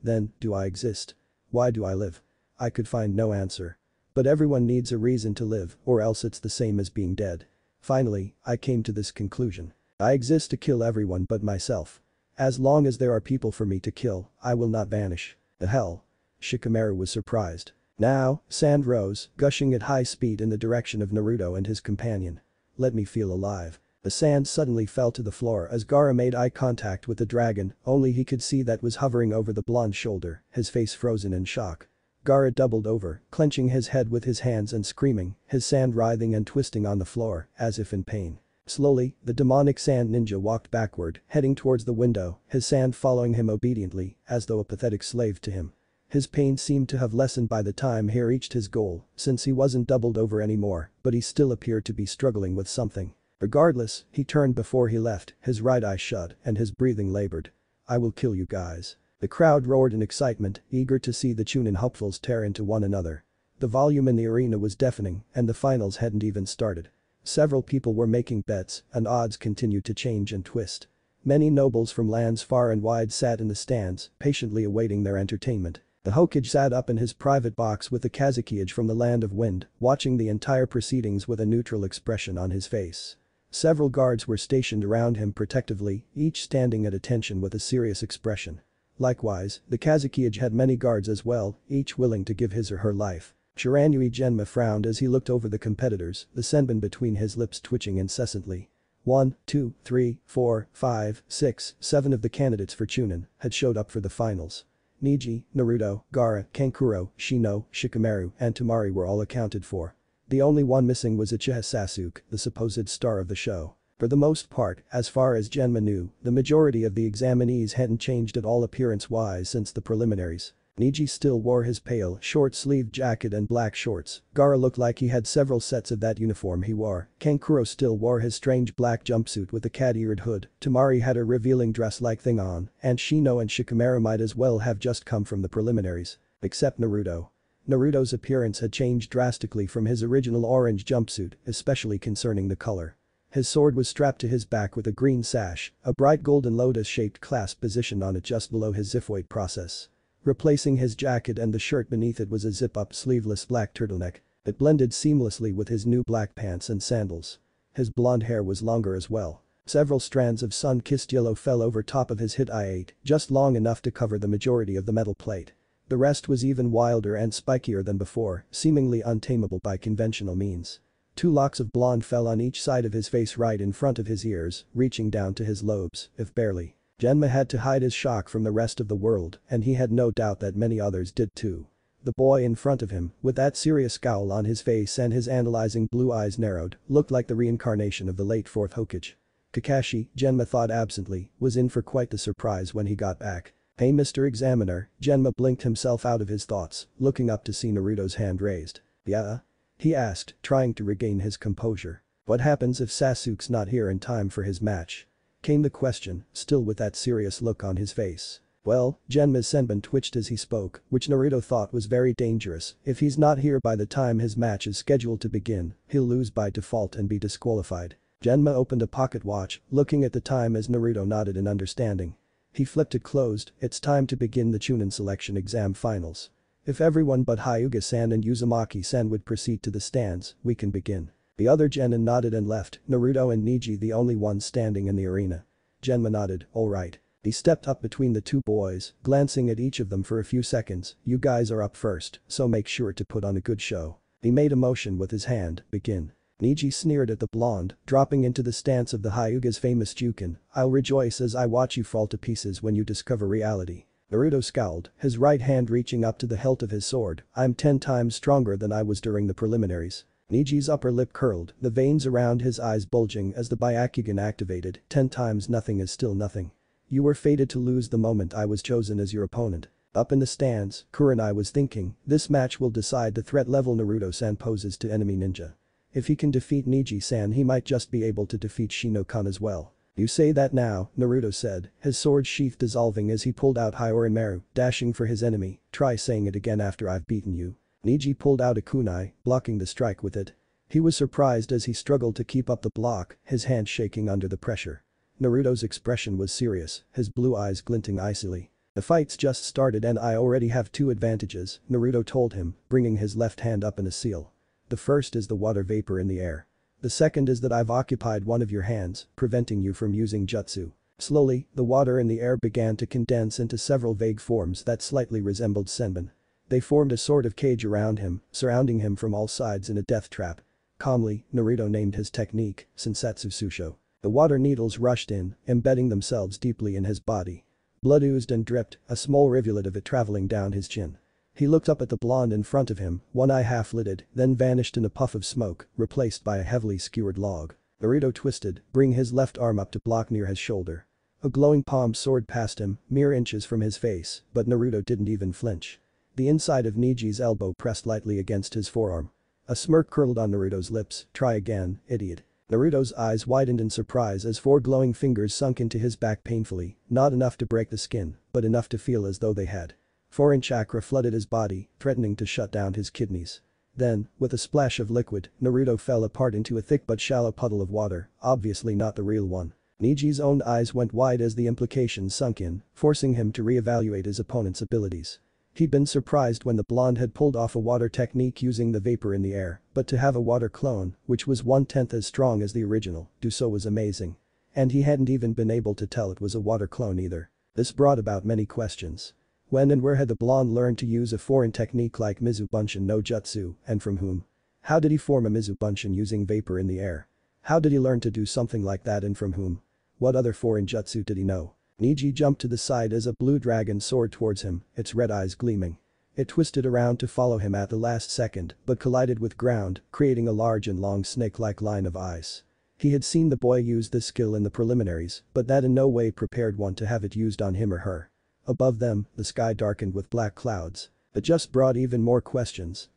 then, do I exist? Why do I live? I could find no answer. But everyone needs a reason to live or else it's the same as being dead. Finally, I came to this conclusion. I exist to kill everyone but myself. As long as there are people for me to kill, I will not vanish. The hell? Shikamaru was surprised. Now, sand rose, gushing at high speed in the direction of Naruto and his companion. Let me feel alive. The sand suddenly fell to the floor as Gaara made eye contact with the dragon, only he could see that was hovering over the blonde shoulder, his face frozen in shock. Gaara doubled over, clenching his head with his hands and screaming, his sand writhing and twisting on the floor, as if in pain. Slowly, the demonic sand ninja walked backward, heading towards the window, his sand following him obediently, as though a pathetic slave to him. His pain seemed to have lessened by the time he reached his goal, since he wasn't doubled over anymore, but he still appeared to be struggling with something. Regardless, he turned before he left, his right eye shut and his breathing labored. I will kill you guys. The crowd roared in excitement, eager to see the Chunin hopefuls tear into one another. The volume in the arena was deafening and the finals hadn't even started. Several people were making bets and odds continued to change and twist. Many nobles from lands far and wide sat in the stands, patiently awaiting their entertainment. The Hokage sat up in his private box with the Kazekage from the Land of Wind, watching the entire proceedings with a neutral expression on his face. Several guards were stationed around him protectively, each standing at attention with a serious expression. Likewise, the Kazekage had many guards as well, each willing to give his or her life. Shiranui Genma frowned as he looked over the competitors, the senbon between his lips twitching incessantly. 1, 2, 3, 4, 5, 6, 7 of the candidates for Chunin had showed up for the finals. Neji, Naruto, Gaara, Kankuro, Shino, Shikamaru, and Temari were all accounted for. The only one missing was Uchiha Sasuke, the supposed star of the show. For the most part, as far as Genma knew, the majority of the examinees hadn't changed at all appearance-wise since the preliminaries. Neji still wore his pale, short-sleeved jacket and black shorts. Gaara looked like he had several sets of that uniform he wore. Kankuro still wore his strange black jumpsuit with a cat-eared hood. Temari had a revealing dress-like thing on, and Shino and Shikamaru might as well have just come from the preliminaries. Except Naruto. Naruto's appearance had changed drastically from his original orange jumpsuit, especially concerning the color. His sword was strapped to his back with a green sash, a bright golden lotus-shaped clasp positioned on it just below his xiphoid process. Replacing his jacket and the shirt beneath it was a zip-up sleeveless black turtleneck. It blended seamlessly with his new black pants and sandals. His blonde hair was longer as well. Several strands of sun-kissed yellow fell over top of his hit-eye, just long enough to cover the majority of the metal plate. The rest was even wilder and spikier than before, seemingly untamable by conventional means. 2 locks of blonde fell on each side of his face right in front of his ears, reaching down to his lobes, if barely. Genma had to hide his shock from the rest of the world, and he had no doubt that many others did too. The boy in front of him, with that serious scowl on his face and his analyzing blue eyes narrowed, looked like the reincarnation of the late 4th Hokage. Kakashi, Genma thought absently, was in for quite the surprise when he got back. Hey Mr. Examiner, Genma blinked himself out of his thoughts, looking up to see Naruto's hand raised. Yeah? He asked, trying to regain his composure. What happens if Sasuke's not here in time for his match? Came the question, still with that serious look on his face. Well, Genma's senbon twitched as he spoke, which Naruto thought was very dangerous. If he's not here by the time his match is scheduled to begin, he'll lose by default and be disqualified. Genma opened a pocket watch, looking at the time as Naruto nodded in understanding. He flipped it closed. It's time to begin the Chunin selection exam finals. If everyone but Hyuga-san and Uzumaki-san would proceed to the stands, we can begin. The other genin nodded and left, Naruto and Neji the only ones standing in the arena. Genma nodded, alright. He stepped up between the 2 boys, glancing at each of them for a few seconds. You guys are up first, so make sure to put on a good show. He made a motion with his hand, begin. Neji sneered at the blonde, dropping into the stance of the Hyuga's famous Jukin. I'll rejoice as I watch you fall to pieces when you discover reality. Naruto scowled, his right hand reaching up to the hilt of his sword. I'm 10 times stronger than I was during the preliminaries. Neji's upper lip curled, the veins around his eyes bulging as the Byakugan activated. 10 times nothing is still nothing. You were fated to lose the moment I was chosen as your opponent. Up in the stands, Kurenai was thinking, this match will decide the threat level Naruto-san poses to enemy ninja. If he can defeat Neji-san, he might just be able to defeat Shino-kun as well. You say that now, Naruto said, his sword sheath dissolving as he pulled out hyourinmaru, dashing for his enemy. Try saying it again after I've beaten you. Neji pulled out a kunai, blocking the strike with it. He was surprised as he struggled to keep up the block, his hand shaking under the pressure. Naruto's expression was serious, his blue eyes glinting icily. The fight's just started and I already have 2 advantages, Naruto told him, bringing his left hand up in a seal. The first is the water vapor in the air. The second is that I've occupied one of your hands, preventing you from using jutsu. Slowly, the water in the air began to condense into several vague forms that slightly resembled senbon. They formed a sort of cage around him, surrounding him from all sides in a death trap. Calmly, Naruto named his technique, Sensetsu Susho. The water needles rushed in, embedding themselves deeply in his body. Blood oozed and dripped, a small rivulet of it traveling down his chin. He looked up at the blonde in front of him, one eye half-lidded, then vanished in a puff of smoke, replaced by a heavily skewered log. Naruto twisted, bringing his left arm up to block near his shoulder. A glowing palm soared past him, mere inches from his face, but Naruto didn't even flinch. The inside of Neji's elbow pressed lightly against his forearm. A smirk curled on Naruto's lips, try again, idiot. Naruto's eyes widened in surprise as 4 glowing fingers sunk into his back painfully, not enough to break the skin, but enough to feel as though they had. Foreign chakra flooded his body, threatening to shut down his kidneys. Then, with a splash of liquid, Naruto fell apart into a thick but shallow puddle of water, obviously not the real one. Neji's own eyes went wide as the implications sunk in, forcing him to re-evaluate his opponent's abilities. He'd been surprised when the blonde had pulled off a water technique using the vapor in the air, but to have a water clone, which was 1/10 as strong as the original, do so was amazing. And he hadn't even been able to tell it was a water clone either. This brought about many questions. When and where had the blonde learned to use a foreign technique like Mizubunshin no Jutsu, and from whom? How did he form a Mizubunshin using vapor in the air? How did he learn to do something like that and from whom? What other foreign jutsu did he know? Neji jumped to the side as a blue dragon soared towards him, its red eyes gleaming. It twisted around to follow him at the last second but collided with ground, creating a large and long snake-like line of ice. He had seen the boy use this skill in the preliminaries, but that in no way prepared one to have it used on him or her. Above them, the sky darkened with black clouds. It just brought even more questions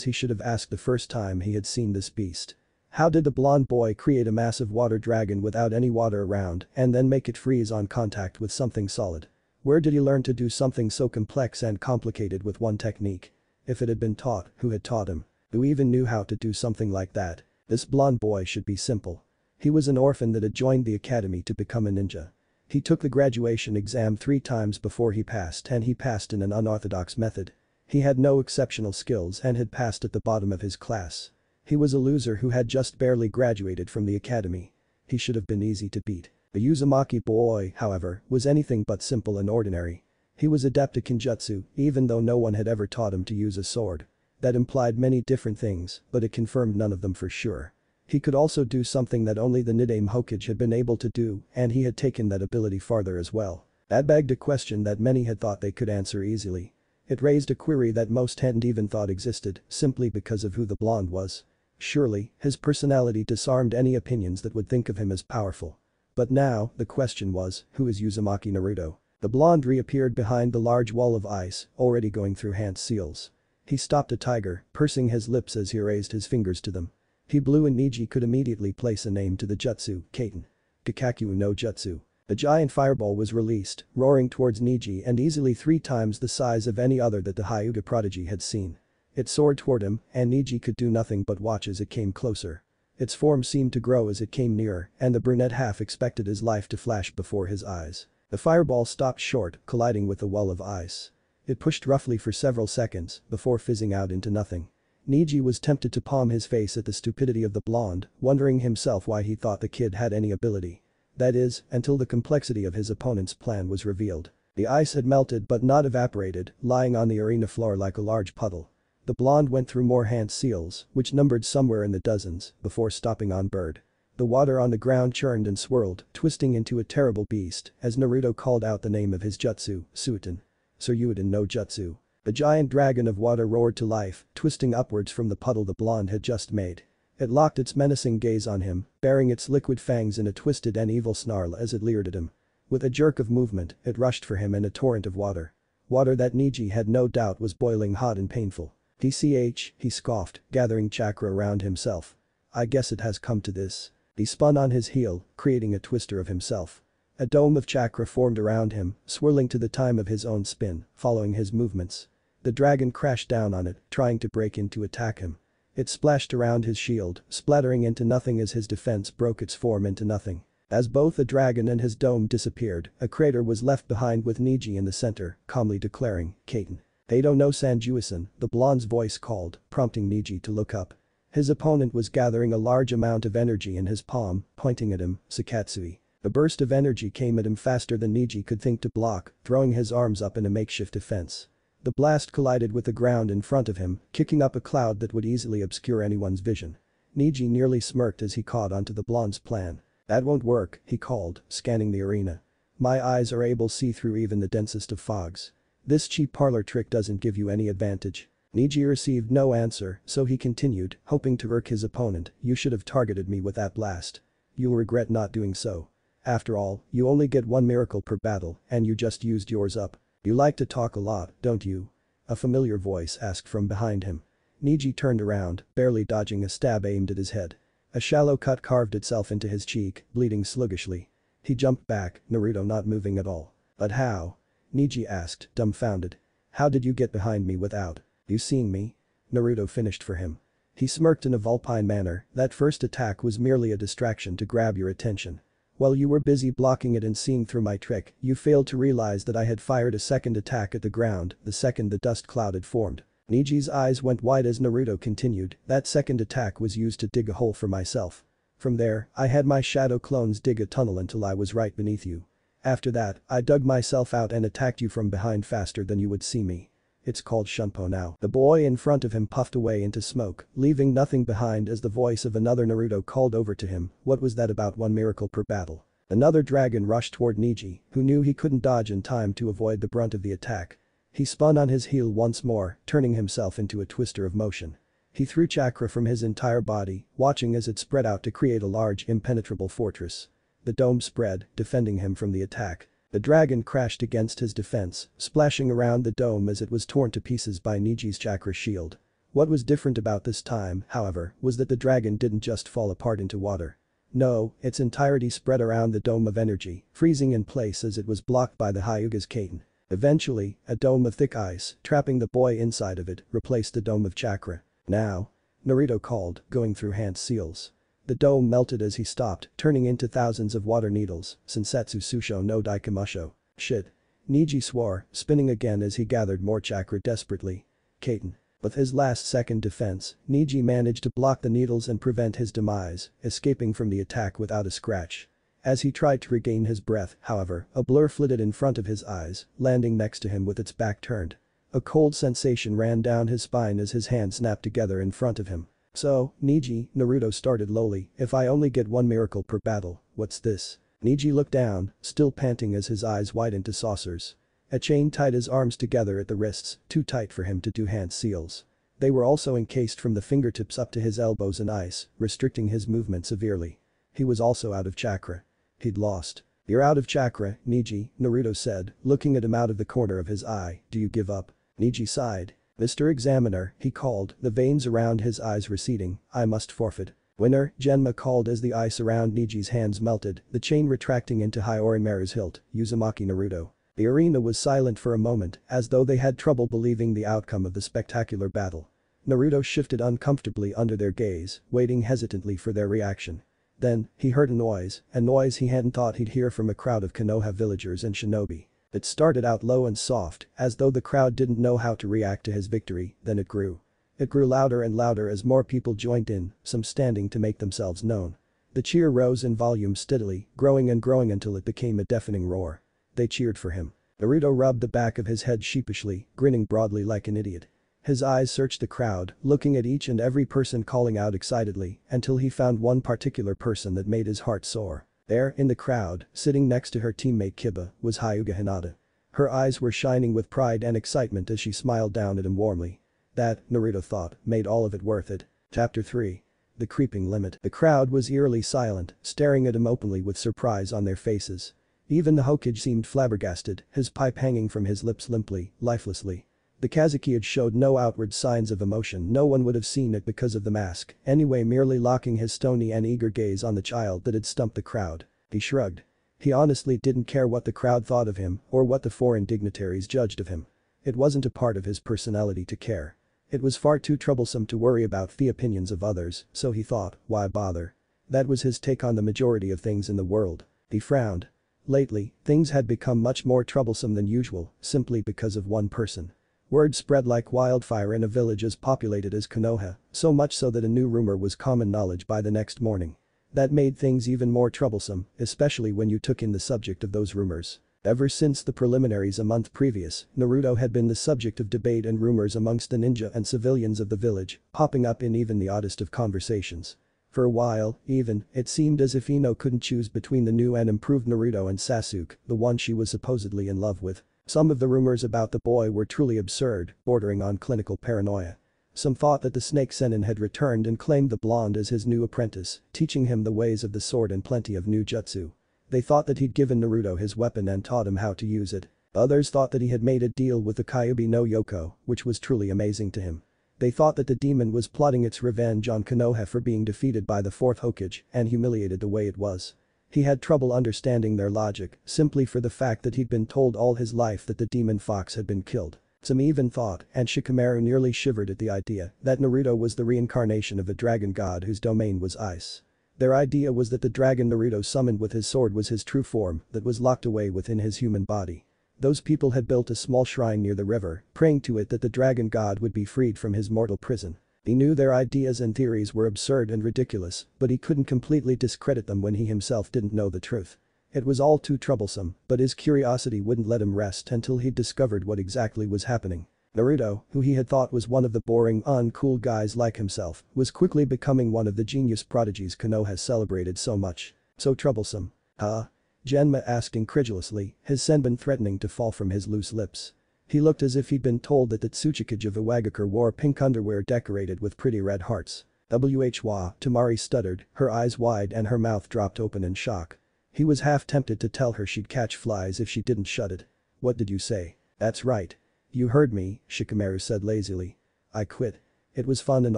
he should have asked the first time he had seen this beast. How did the blonde boy create a massive water dragon without any water around and then make it freeze on contact with something solid? Where did he learn to do something so complex and complicated with one technique? If it had been taught, who had taught him? Who even knew how to do something like that? This blonde boy should be simple. He was an orphan that had joined the academy to become a ninja. He took the graduation exam 3 times before he passed and he passed in an unorthodox method. He had no exceptional skills and had passed at the bottom of his class. He was a loser who had just barely graduated from the academy. He should have been easy to beat. The Uzumaki boy, however, was anything but simple and ordinary. He was adept at Kinjutsu, even though no one had ever taught him to use a sword. That implied many different things, but it confirmed none of them for sure. He could also do something that only the Nidaime Hokage had been able to do, and he had taken that ability farther as well. That begged a question that many had thought they could answer easily. It raised a query that most hadn't even thought existed, simply because of who the blonde was. Surely, his personality disarmed any opinions that would think of him as powerful. But now, the question was, who is Uzumaki Naruto? The blonde reappeared behind the large wall of ice, already going through hand seals. He stopped a tiger, pursing his lips as he raised his fingers to them. He blew and Neji could immediately place a name to the jutsu, Kaiten. Kikaku no Jutsu. A giant fireball was released, roaring towards Neji and easily 3 times the size of any other that the Hyuga prodigy had seen. It soared toward him, and Neji could do nothing but watch as it came closer. Its form seemed to grow as it came nearer, and the brunette half expected his life to flash before his eyes. The fireball stopped short, colliding with a wall of ice. It pushed roughly for several seconds, before fizzing out into nothing. Neji was tempted to palm his face at the stupidity of the blonde, wondering himself why he thought the kid had any ability. That is, until the complexity of his opponent's plan was revealed. The ice had melted but not evaporated, lying on the arena floor like a large puddle. The blonde went through more hand seals, which numbered somewhere in the dozens, before stopping on bird. The water on the ground churned and swirled, twisting into a terrible beast, as Naruto called out the name of his jutsu, Suiten. Suryuden no Jutsu. The giant dragon of water roared to life, twisting upwards from the puddle the blonde had just made. It locked its menacing gaze on him, baring its liquid fangs in a twisted and evil snarl as it leered at him. With a jerk of movement, it rushed for him in a torrent of water. Water that Niji had no doubt was boiling hot and painful. He scoffed, gathering chakra around himself. I guess it has come to this. He spun on his heel, creating a twister of himself. A dome of chakra formed around him, swirling to the time of his own spin, following his movements. The dragon crashed down on it, trying to break in to attack him. It splashed around his shield, splattering into nothing as his defense broke its form into nothing. As both the dragon and his dome disappeared, a crater was left behind with Niji in the center, calmly declaring, Kaiten. They don't know Sanjuisan, the blonde's voice called, prompting Niji to look up. His opponent was gathering a large amount of energy in his palm, pointing at him, Sakatsui. A burst of energy came at him faster than Niji could think to block, throwing his arms up in a makeshift defense. The blast collided with the ground in front of him, kicking up a cloud that would easily obscure anyone's vision. Niji nearly smirked as he caught onto the blonde's plan. That won't work, he called, scanning the arena. My eyes are able to see through even the densest of fogs. This cheap parlor trick doesn't give you any advantage. Niji received no answer, so he continued, hoping to irk his opponent, you should have targeted me with that blast. You'll regret not doing so. After all, you only get one miracle per battle, and you just used yours up. You like to talk a lot, don't you? A familiar voice asked from behind him. Niji turned around, barely dodging a stab aimed at his head. A shallow cut carved itself into his cheek, bleeding sluggishly. He jumped back, Naruto not moving at all. But how? Niji asked, dumbfounded. How did you get behind me without you seeing me? Naruto finished for him. He smirked in a vulpine manner, that first attack was merely a distraction to grab your attention. While you were busy blocking it and seeing through my trick, you failed to realize that I had fired a second attack at the ground the second the dust cloud had formed. Niji's eyes went wide as Naruto continued, that second attack was used to dig a hole for myself. From there, I had my shadow clones dig a tunnel until I was right beneath you. After that, I dug myself out and attacked you from behind faster than you would see me. It's called Shunpo now. The boy in front of him puffed away into smoke, leaving nothing behind as the voice of another Naruto called over to him, what was that about one miracle per battle? Another dragon rushed toward Niji, who knew he couldn't dodge in time to avoid the brunt of the attack. He spun on his heel once more, turning himself into a twister of motion. He threw chakra from his entire body, watching as it spread out to create a large, impenetrable fortress. The dome spread, defending him from the attack. The dragon crashed against his defense, splashing around the dome as it was torn to pieces by Niji's chakra shield. What was different about this time, however, was that the dragon didn't just fall apart into water. No, its entirety spread around the dome of energy, freezing in place as it was blocked by the Hyuga's Kaiten. Eventually, a dome of thick ice, trapping the boy inside of it, replaced the dome of chakra. Now, Naruto called, going through hand seals. The dome melted as he stopped, turning into thousands of water needles, Sensetsu Susho no Daikamusho. Shit. Niji swore, spinning again as he gathered more chakra desperately. Kaiten. With his last second defense, Niji managed to block the needles and prevent his demise, escaping from the attack without a scratch. As he tried to regain his breath, however, a blur flitted in front of his eyes, landing next to him with its back turned. A cold sensation ran down his spine as his hands snapped together in front of him. So, Niji, Naruto started lowly, if I only get one miracle per battle, what's this? Niji looked down, still panting as his eyes widened to saucers. A chain tied his arms together at the wrists, too tight for him to do hand seals. They were also encased from the fingertips up to his elbows in ice, restricting his movement severely. He was also out of chakra. He'd lost. You're out of chakra, Niji, Naruto said, looking at him out of the corner of his eye, do you give up? Niji sighed. Mr. Examiner, he called, the veins around his eyes receding, I must forfeit. Winner, Genma called as the ice around Niji's hands melted, the chain retracting into hyourinmaru's hilt, Uzumaki Naruto. The arena was silent for a moment, as though they had trouble believing the outcome of the spectacular battle. Naruto shifted uncomfortably under their gaze, waiting hesitantly for their reaction. Then, he heard a noise he hadn't thought he'd hear from a crowd of Konoha villagers and shinobi. It started out low and soft, as though the crowd didn't know how to react to his victory, then it grew. It grew louder and louder as more people joined in, some standing to make themselves known. The cheer rose in volume steadily, growing and growing until it became a deafening roar. They cheered for him. Naruto rubbed the back of his head sheepishly, grinning broadly like an idiot. His eyes searched the crowd, looking at each and every person calling out excitedly, until he found one particular person that made his heart soar. There, in the crowd, sitting next to her teammate Kiba, was Hyuga Hinata. Her eyes were shining with pride and excitement as she smiled down at him warmly. That, Naruto thought, made all of it worth it. Chapter 3. The Creeping Limit. The crowd was eerily silent, staring at him openly with surprise on their faces. Even the Hokage seemed flabbergasted, his pipe hanging from his lips limply, lifelessly. The Kazuki had showed no outward signs of emotion, no one would have seen it because of the mask, anyway merely locking his stony and eager gaze on the child that had stumped the crowd. He shrugged. He honestly didn't care what the crowd thought of him or what the foreign dignitaries judged of him. It wasn't a part of his personality to care. It was far too troublesome to worry about the opinions of others, so he thought, why bother? That was his take on the majority of things in the world. He frowned. Lately, things had become much more troublesome than usual, simply because of one person. Word spread like wildfire in a village as populated as Konoha, so much so that a new rumor was common knowledge by the next morning. That made things even more troublesome, especially when you took in the subject of those rumors. Ever since the preliminaries a month previous, Naruto had been the subject of debate and rumors amongst the ninja and civilians of the village, popping up in even the oddest of conversations. For a while, even, it seemed as if Ino couldn't choose between the new and improved Naruto and Sasuke, the one she was supposedly in love with. Some of the rumors about the boy were truly absurd, bordering on clinical paranoia. Some thought that the Snake Sennin had returned and claimed the blonde as his new apprentice, teaching him the ways of the sword and plenty of new jutsu. They thought that he'd given Naruto his weapon and taught him how to use it. Others thought that he had made a deal with the Kyuubi no Yoko, which was truly amazing to him. They thought that the demon was plotting its revenge on Konoha for being defeated by the fourth Hokage and humiliated the way it was. He had trouble understanding their logic, simply for the fact that he'd been told all his life that the demon Fawkes had been killed. Some even thought, and Shikamaru nearly shivered at the idea, that Naruto was the reincarnation of a dragon god whose domain was ice. Their idea was that the dragon Naruto summoned with his sword was his true form that was locked away within his human body. Those people had built a small shrine near the river, praying to it that the dragon god would be freed from his mortal prison. He knew their ideas and theories were absurd and ridiculous, but he couldn't completely discredit them when he himself didn't know the truth. It was all too troublesome, but his curiosity wouldn't let him rest until he'd discovered what exactly was happening. Naruto, who he had thought was one of the boring, uncool guys like himself, was quickly becoming one of the genius prodigies Konoha celebrated so much. So troublesome. Huh? Genma asked incredulously, his senbon threatening to fall from his loose lips. He looked as if he'd been told that the Tsuchikage of Iwagakure wore pink underwear decorated with pretty red hearts. Whwa, Tamari stuttered, her eyes wide and her mouth dropped open in shock. He was half tempted to tell her she'd catch flies if she didn't shut it. What did you say? That's right. You heard me, Shikamaru said lazily. I quit. It was fun and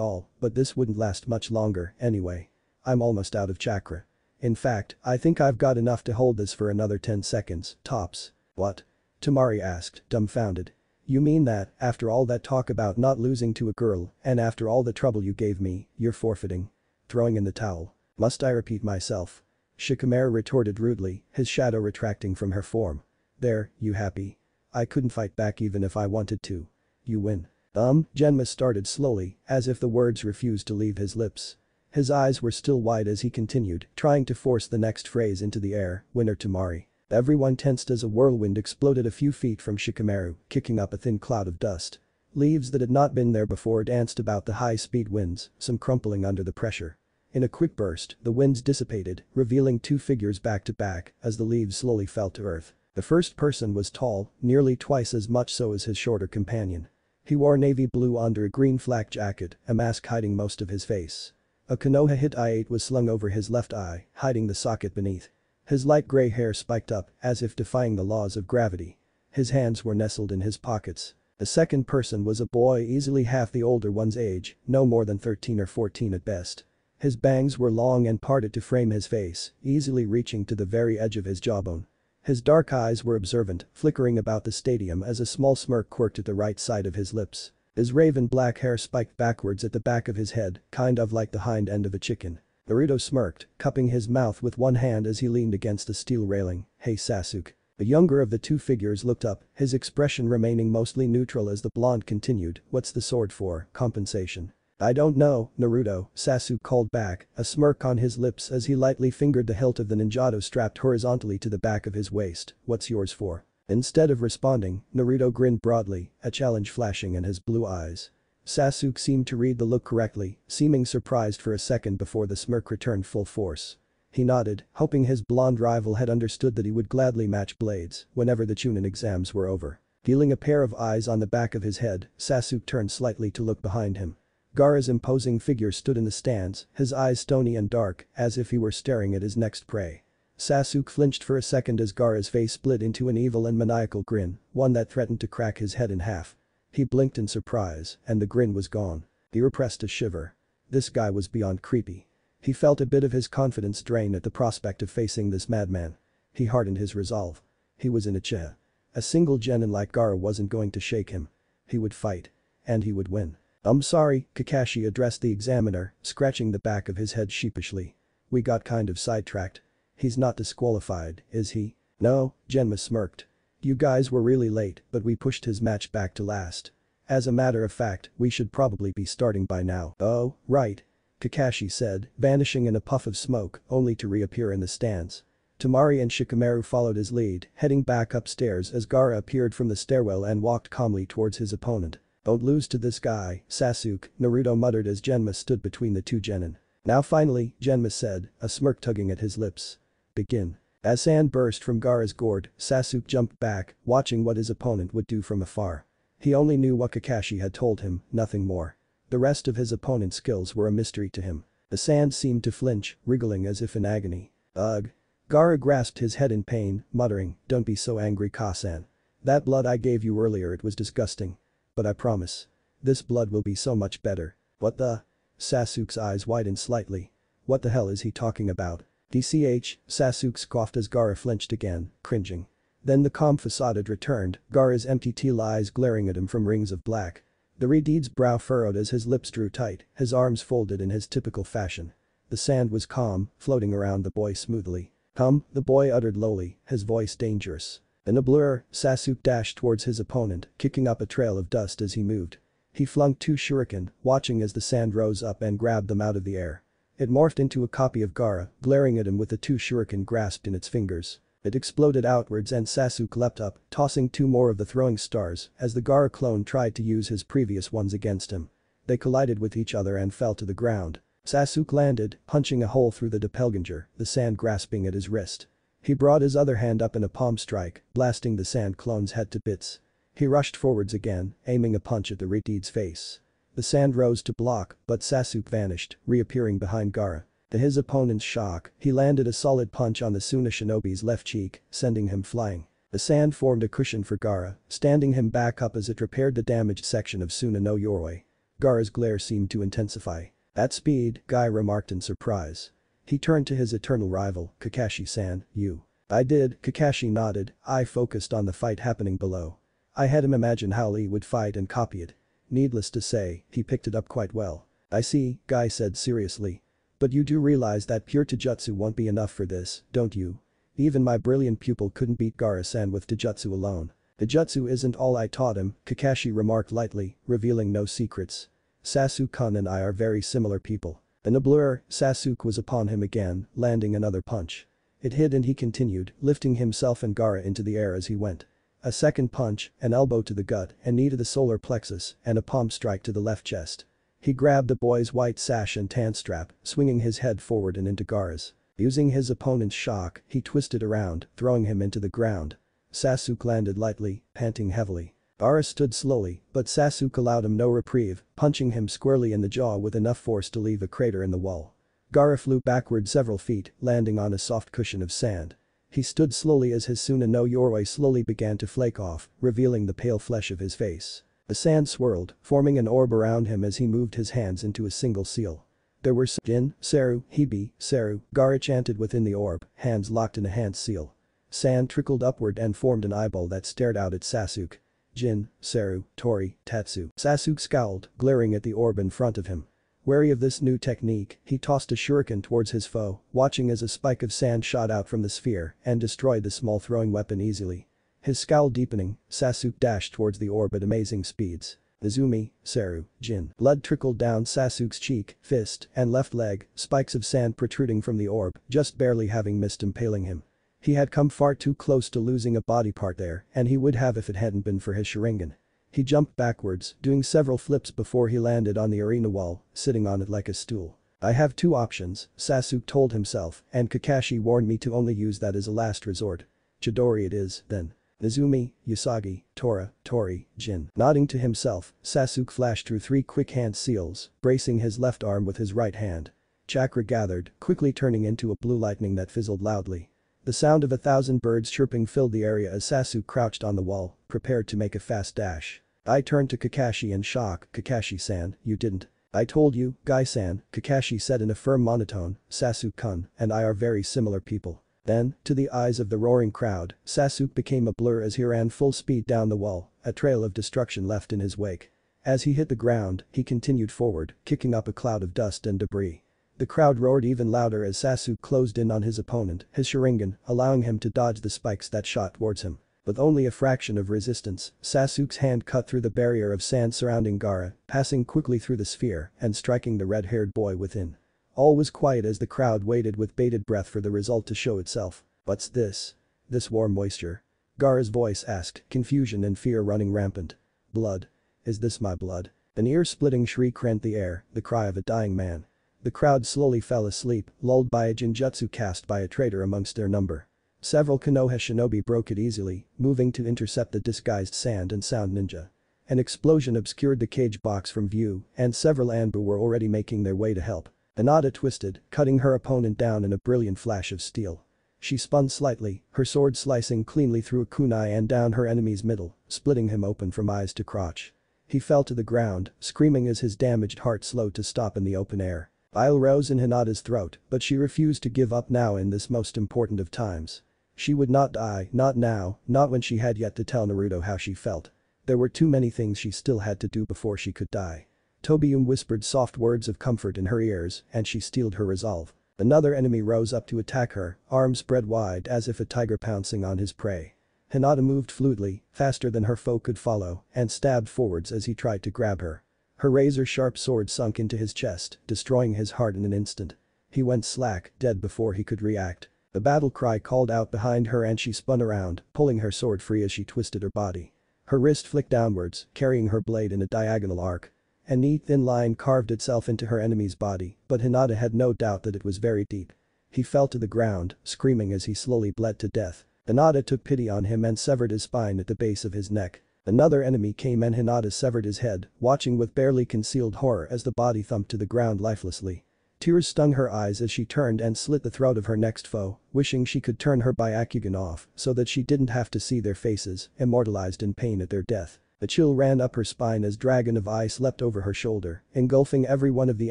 all, but this wouldn't last much longer, anyway. I'm almost out of chakra. In fact, I think I've got enough to hold this for another 10 seconds, tops. What? Tamari asked, dumbfounded. You mean that, after all that talk about not losing to a girl, and after all the trouble you gave me, you're forfeiting? Throwing in the towel. Must I repeat myself? Shikamaru retorted rudely, his shadow retracting from her form. There, you happy? I couldn't fight back even if I wanted to. You win. Genma started slowly, as if the words refused to leave his lips. His eyes were still wide as he continued, trying to force the next phrase into the air, winner Tamari. Everyone tensed as a whirlwind exploded a few feet from Shikamaru, kicking up a thin cloud of dust. Leaves that had not been there before danced about the high-speed winds, some crumpling under the pressure. In a quick burst, the winds dissipated, revealing two figures back to back as the leaves slowly fell to earth. The first person was tall, nearly twice as much so as his shorter companion. He wore navy blue under a green flak jacket, a mask hiding most of his face. A Konoha hit I-8 was slung over his left eye, hiding the socket beneath. His light gray hair spiked up, as if defying the laws of gravity. His hands were nestled in his pockets. The second person was a boy easily half the older one's age, no more than 13 or 14 at best. His bangs were long and parted to frame his face, easily reaching to the very edge of his jawbone. His dark eyes were observant, flickering about the stadium as a small smirk quirked at the right side of his lips. His raven black hair spiked backwards at the back of his head, kind of like the hind end of a chicken. Naruto smirked, cupping his mouth with one hand as he leaned against the steel railing. Hey Sasuke. The younger of the two figures looked up, his expression remaining mostly neutral as the blonde continued, what's the sword for, compensation? I don't know, Naruto, Sasuke called back, a smirk on his lips as he lightly fingered the hilt of the ninjato strapped horizontally to the back of his waist. What's yours for? Instead of responding, Naruto grinned broadly, a challenge flashing in his blue eyes. Sasuke seemed to read the look correctly, seeming surprised for a second before the smirk returned full force. He nodded, hoping his blonde rival had understood that he would gladly match blades whenever the Chunin exams were over. Feeling a pair of eyes on the back of his head, Sasuke turned slightly to look behind him. Gaara's imposing figure stood in the stands, his eyes stony and dark, as if he were staring at his next prey. Sasuke flinched for a second as Gaara's face split into an evil and maniacal grin, one that threatened to crack his head in half. He blinked in surprise, and the grin was gone. He repressed a shiver. This guy was beyond creepy. He felt a bit of his confidence drain at the prospect of facing this madman. He hardened his resolve. He was in a chair. A single genin like Gaara wasn't going to shake him. He would fight. And he would win. "I'm sorry," Kakashi addressed the examiner, scratching the back of his head sheepishly. "We got kind of sidetracked. He's not disqualified, is he?" "No," Genma smirked. "You guys were really late, but we pushed his match back to last. As a matter of fact, we should probably be starting by now." "Oh, right," Kakashi said, vanishing in a puff of smoke, only to reappear in the stands. Temari and Shikamaru followed his lead, heading back upstairs as Gaara appeared from the stairwell and walked calmly towards his opponent. "Don't lose to this guy, Sasuke," Naruto muttered as Genma stood between the two genin. "Now finally," Genma said, a smirk tugging at his lips. "Begin." As sand burst from Gaara's gourd, Sasuke jumped back, watching what his opponent would do from afar. He only knew what Kakashi had told him, nothing more. The rest of his opponent's skills were a mystery to him. The sand seemed to flinch, wriggling as if in agony. "Ugh." Gaara grasped his head in pain, muttering, "Don't be so angry, Kasan. That blood I gave you earlier, it was disgusting. But I promise. This blood will be so much better." "What the?" Sasuke's eyes widened slightly. "What the hell is he talking about?" "DCH," Sasuke scoffed as Gaara flinched again, cringing. Then the calm facade had returned, Gaara's empty teal eyes glaring at him from rings of black. The Redeed's brow furrowed as his lips drew tight, his arms folded in his typical fashion. The sand was calm, floating around the boy smoothly. The boy uttered lowly, his voice dangerous. In a blur, Sasuke dashed towards his opponent, kicking up a trail of dust as he moved. He flung two shuriken, watching as the sand rose up and grabbed them out of the air. It morphed into a copy of Gaara, glaring at him with the two shuriken grasped in its fingers. It exploded outwards and Sasuke leapt up, tossing two more of the throwing stars as the Gaara clone tried to use his previous ones against him. They collided with each other and fell to the ground. Sasuke landed, punching a hole through the doppelganger, the sand grasping at his wrist. He brought his other hand up in a palm strike, blasting the sand clone's head to bits. He rushed forwards again, aiming a punch at the Redeed's face. The sand rose to block, but Sasuke vanished, reappearing behind Gaara. To his opponent's shock, he landed a solid punch on the Suna shinobi's left cheek, sending him flying. The sand formed a cushion for Gaara, standing him back up as it repaired the damaged section of Suna no Yoroi. Gaara's glare seemed to intensify. "At speed," Guy remarked in surprise. He turned to his eternal rival, Kakashi-san, "You." "I did," Kakashi nodded, eye focused on the fight happening below. "I had him imagine how Lee would fight and copy it. Needless to say, he picked it up quite well." "I see," Guy said seriously. "But you do realize that pure Taijutsu won't be enough for this, don't you? Even my brilliant pupil couldn't beat Gaara-san with Taijutsu alone." "Taijutsu isn't all I taught him," Kakashi remarked lightly, revealing no secrets. "Sasuke-kun and I are very similar people." In a blur, Sasuke was upon him again, landing another punch. It hit and he continued, lifting himself and Gaara into the air as he went. A second punch, an elbow to the gut, a knee to the solar plexus, and a palm strike to the left chest. He grabbed the boy's white sash and tan strap, swinging his head forward and into Gaara's. Using his opponent's shock, he twisted around, throwing him into the ground. Sasuke landed lightly, panting heavily. Gaara stood slowly, but Sasuke allowed him no reprieve, punching him squarely in the jaw with enough force to leave a crater in the wall. Gaara flew backward several feet, landing on a soft cushion of sand. He stood slowly as his Suna no Yoroi slowly began to flake off, revealing the pale flesh of his face. The sand swirled, forming an orb around him as he moved his hands into a single seal. There were Jin, Seru, Hibi, Seru, Gaara chanted within the orb, hands locked in a hand seal. Sand trickled upward and formed an eyeball that stared out at Sasuke. Jin, Seru, Tori, Tatsu. Sasuke scowled, glaring at the orb in front of him. Wary of this new technique, he tossed a shuriken towards his foe, watching as a spike of sand shot out from the sphere and destroyed the small throwing weapon easily. His scowl deepening, Sasuke dashed towards the orb at amazing speeds. Izumi, Seru, Jin. Blood trickled down Sasuke's cheek, fist, and left leg, spikes of sand protruding from the orb, just barely having missed impaling him. He had come far too close to losing a body part there, and he would have if it hadn't been for his Sharingan. He jumped backwards, doing several flips before he landed on the arena wall, sitting on it like a stool. "I have two options," Sasuke told himself, and Kakashi warned me to only use that as a last resort. "Chidori it is, then. Izumi, Usagi, Tora, Tori, Jin." Nodding to himself, Sasuke flashed through 3 quick hand seals, bracing his left arm with his right hand. Chakra gathered, quickly turning into a blue lightning that fizzled loudly. The sound of 1,000 birds chirping filled the area as Sasuke crouched on the wall, prepared to make a fast dash. I turned to Kakashi in shock. "Kakashi-san, you didn't. I told you, Guy-san," Kakashi said in a firm monotone, "Sasuke-kun and I are very similar people." Then, to the eyes of the roaring crowd, Sasuke became a blur as he ran full speed down the wall, a trail of destruction left in his wake. As he hit the ground, he continued forward, kicking up a cloud of dust and debris. The crowd roared even louder as Sasuke closed in on his opponent, his Sharingan allowing him to dodge the spikes that shot towards him. With only a fraction of resistance, Sasuke's hand cut through the barrier of sand surrounding Gaara, passing quickly through the sphere and striking the red-haired boy within. All was quiet as the crowd waited with bated breath for the result to show itself. "What's this? This warm moisture?" Gaara's voice asked, confusion and fear running rampant. "Blood. Is this my blood?" An ear-splitting shriek rent the air, the cry of a dying man. The crowd slowly fell asleep, lulled by a genjutsu cast by a traitor amongst their number. Several Konoha shinobi broke it easily, moving to intercept the disguised sand and sound ninja. An explosion obscured the cage box from view, and several Anbu were already making their way to help. Hinata twisted, cutting her opponent down in a brilliant flash of steel. She spun slightly, her sword slicing cleanly through a kunai and down her enemy's middle, splitting him open from eyes to crotch. He fell to the ground, screaming as his damaged heart slowed to stop in the open air. Bile rose in Hinata's throat, but she refused to give up now in this most important of times. She would not die, not now, not when she had yet to tell Naruto how she felt. There were too many things she still had to do before she could die. Tobiyume whispered soft words of comfort in her ears and she steeled her resolve. Another enemy rose up to attack her, arms spread wide as if a tiger pouncing on his prey. Hinata moved fluidly, faster than her foe could follow, and stabbed forwards as he tried to grab her. Her razor-sharp sword sunk into his chest, destroying his heart in an instant. He went slack, dead before he could react. The battle cry called out behind her and she spun around, pulling her sword free as she twisted her body. Her wrist flicked downwards, carrying her blade in a diagonal arc. A neat thin line carved itself into her enemy's body, but Hinata had no doubt that it was very deep. He fell to the ground, screaming as he slowly bled to death. Hinata took pity on him and severed his spine at the base of his neck. Another enemy came and Hinata severed his head, watching with barely concealed horror as the body thumped to the ground lifelessly. Tears stung her eyes as she turned and slit the throat of her next foe, wishing she could turn her Byakugan off so that she didn't have to see their faces, immortalized in pain at their death. A chill ran up her spine as Dragon of Ice leapt over her shoulder, engulfing every one of the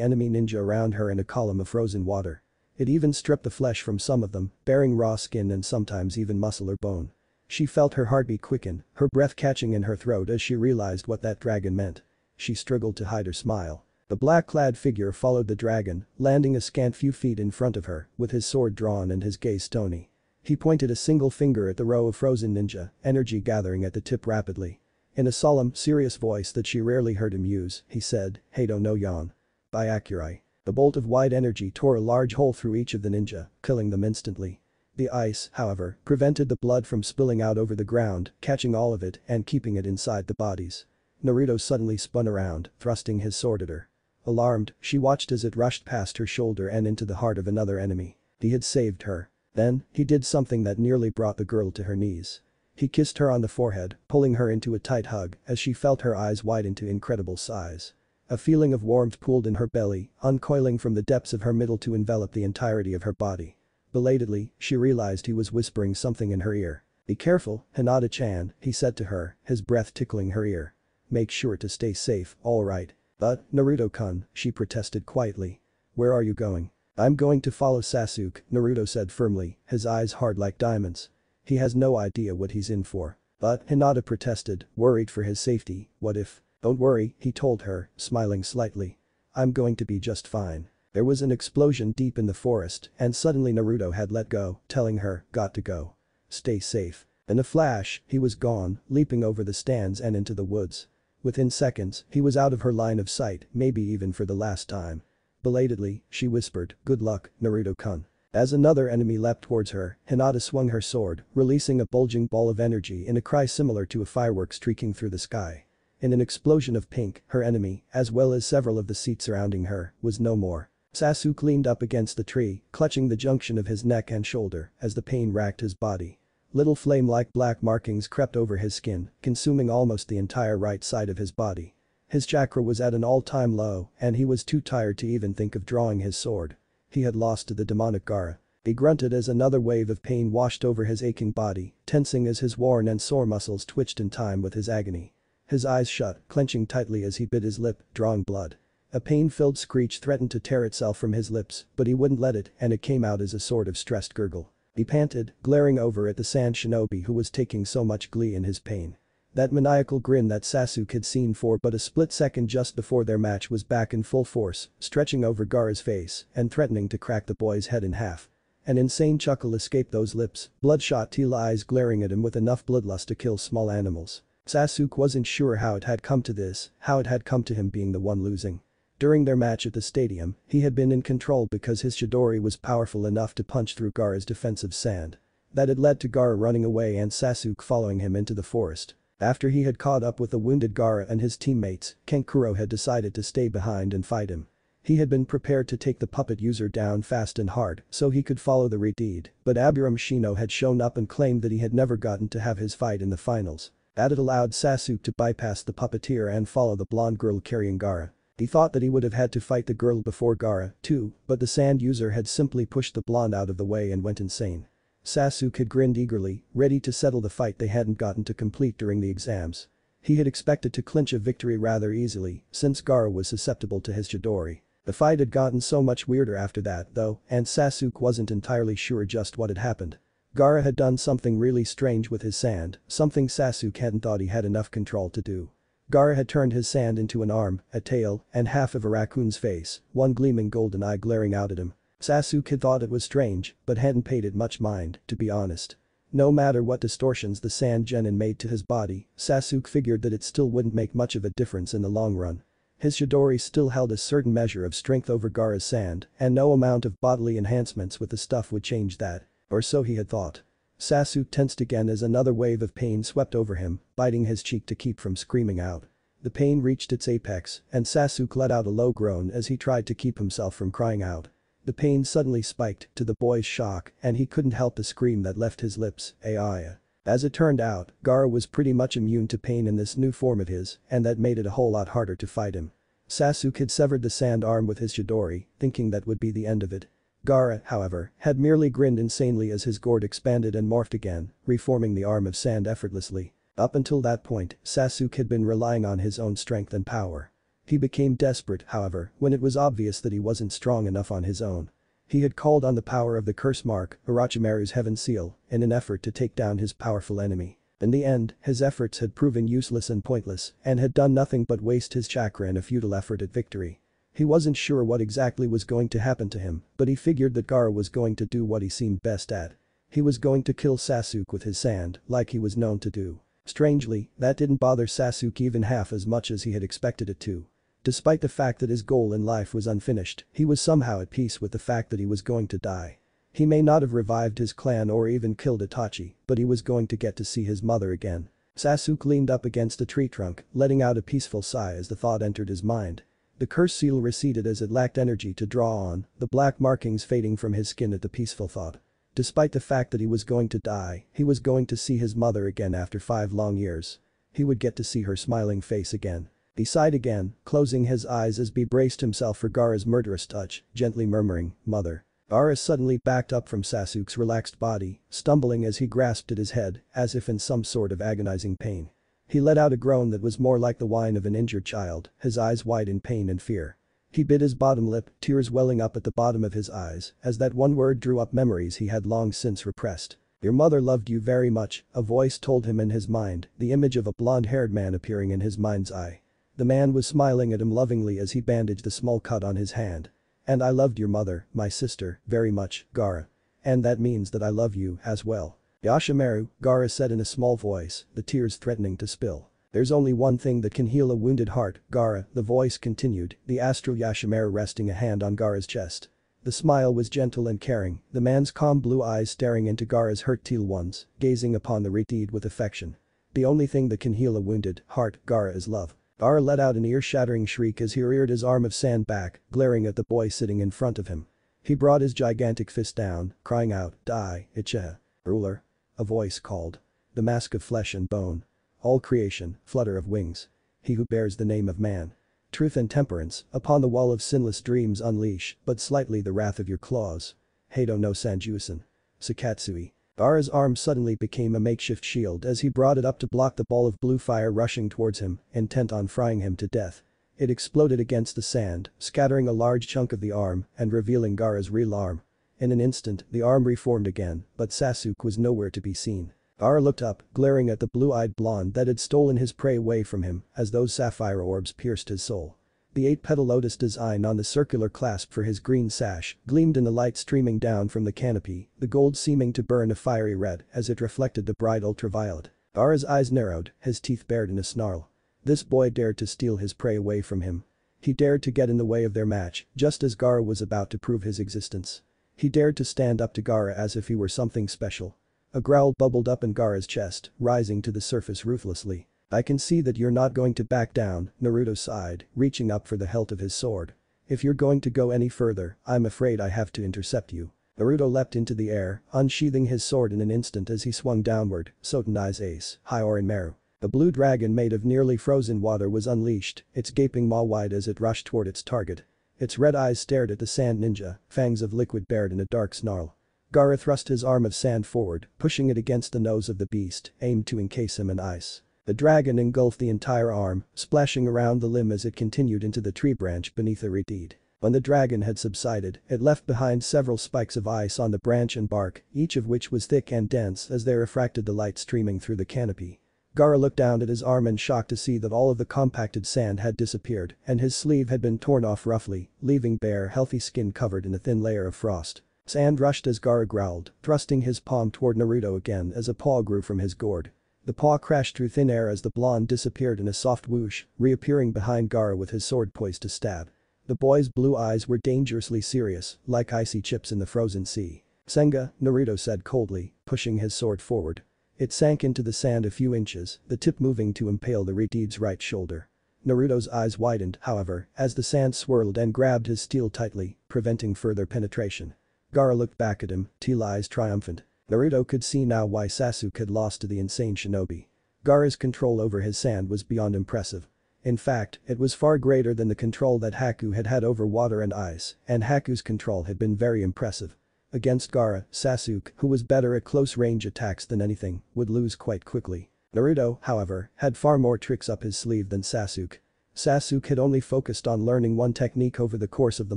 enemy ninja around her in a column of frozen water. It even stripped the flesh from some of them, bearing raw skin and sometimes even muscle or bone. She felt her heartbeat quicken, her breath catching in her throat as she realized what that dragon meant. She struggled to hide her smile. The black-clad figure followed the dragon, landing a scant few feet in front of her, with his sword drawn and his gaze stony. He pointed a single finger at the row of frozen ninja, energy gathering at the tip rapidly. In a solemn, serious voice that she rarely heard him use, he said, "Heido no Yon. Byakurai." The bolt of white energy tore a large hole through each of the ninja, killing them instantly. The ice, however, prevented the blood from spilling out over the ground, catching all of it and keeping it inside the bodies. Naruto suddenly spun around, thrusting his sword at her. Alarmed, she watched as it rushed past her shoulder and into the heart of another enemy. He had saved her. Then, he did something that nearly brought the girl to her knees. He kissed her on the forehead, pulling her into a tight hug as she felt her eyes widen to incredible size. A feeling of warmth pooled in her belly, uncoiling from the depths of her middle to envelop the entirety of her body. Belatedly, she realized he was whispering something in her ear. "Be careful, Hinata-chan," he said to her, his breath tickling her ear. "Make sure to stay safe, alright?" "But, Naruto-kun," she protested quietly. "Where are you going?" "I'm going to follow Sasuke," Naruto said firmly, his eyes hard like diamonds. He has no idea what he's in for. "But," Hinata protested, worried for his safety, "what if?" "Don't worry," he told her, smiling slightly. "I'm going to be just fine." There was an explosion deep in the forest and suddenly Naruto had let go, telling her, "Got to go. Stay safe." In a flash, he was gone, leaping over the stands and into the woods. Within seconds, he was out of her line of sight, maybe even for the last time. Belatedly, she whispered, "Good luck, Naruto-kun." As another enemy leapt towards her, Hinata swung her sword, releasing a bulging ball of energy in a cry similar to a firework streaking through the sky. In an explosion of pink, her enemy, as well as several of the seats surrounding her, was no more. Sasuke leaned up against the tree, clutching the junction of his neck and shoulder as the pain racked his body. Little flame-like black markings crept over his skin, consuming almost the entire right side of his body. His chakra was at an all-time low and he was too tired to even think of drawing his sword. He had lost to the demonic Gaara. He grunted as another wave of pain washed over his aching body, tensing as his worn and sore muscles twitched in time with his agony. His eyes shut, clenching tightly as he bit his lip, drawing blood. A pain-filled screech threatened to tear itself from his lips, but he wouldn't let it, and it came out as a sort of stressed gurgle. He panted, glaring over at the sand shinobi who was taking so much glee in his pain. That maniacal grin that Sasuke had seen for but a split second just before their match was back in full force, stretching over Gaara's face and threatening to crack the boy's head in half. An insane chuckle escaped those lips, bloodshot teal eyes glaring at him with enough bloodlust to kill small animals. Sasuke wasn't sure how it had come to this, how it had come to him being the one losing. During their match at the stadium, he had been in control because his Chidori was powerful enough to punch through Gaara's defensive sand. That had led to Gaara running away and Sasuke following him into the forest. After he had caught up with the wounded Gaara and his teammates, Kankuro had decided to stay behind and fight him. He had been prepared to take the puppet user down fast and hard so he could follow the redeed, but Aburame Shino had shown up and claimed that he had never gotten to have his fight in the finals. That had allowed Sasuke to bypass the puppeteer and follow the blonde girl carrying Gaara. He thought that he would have had to fight the girl before Gaara, too, but the sand user had simply pushed the blonde out of the way and went insane. Sasuke had grinned eagerly, ready to settle the fight they hadn't gotten to complete during the exams. He had expected to clinch a victory rather easily, since Gaara was susceptible to his Chidori. The fight had gotten so much weirder after that, though, and Sasuke wasn't entirely sure just what had happened. Gaara had done something really strange with his sand, something Sasuke hadn't thought he had enough control to do. Gaara had turned his sand into an arm, a tail, and half of a raccoon's face, one gleaming golden eye glaring out at him. Sasuke had thought it was strange, but hadn't paid it much mind, to be honest. No matter what distortions the sand genin made to his body, Sasuke figured that it still wouldn't make much of a difference in the long run. His Chidori still held a certain measure of strength over Gaara's sand, and no amount of bodily enhancements with the stuff would change that. Or so he had thought. Sasuke tensed again as another wave of pain swept over him, biting his cheek to keep from screaming out. The pain reached its apex, and Sasuke let out a low groan as he tried to keep himself from crying out. The pain suddenly spiked, to the boy's shock, and he couldn't help the scream that left his lips, "Aiya." As it turned out, Gaara was pretty much immune to pain in this new form of his, and that made it a whole lot harder to fight him. Sasuke had severed the sand arm with his Chidori, thinking that would be the end of it. Gaara, however, had merely grinned insanely as his gourd expanded and morphed again, reforming the arm of sand effortlessly. Up until that point, Sasuke had been relying on his own strength and power. He became desperate, however, when it was obvious that he wasn't strong enough on his own. He had called on the power of the curse mark, Orochimaru's heaven seal, in an effort to take down his powerful enemy. In the end, his efforts had proven useless and pointless, and had done nothing but waste his chakra in a futile effort at victory. He wasn't sure what exactly was going to happen to him, but he figured that Gaara was going to do what he seemed best at. He was going to kill Sasuke with his sand, like he was known to do. Strangely, that didn't bother Sasuke even half as much as he had expected it to. Despite the fact that his goal in life was unfinished, he was somehow at peace with the fact that he was going to die. He may not have revived his clan or even killed Itachi, but he was going to get to see his mother again. Sasuke leaned up against a tree trunk, letting out a peaceful sigh as the thought entered his mind. The curse seal receded as it lacked energy to draw on, the black markings fading from his skin at the peaceful thought. Despite the fact that he was going to die, he was going to see his mother again after 5 long years. He would get to see her smiling face again. He sighed again, closing his eyes as he braced himself for Gaara's murderous touch, gently murmuring, "Mother." Gaara suddenly backed up from Sasuke's relaxed body, stumbling as he grasped at his head, as if in some sort of agonizing pain. He let out a groan that was more like the whine of an injured child, his eyes wide in pain and fear. He bit his bottom lip, tears welling up at the bottom of his eyes, as that one word drew up memories he had long since repressed. "Your mother loved you very much," a voice told him in his mind, the image of a blonde-haired man appearing in his mind's eye. The man was smiling at him lovingly as he bandaged the small cut on his hand. "And I loved your mother, my sister, very much, Gaara. And that means that I love you as well." "Hyourinmaru," Gaara said in a small voice, the tears threatening to spill. "There's only one thing that can heal a wounded heart, Gaara," the voice continued, the astral Hyourinmaru resting a hand on Gaara's chest. The smile was gentle and caring, the man's calm blue eyes staring into Gaara's hurt teal ones, gazing upon the redeed with affection. "The only thing that can heal a wounded heart, Gaara, is love." Gaara let out an ear-shattering shriek as he reared his arm of sand back, glaring at the boy sitting in front of him. He brought his gigantic fist down, crying out, "Die, Ichiha." "Ruler." A voice called. "The mask of flesh and bone. All creation, flutter of wings. He who bears the name of man. Truth and temperance, upon the wall of sinless dreams unleash but slightly the wrath of your claws." Heido no Sanjusen. Sakatsui. Gaara's arm suddenly became a makeshift shield as he brought it up to block the ball of blue fire rushing towards him, intent on frying him to death. It exploded against the sand, scattering a large chunk of the arm and revealing Gaara's real arm. In an instant, the arm reformed again, but Sasuke was nowhere to be seen. Gaara looked up, glaring at the blue-eyed blonde that had stolen his prey away from him as those sapphire orbs pierced his soul. The 8-petal lotus design on the circular clasp for his green sash gleamed in the light streaming down from the canopy, the gold seeming to burn a fiery red as it reflected the bright ultraviolet. Gaara's eyes narrowed, his teeth bared in a snarl. This boy dared to steal his prey away from him. He dared to get in the way of their match, just as Gaara was about to prove his existence. He dared to stand up to Gaara as if he were something special. A growl bubbled up in Gaara's chest, rising to the surface ruthlessly. "I can see that you're not going to back down," Naruto sighed, reaching up for the hilt of his sword. "If you're going to go any further, I'm afraid I have to intercept you." Naruto leapt into the air, unsheathing his sword in an instant as he swung downward, Sotenai's ace, hyourinmaru. A blue dragon made of nearly frozen water was unleashed, its gaping maw wide as it rushed toward its target. Its red eyes stared at the sand ninja, fangs of liquid bared in a dark snarl. Gaara thrust his arm of sand forward, pushing it against the nose of the beast, aimed to encase him in ice. The dragon engulfed the entire arm, splashing around the limb as it continued into the tree branch beneath the reed. When the dragon had subsided, it left behind several spikes of ice on the branch and bark, each of which was thick and dense as they refracted the light streaming through the canopy. Gaara looked down at his arm in shock to see that all of the compacted sand had disappeared and his sleeve had been torn off roughly, leaving bare healthy skin covered in a thin layer of frost. Sand rushed as Gaara growled, thrusting his palm toward Naruto again as a paw grew from his gourd. The paw crashed through thin air as the blonde disappeared in a soft whoosh, reappearing behind Gaara with his sword poised to stab. The boy's blue eyes were dangerously serious, like icy chips in the frozen sea. "Senga," Naruto said coldly, pushing his sword forward. It sank into the sand a few inches, the tip moving to impale the reed's right shoulder. Naruto's eyes widened, however, as the sand swirled and grabbed his steel tightly, preventing further penetration. Gaara looked back at him, teal eyes triumphant. Naruto could see now why Sasuke had lost to the insane shinobi. Gaara's control over his sand was beyond impressive. In fact, it was far greater than the control that Haku had had over water and ice, and Haku's control had been very impressive. Against Gaara, Sasuke, who was better at close-range attacks than anything, would lose quite quickly. Naruto, however, had far more tricks up his sleeve than Sasuke. Sasuke had only focused on learning one technique over the course of the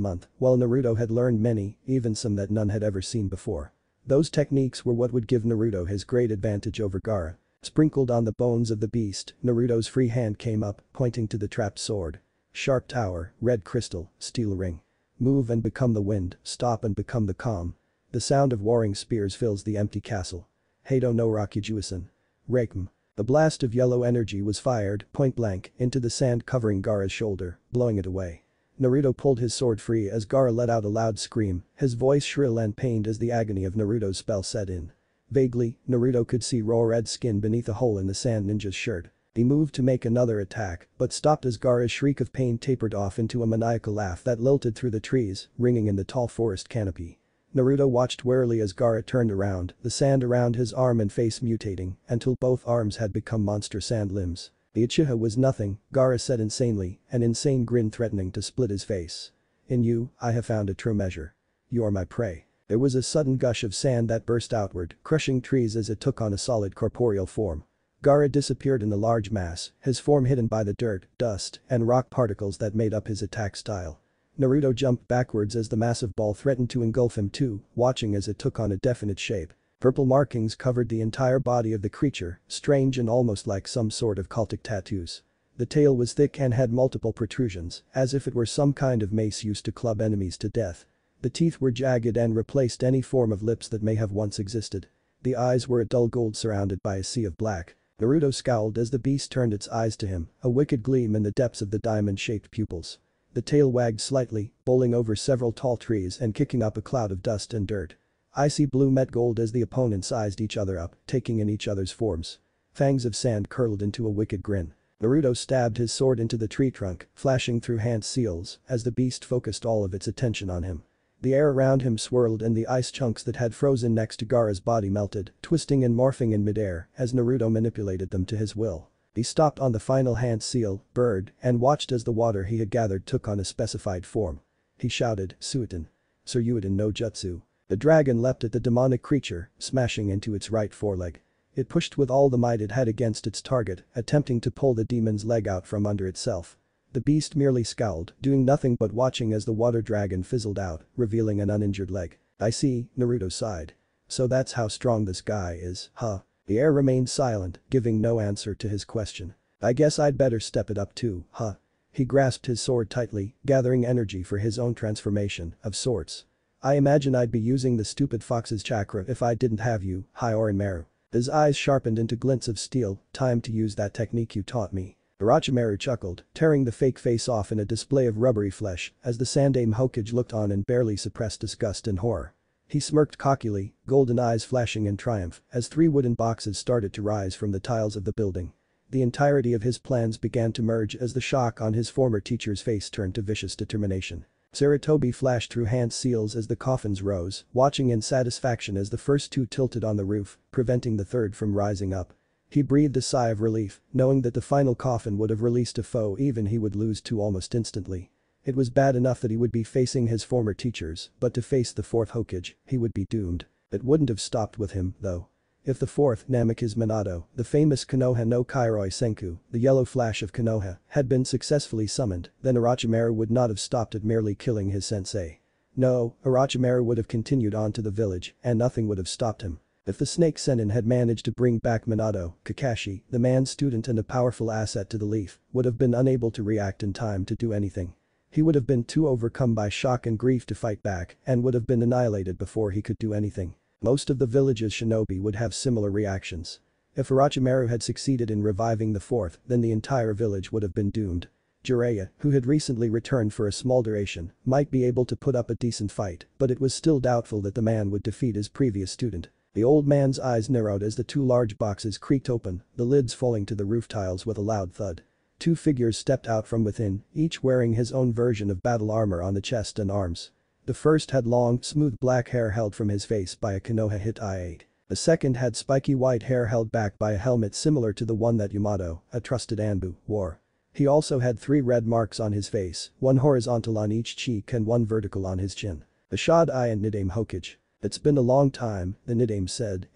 month, while Naruto had learned many, even some that none had ever seen before. Those techniques were what would give Naruto his great advantage over Gaara. Sprinkled on the bones of the beast, Naruto's free hand came up, pointing to the trapped sword. Sharp tower, red crystal, steel ring. Move and become the wind, stop and become the calm. The sound of warring spears fills the empty castle. Heido no Rakujusen. Reikm. The blast of yellow energy was fired, point blank, into the sand covering Gaara's shoulder, blowing it away. Naruto pulled his sword free as Gaara let out a loud scream, his voice shrill and pained as the agony of Naruto's spell set in. Vaguely, Naruto could see raw red skin beneath a hole in the sand ninja's shirt. He moved to make another attack, but stopped as Gaara's shriek of pain tapered off into a maniacal laugh that lilted through the trees, ringing in the tall forest canopy. Naruto watched warily as Gaara turned around, the sand around his arm and face mutating, until both arms had become monster sand limbs. The Uchiha was nothing, Gaara said insanely, an insane grin threatening to split his face. "In you, I have found a true measure. You are my prey." There was a sudden gush of sand that burst outward, crushing trees as it took on a solid corporeal form. Gaara disappeared in the large mass, his form hidden by the dirt, dust, and rock particles that made up his attack style. Naruto jumped backwards as the massive ball threatened to engulf him too, watching as it took on a definite shape. Purple markings covered the entire body of the creature, strange and almost like some sort of cultic tattoos. The tail was thick and had multiple protrusions, as if it were some kind of mace used to club enemies to death. The teeth were jagged and replaced any form of lips that may have once existed. The eyes were a dull gold surrounded by a sea of black. Naruto scowled as the beast turned its eyes to him, a wicked gleam in the depths of the diamond-shaped pupils. The tail wagged slightly, bowling over several tall trees and kicking up a cloud of dust and dirt. Icy blue met gold as the opponents sized each other up, taking in each other's forms. Fangs of sand curled into a wicked grin. Naruto stabbed his sword into the tree trunk, flashing through hand seals as the beast focused all of its attention on him. The air around him swirled and the ice chunks that had frozen next to Gaara's body melted, twisting and morphing in midair as Naruto manipulated them to his will. He stopped on the final hand seal, bird, and watched as the water he had gathered took on a specified form. He shouted, "Suiton. Suryuiten no Jutsu." The dragon leapt at the demonic creature, smashing into its right foreleg. It pushed with all the might it had against its target, attempting to pull the demon's leg out from under itself. The beast merely scowled, doing nothing but watching as the water dragon fizzled out, revealing an uninjured leg. "I see," Naruto sighed. "So that's how strong this guy is, huh?" The heir remained silent, giving no answer to his question. "I guess I'd better step it up too, huh?" He grasped his sword tightly, gathering energy for his own transformation, of sorts. "I imagine I'd be using the stupid Fawkes' chakra if I didn't have you, hyourinmaru." His eyes sharpened into glints of steel. "Time to use that technique you taught me." Orochimaru chuckled, tearing the fake face off in a display of rubbery flesh as the Sandaime Hokage looked on in barely suppressed disgust and horror. He smirked cockily, golden eyes flashing in triumph as 3 wooden boxes started to rise from the tiles of the building. The entirety of his plans began to merge as the shock on his former teacher's face turned to vicious determination. Sarutobi flashed through hand seals as the coffins rose, watching in satisfaction as the first 2 tilted on the roof, preventing the third from rising up. He breathed a sigh of relief, knowing that the final coffin would have released a foe even he would lose to almost instantly. It was bad enough that he would be facing his former teachers, but to face the 4th Hokage, he would be doomed. It wouldn't have stopped with him, though. If the 4th Namikaze Minato, the famous Konoha no Kairoi Senku, the yellow flash of Konoha, had been successfully summoned, then Orochimaru would not have stopped at merely killing his sensei. No, Orochimaru would have continued on to the village, and nothing would have stopped him. If the Snake Sennin had managed to bring back Minato, Kakashi, the man student and a powerful asset to the Leaf, would have been unable to react in time to do anything. He would have been too overcome by shock and grief to fight back and would have been annihilated before he could do anything. Most of the village's shinobi would have similar reactions. If Orochimaru had succeeded in reviving the 4th, then the entire village would have been doomed. Jiraiya, who had recently returned for a small duration, might be able to put up a decent fight, but it was still doubtful that the man would defeat his previous student. The old man's eyes narrowed as the 2 large boxes creaked open, the lids falling to the roof tiles with a loud thud. 2 figures stepped out from within, each wearing his own version of battle armor on the chest and arms. The first had long, smooth black hair held from his face by a Konoha hit I-8. The second had spiky white hair held back by a helmet similar to the one that Yamato, a trusted Anbu, wore. He also had 3 red marks on his face, 1 horizontal on each cheek and 1 vertical on his chin. The Shadai and Nidaime Hokage. "It's been a long time," the Nidaime said.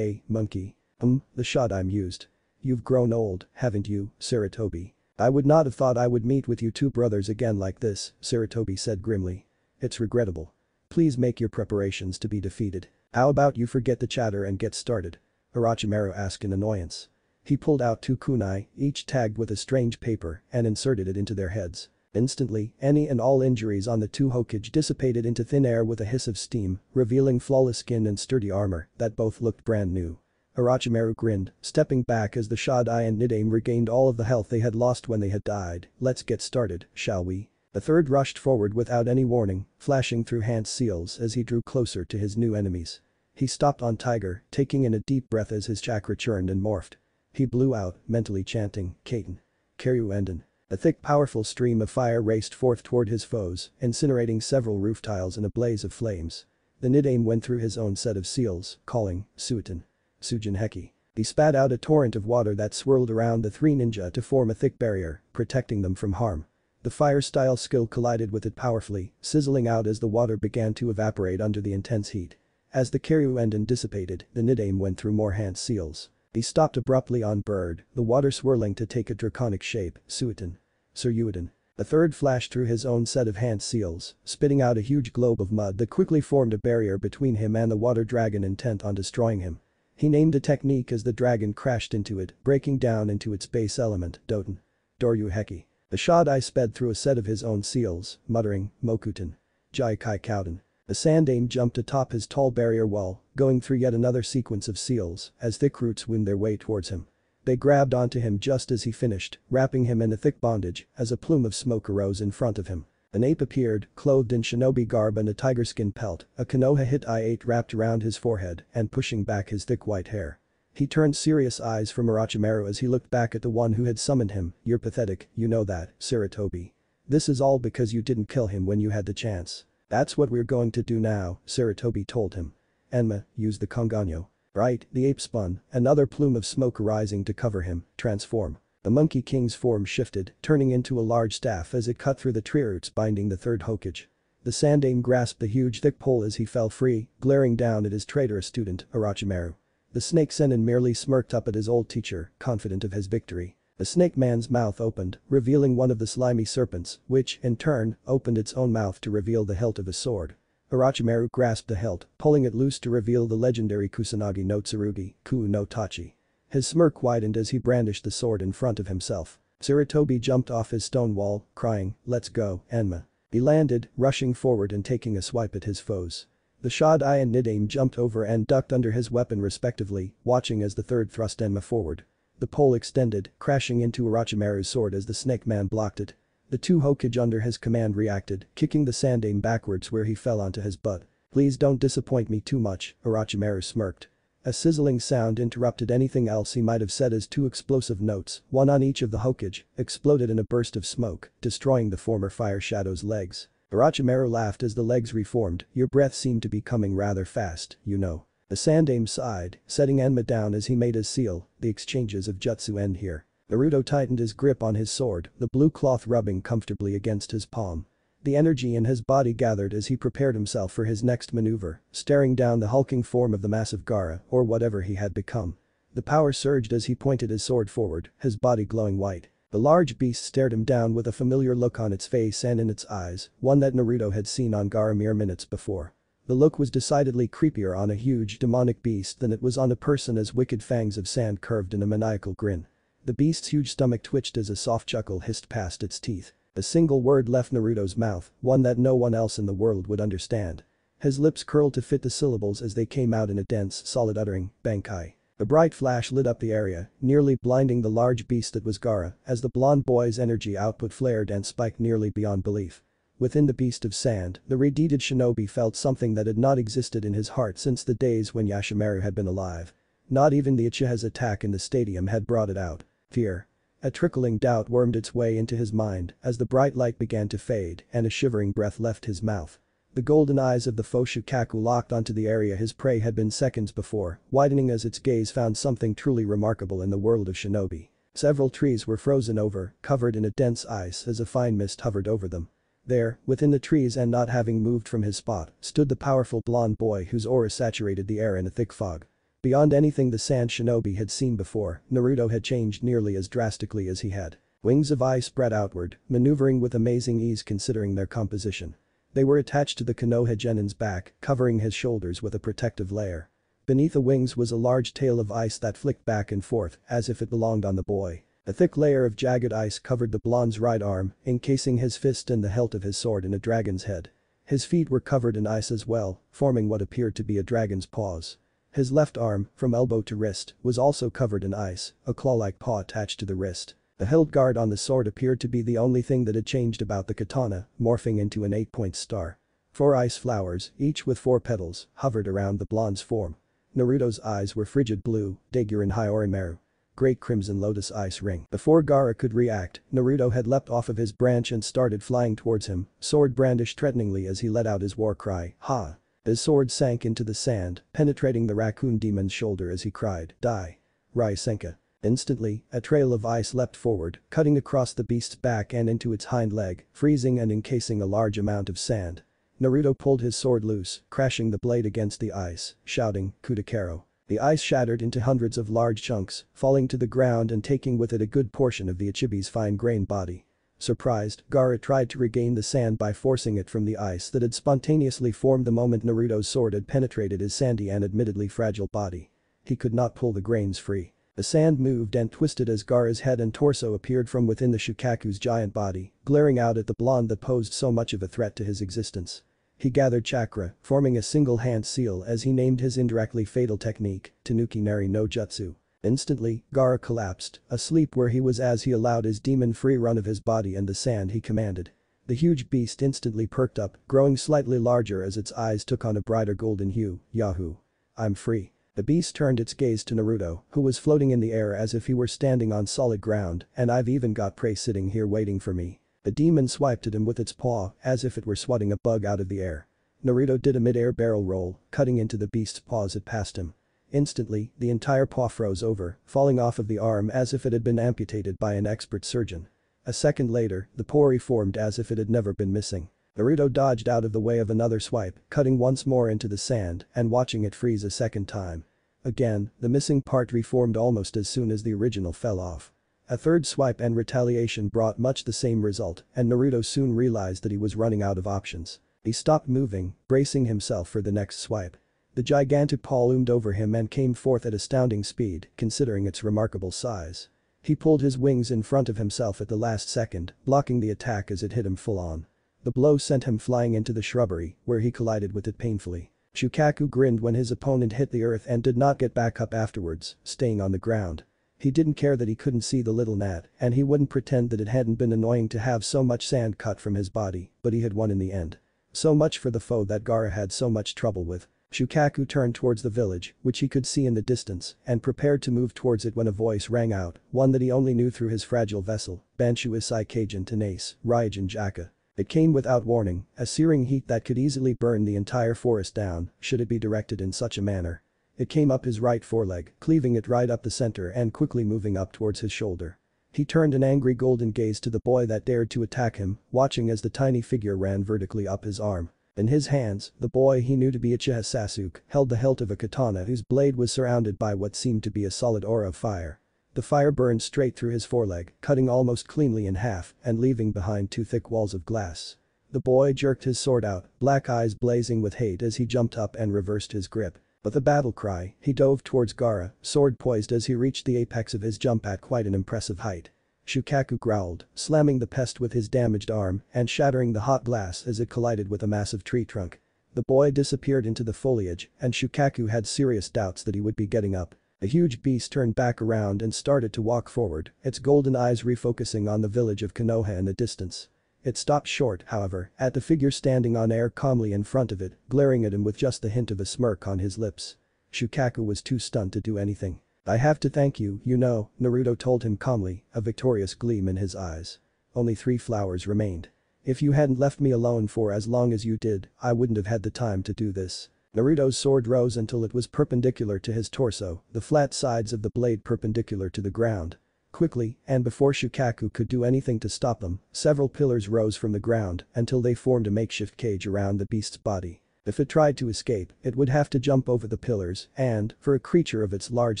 Monkey." The Shadai mused. "You've grown old, haven't you, Sarutobi?" "I would not have thought I would meet with you 2 brothers again like this," Sarutobi said grimly. "It's regrettable. Please make your preparations to be defeated. How about you forget the chatter and get started?" Orochimaru asked in annoyance. He pulled out 2 kunai, each tagged with a strange paper, and inserted it into their heads. Instantly, any and all injuries on the 2 Hokage dissipated into thin air with a hiss of steam, revealing flawless skin and sturdy armor that both looked brand new. Orochimaru grinned, stepping back as the Shadai and Nidaime regained all of the health they had lost when they had died. "Let's get started, shall we?" The third rushed forward without any warning, flashing through hand seals as he drew closer to his new enemies. He stopped on Tiger, taking in a deep breath as his chakra churned and morphed. He blew out, mentally chanting, "Kaiten. Kyuenden." A thick powerful stream of fire raced forth toward his foes, incinerating several roof tiles in a blaze of flames. The Nidaime went through his own set of seals, calling, "Suiten. Sujinheki." He spat out a torrent of water that swirled around the 3 ninja to form a thick barrier, protecting them from harm. The fire-style skill collided with it powerfully, sizzling out as the water began to evaporate under the intense heat. As the Kyuenden dissipated, the Nidaime went through more hand seals. He stopped abruptly on Bird, the water swirling to take a draconic shape, Suiten. Suryuiden. A third flashed through his own set of hand seals, spitting out a huge globe of mud that quickly formed a barrier between him and the water dragon intent on destroying him. He named a technique as the dragon crashed into it, breaking down into its base element, Doten. Doryu Heki. The Shadai sped through a set of his own seals, muttering, "Mokuten. Jai Kai Kauden." The Sandaime jumped atop his tall barrier wall, going through yet another sequence of seals as thick roots wound their way towards him. They grabbed onto him just as he finished, wrapping him in a thick bondage as a plume of smoke arose in front of him. An ape appeared, clothed in shinobi garb and a tiger skin pelt, a Konoha hit I-8 wrapped around his forehead and pushing back his thick white hair. He turned serious eyes from Orochimaru as he looked back at the one who had summoned him. "You're pathetic, you know that, Sarutobi. This is all because you didn't kill him when you had the chance." "That's what we're going to do now," Sarutobi told him. "Enma, use the Konganyo." "Right," the ape spun, another plume of smoke arising to cover him. "Transform." The Monkey King's form shifted, turning into a large staff as it cut through the tree roots binding the 3rd Hokage. The Sandaime grasped the huge thick pole as he fell free, glaring down at his traitorous student, Orochimaru. The snake Sennin merely smirked up at his old teacher, confident of his victory. The snake man's mouth opened, revealing one of the slimy serpents, which, in turn, opened its own mouth to reveal the hilt of his sword. Orochimaru grasped the hilt, pulling it loose to reveal the legendary Kusanagi no Tsurugi, Ku no Tachi. His smirk widened as he brandished the sword in front of himself. Sarutobi jumped off his stone wall, crying, "Let's go, Enma." He landed, rushing forward and taking a swipe at his foes. The Shodai and Nidaime jumped over and ducked under his weapon respectively, watching as the third thrust Enma forward. The pole extended, crashing into Orochimaru's sword as the snake man blocked it. The two Hokage under his command reacted, kicking the Sandaime backwards where he fell onto his butt. "Please don't disappoint me too much," Orochimaru smirked. A sizzling sound interrupted anything else he might have said as two explosive notes, one on each of the Hokage, exploded in a burst of smoke, destroying the former Fire Shadow's legs. Orochimaru laughed as the legs reformed. "Your breath seemed to be coming rather fast, you know." The Sandaime sighed, setting Enma down as he made his seal. "The exchanges of jutsu end here." Naruto tightened his grip on his sword, the blue cloth rubbing comfortably against his palm. The energy in his body gathered as he prepared himself for his next maneuver, staring down the hulking form of the massive Gaara, or whatever he had become. The power surged as he pointed his sword forward, his body glowing white. The large beast stared him down with a familiar look on its face and in its eyes, one that Naruto had seen on Gaara mere minutes before. The look was decidedly creepier on a huge demonic beast than it was on a person, as wicked fangs of sand curved in a maniacal grin. The beast's huge stomach twitched as a soft chuckle hissed past its teeth. A single word left Naruto's mouth, one that no one else in the world would understand. His lips curled to fit the syllables as they came out in a dense, solid uttering, "Bankai." A bright flash lit up the area, nearly blinding the large beast that was Gaara, as the blonde boy's energy output flared and spiked nearly beyond belief. Within the beast of sand, the redeeted shinobi felt something that had not existed in his heart since the days when Yashimaru had been alive. Not even the Uchiha's attack in the stadium had brought it out. Fear. A trickling doubt wormed its way into his mind as the bright light began to fade and a shivering breath left his mouth. The golden eyes of the Foshukaku locked onto the area his prey had been seconds before, widening as its gaze found something truly remarkable in the world of shinobi. Several trees were frozen over, covered in a dense ice as a fine mist hovered over them. There, within the trees and not having moved from his spot, stood the powerful blonde boy whose aura saturated the air in a thick fog. Beyond anything the sand shinobi had seen before, Naruto had changed nearly as drastically as he had. Wings of ice spread outward, maneuvering with amazing ease considering their composition. They were attached to the Konoha Genin's back, covering his shoulders with a protective layer. Beneath the wings was a large tail of ice that flicked back and forth, as if it belonged on the boy. A thick layer of jagged ice covered the blonde's right arm, encasing his fist and the hilt of his sword in a dragon's head. His feet were covered in ice as well, forming what appeared to be a dragon's paws. His left arm, from elbow to wrist, was also covered in ice, a claw-like paw attached to the wrist. The hilt guard on the sword appeared to be the only thing that had changed about the katana, morphing into an 8-point star. 4 ice flowers, each with 4 petals, hovered around the blonde's form. Naruto's eyes were frigid blue, Daiguren hyourinmaru. Great crimson lotus ice ring. Before Gaara could react, Naruto had leapt off of his branch and started flying towards him, sword brandished threateningly as he let out his war cry, "Ha!" His sword sank into the sand, penetrating the raccoon demon's shoulder as he cried, "Die! Raisenka." Instantly, a trail of ice leapt forward, cutting across the beast's back and into its hind leg, freezing and encasing a large amount of sand. Naruto pulled his sword loose, crashing the blade against the ice, shouting, "Kudakero." The ice shattered into hundreds of large chunks, falling to the ground and taking with it a good portion of the Ichibi's fine-grained body. Surprised, Gaara tried to regain the sand by forcing it from the ice that had spontaneously formed the moment Naruto's sword had penetrated his sandy and admittedly fragile body. He could not pull the grains free. The sand moved and twisted as Gaara's head and torso appeared from within the Shukaku's giant body, glaring out at the blonde that posed so much of a threat to his existence. He gathered chakra, forming a single-hand seal as he named his indirectly fatal technique, Tanuki Nari no Jutsu. Instantly, Gaara collapsed, asleep where he was as he allowed his demon free run of his body and the sand he commanded. The huge beast instantly perked up, growing slightly larger as its eyes took on a brighter golden hue. "Yahoo! I'm free." The beast turned its gaze to Naruto, who was floating in the air as if he were standing on solid ground, "And I've even got prey sitting here waiting for me." The demon swiped at him with its paw, as if it were swatting a bug out of the air. Naruto did a mid-air barrel roll, cutting into the beast's paw as it passed him. Instantly, the entire paw froze over, falling off of the arm as if it had been amputated by an expert surgeon. A second later, the paw reformed as if it had never been missing. Naruto dodged out of the way of another swipe, cutting once more into the sand and watching it freeze a second time. Again, the missing part reformed almost as soon as the original fell off. A third swipe and retaliation brought much the same result, and Naruto soon realized that he was running out of options. He stopped moving, bracing himself for the next swipe. The gigantic paw loomed over him and came forth at astounding speed, considering its remarkable size. He pulled his wings in front of himself at the last second, blocking the attack as it hit him full on. The blow sent him flying into the shrubbery, where he collided with it painfully. Shukaku grinned when his opponent hit the earth and did not get back up afterwards, staying on the ground. He didn't care that he couldn't see the little gnat, and he wouldn't pretend that it hadn't been annoying to have so much sand cut from his body, but he had won in the end. So much for the foe that Gaara had so much trouble with. Shukaku turned towards the village, which he could see in the distance, and prepared to move towards it when a voice rang out, one that he only knew through his fragile vessel, Banshu Isai Kajin Tenace, Raijin Jaka. It came without warning, a searing heat that could easily burn the entire forest down, should it be directed in such a manner. It came up his right foreleg, cleaving it right up the center and quickly moving up towards his shoulder. He turned an angry golden gaze to the boy that dared to attack him, watching as the tiny figure ran vertically up his arm. In his hands, the boy he knew to be Uchiha Sasuke held the hilt of a katana whose blade was surrounded by what seemed to be a solid aura of fire. The fire burned straight through his foreleg, cutting almost cleanly in half and leaving behind two thick walls of glass. The boy jerked his sword out, black eyes blazing with hate as he jumped up and reversed his grip. With a battle cry, he dove towards Gaara, sword poised as he reached the apex of his jump at quite an impressive height. Shukaku growled, slamming the pest with his damaged arm and shattering the hot glass as it collided with a massive tree trunk. The boy disappeared into the foliage, and Shukaku had serious doubts that he would be getting up. The huge beast turned back around and started to walk forward, its golden eyes refocusing on the village of Konoha in the distance. It stopped short, however, at the figure standing on air calmly in front of it, glaring at him with just the hint of a smirk on his lips. Shukaku was too stunned to do anything. "I have to thank you, you know," Naruto told him calmly, a victorious gleam in his eyes. "Only 3 flowers remained. If you hadn't left me alone for as long as you did, I wouldn't have had the time to do this." Naruto's sword rose until it was perpendicular to his torso, the flat sides of the blade perpendicular to the ground. Quickly, and before Shukaku could do anything to stop them, several pillars rose from the ground until they formed a makeshift cage around the beast's body. If it tried to escape, it would have to jump over the pillars and, for a creature of its large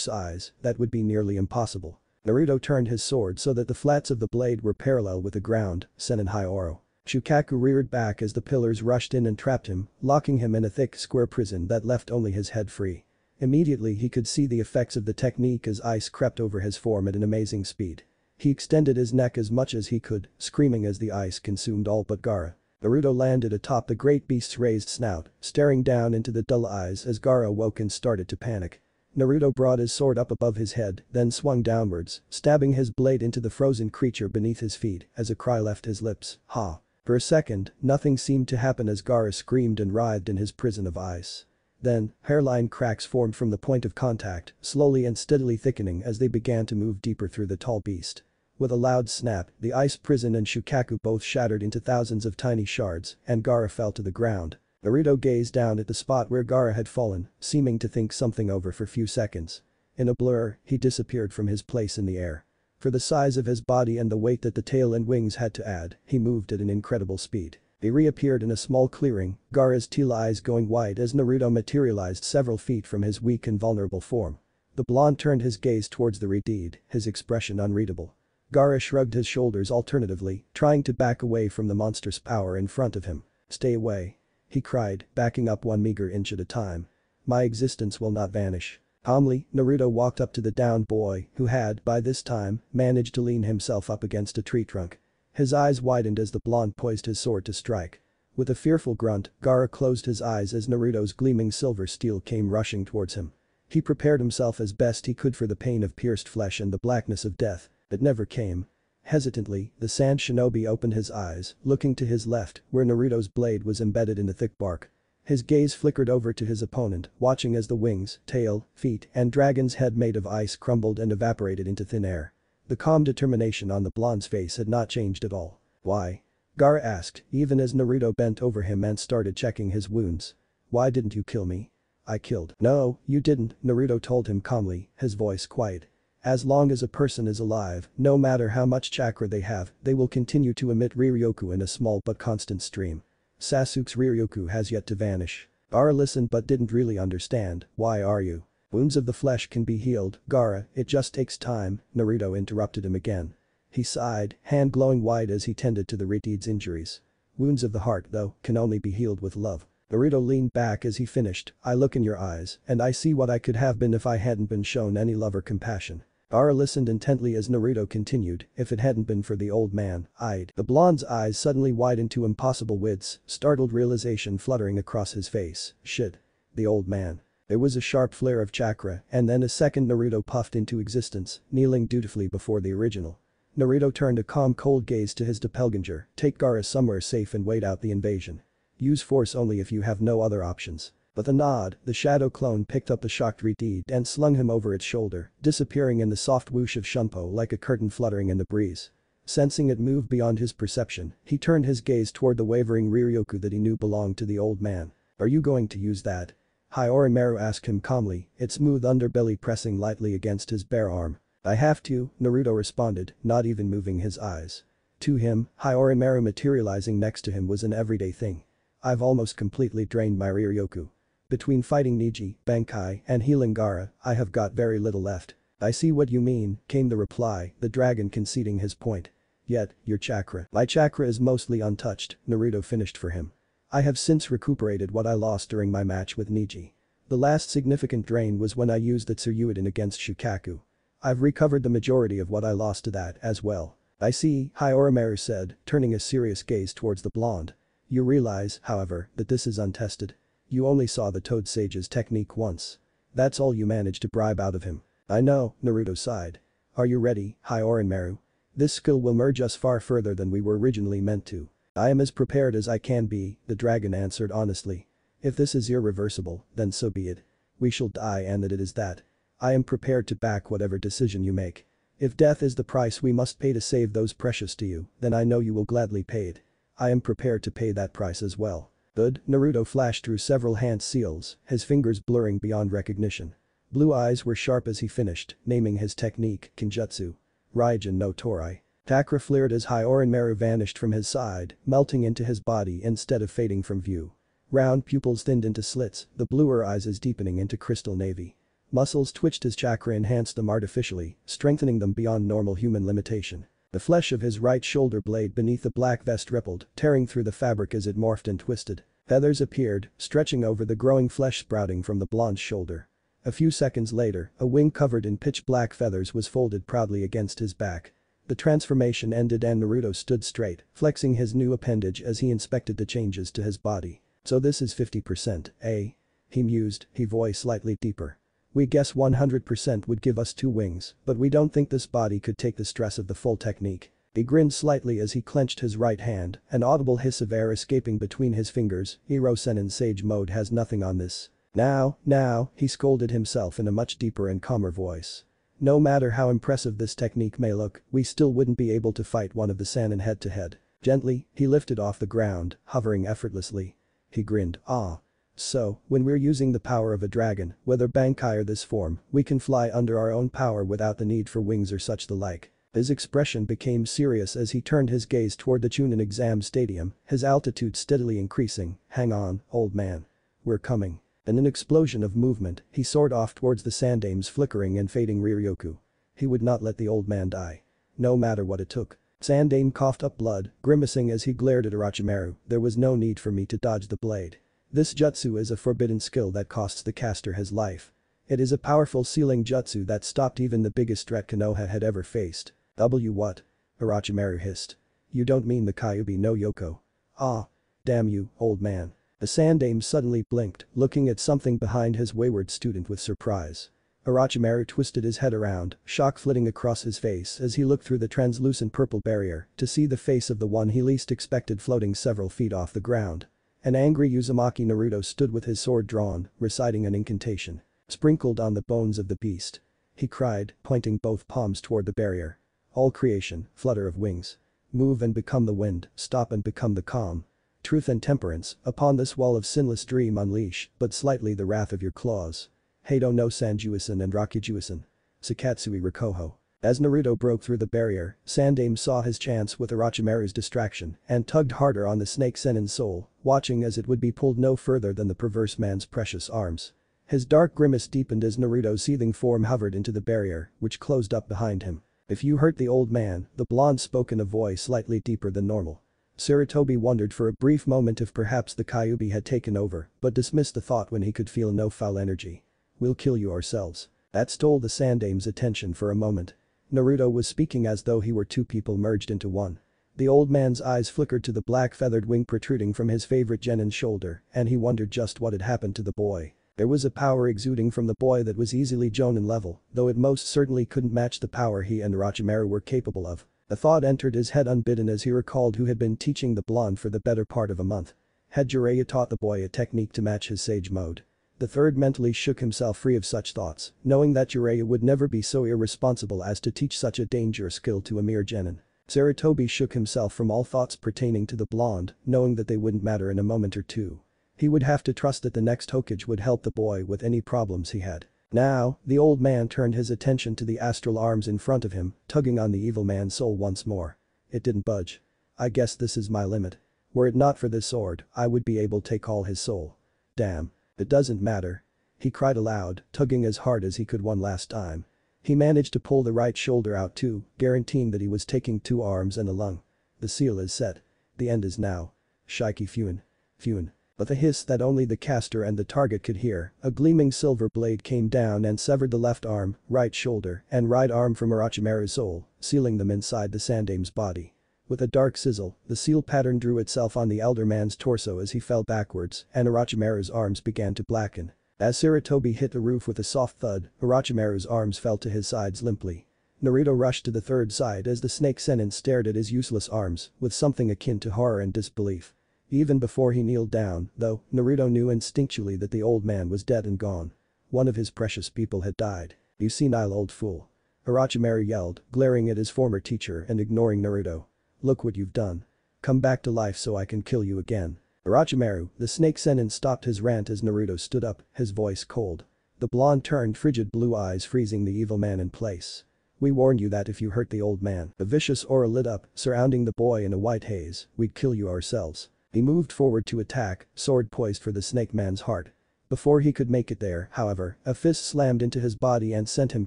size, that would be nearly impossible. Naruto turned his sword so that the flats of the blade were parallel with the ground, Senin Hyourinmaru. Shukaku reared back as the pillars rushed in and trapped him, locking him in a thick square prison that left only his head free. Immediately he could see the effects of the technique as ice crept over his form at an amazing speed. He extended his neck as much as he could, screaming as the ice consumed all but Gaara. Naruto landed atop the great beast's raised snout, staring down into the dull eyes as Gaara awoke and started to panic. Naruto brought his sword up above his head, then swung downwards, stabbing his blade into the frozen creature beneath his feet as a cry left his lips, "Ha!" For a second, nothing seemed to happen as Gaara screamed and writhed in his prison of ice. Then, hairline cracks formed from the point of contact, slowly and steadily thickening as they began to move deeper through the tall beast. With a loud snap, the ice prison and Shukaku both shattered into thousands of tiny shards, and Gaara fell to the ground. Naruto gazed down at the spot where Gaara had fallen, seeming to think something over for a few seconds. In a blur, he disappeared from his place in the air. For the size of his body and the weight that the tail and wings had to add, he moved at an incredible speed. He reappeared in a small clearing, Gaara's teal eyes going wide as Naruto materialized several feet from his weak and vulnerable form. The blonde turned his gaze towards the redeed, his expression unreadable. Gaara shrugged his shoulders alternatively, trying to back away from the monstrous power in front of him. "Stay away," he cried, backing up one meager inch at a time. "My existence will not vanish." Calmly, Naruto walked up to the downed boy, who had, by this time, managed to lean himself up against a tree trunk. His eyes widened as the blonde poised his sword to strike. With a fearful grunt, Gaara closed his eyes as Naruto's gleaming silver steel came rushing towards him. He prepared himself as best he could for the pain of pierced flesh and the blackness of death. It never came. Hesitantly, the sand shinobi opened his eyes, looking to his left, where Naruto's blade was embedded in the thick bark. His gaze flickered over to his opponent, watching as the wings, tail, feet, and dragon's head made of ice crumbled and evaporated into thin air. The calm determination on the blonde's face had not changed at all. "Why?" Gaara asked, even as Naruto bent over him and started checking his wounds. "Why didn't you kill me?" "I killed." "No, you didn't," Naruto told him calmly, his voice quiet. "As long as a person is alive, no matter how much chakra they have, they will continue to emit Riryoku in a small but constant stream. Sasuke's Ryuryoku has yet to vanish. Gaara listened but didn't really understand. Why are you? Wounds of the flesh can be healed, Gaara, it just takes time, Naruto interrupted him again. He sighed, hand glowing wide as he tended to the Riti's injuries. Wounds of the heart, though, can only be healed with love. Naruto leaned back as he finished, I look in your eyes, and I see what I could have been if I hadn't been shown any love or compassion. Gaara listened intently as Naruto continued, if it hadn't been for the old man, I'd. The blonde's eyes suddenly widened to impossible widths, startled realization fluttering across his face, shit. The old man. There was a sharp flare of chakra, and then a second Naruto puffed into existence, kneeling dutifully before the original. Naruto turned a calm cold gaze to his doppelganger, take Gaara somewhere safe and wait out the invasion. Use force only if you have no other options. With a nod, the shadow clone picked up the shocked Riti and slung him over its shoulder, disappearing in the soft whoosh of Shunpo like a curtain fluttering in the breeze. Sensing it move beyond his perception, he turned his gaze toward the wavering Ryuryoku that he knew belonged to the old man. Are you going to use that? Hyourinmaru asked him calmly, its smooth underbelly pressing lightly against his bare arm. I have to, Naruto responded, not even moving his eyes. To him, Hyourinmaru materializing next to him was an everyday thing. I've almost completely drained my Ryuryoku. Between fighting Neji, Bankai, and healing Gaara, I have got very little left. I see what you mean, came the reply, the dragon conceding his point. Yet, your chakra. My chakra is mostly untouched, Naruto finished for him. I have since recuperated what I lost during my match with Neji. The last significant drain was when I used the Tsuryuiden against Shukaku. I've recovered the majority of what I lost to that as well. I see, Hyourinmaru said, turning a serious gaze towards the blonde. You realize, however, that this is untested. You only saw the Toad Sage's technique once. That's all you managed to bribe out of him. I know, Naruto sighed. Are you ready, Hyourinmaru? This skill will merge us far further than we were originally meant to. I am as prepared as I can be, the dragon answered honestly. If this is irreversible, then so be it. We shall die and that it is that. I am prepared to back whatever decision you make. If death is the price we must pay to save those precious to you, then I know you will gladly pay it. I am prepared to pay that price as well. Good, Naruto flashed through several hand seals, his fingers blurring beyond recognition. Blue eyes were sharp as he finished, naming his technique, Kinjutsu. Raijin no Torai. Chakra flared as Hyourinmaru vanished from his side, melting into his body instead of fading from view. Round pupils thinned into slits, the bluer eyes as deepening into crystal navy. Muscles twitched as chakra enhanced them artificially, strengthening them beyond normal human limitation. The flesh of his right shoulder blade beneath the black vest rippled, tearing through the fabric as it morphed and twisted. Feathers appeared, stretching over the growing flesh sprouting from the blonde's shoulder. A few seconds later, a wing covered in pitch black feathers was folded proudly against his back. The transformation ended and Naruto stood straight, flexing his new appendage as he inspected the changes to his body. So this is 50%, eh? He mused, his voice slightly deeper. We guess 100% would give us 2 wings, but we don't think this body could take the stress of the full technique. He grinned slightly as he clenched his right hand, an audible hiss of air escaping between his fingers. Hero Sennin Sage mode has nothing on this. Now, he scolded himself in a much deeper and calmer voice. No matter how impressive this technique may look, we still wouldn't be able to fight one of the Sannin head to head. Gently, he lifted off the ground, hovering effortlessly. He grinned, ah. So, when we're using the power of a dragon, whether Bankai or this form, we can fly under our own power without the need for wings or such the like. His expression became serious as he turned his gaze toward the Chunin exam stadium, his altitude steadily increasing. Hang on, old man. We're coming. In an explosion of movement, he soared off towards the Sandame's flickering and fading Ryuryoku. He would not let the old man die. No matter what it took. Sandame coughed up blood, grimacing as he glared at Orochimaru. There was no need for me to dodge the blade. This jutsu is a forbidden skill that costs the caster his life. It is a powerful sealing jutsu that stopped even the biggest threat Konoha had ever faced. What? Orochimaru hissed. You don't mean the Kyuubi no Yoko? Ah. Damn you, old man. The Sandame suddenly blinked, looking at something behind his wayward student with surprise. Orochimaru twisted his head around, shock flitting across his face as he looked through the translucent purple barrier to see the face of the one he least expected floating several feet off the ground. An angry Uzumaki Naruto stood with his sword drawn, reciting an incantation. Sprinkled on the bones of the beast. He cried, pointing both palms toward the barrier. All creation, flutter of wings. Move and become the wind, stop and become the calm. Truth and temperance, upon this wall of sinless dream unleash, but slightly the wrath of your claws. Heido no Sanjuisan and Rakujuisan. Sakatsui Rikoho. As Naruto broke through the barrier, Sandaime saw his chance with Orochimaru's distraction and tugged harder on the snake Senin's soul, watching as it would be pulled no further than the perverse man's precious arms. His dark grimace deepened as Naruto's seething form hovered into the barrier, which closed up behind him. "If you hurt the old man," the blonde spoke in a voice slightly deeper than normal. Sarutobi wondered for a brief moment if perhaps the Kyuubi had taken over, but dismissed the thought when he could feel no foul energy. "We'll kill you ourselves." That stole the Sandaime's attention for a moment. Naruto was speaking as though he were two people merged into one. The old man's eyes flickered to the black feathered wing protruding from his favorite genin's shoulder, and he wondered just what had happened to the boy. There was a power exuding from the boy that was easily Jonin level, though it most certainly couldn't match the power he and Orochimaru were capable of. A thought entered his head unbidden as he recalled who had been teaching the blonde for the better part of a month. Had Jiraiya taught the boy a technique to match his sage mode? The third mentally shook himself free of such thoughts, knowing that Jiraiya would never be so irresponsible as to teach such a dangerous skill to a mere genin. Sarutobi shook himself from all thoughts pertaining to the blonde, knowing that they wouldn't matter in a moment or two. He would have to trust that the next Hokage would help the boy with any problems he had. Now, the old man turned his attention to the astral arms in front of him, tugging on the evil man's soul once more. It didn't budge. "I guess this is my limit. Were it not for this sword, I would be able to take all his soul. Damn. It doesn't matter." He cried aloud, tugging as hard as he could one last time. He managed to pull the right shoulder out too, guaranteeing that he was taking 2 arms and a lung. The seal is set. The end is now. Shiki Fuin. Fuin. With a hiss that only the caster and the target could hear, a gleaming silver blade came down and severed the left arm, right shoulder, and right arm from Orochimaru's soul, sealing them inside the Sandaime's body. With a dark sizzle, the seal pattern drew itself on the elder man's torso as he fell backwards, and Orochimaru's arms began to blacken. As Sarutobi hit the roof with a soft thud, Orochimaru's arms fell to his sides limply. Naruto rushed to the third side as the snake Senin stared at his useless arms, with something akin to horror and disbelief. Even before he kneeled down, though, Naruto knew instinctually that the old man was dead and gone. One of his precious people had died. "You senile old fool." Orochimaru yelled, glaring at his former teacher and ignoring Naruto. "Look what you've done. Come back to life so I can kill you again." "Orochimaru," the snake Senin stopped his rant as Naruto stood up, his voice cold. The blonde turned frigid blue eyes freezing the evil man in place. "We warned you that if you hurt the old man," a vicious aura lit up, surrounding the boy in a white haze, "we'd kill you ourselves." He moved forward to attack, sword poised for the snake man's heart. Before he could make it there, however, a fist slammed into his body and sent him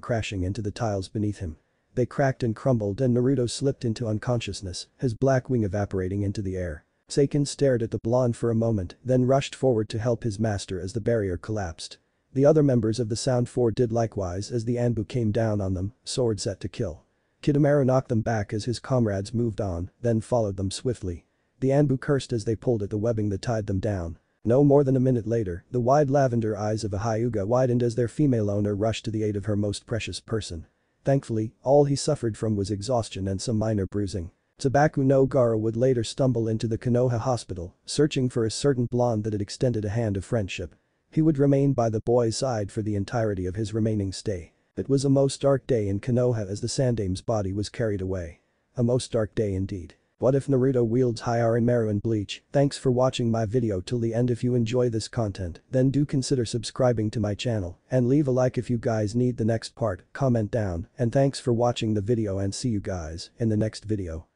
crashing into the tiles beneath him. They cracked and crumbled and Naruto slipped into unconsciousness, his black wing evaporating into the air. Seiken stared at the blonde for a moment, then rushed forward to help his master as the barrier collapsed. The other members of the Sound Four did likewise as the Anbu came down on them, sword set to kill. Kidomaru knocked them back as his comrades moved on, then followed them swiftly. The Anbu cursed as they pulled at the webbing that tied them down. No more than a minute later, the wide lavender eyes of a Hyuga widened as their female owner rushed to the aid of her most precious person. Thankfully, all he suffered from was exhaustion and some minor bruising. Tsubaku no Gaara would later stumble into the Konoha hospital, searching for a certain blonde that had extended a hand of friendship. He would remain by the boy's side for the entirety of his remaining stay. It was a most dark day in Konoha as the Sandaime's body was carried away. A most dark day indeed. What if Naruto wields hyourinmaru and bleach? Thanks for watching my video till the end. If you enjoy this content, then do consider subscribing to my channel and leave a like if you guys need the next part, comment down, and thanks for watching the video and see you guys in the next video.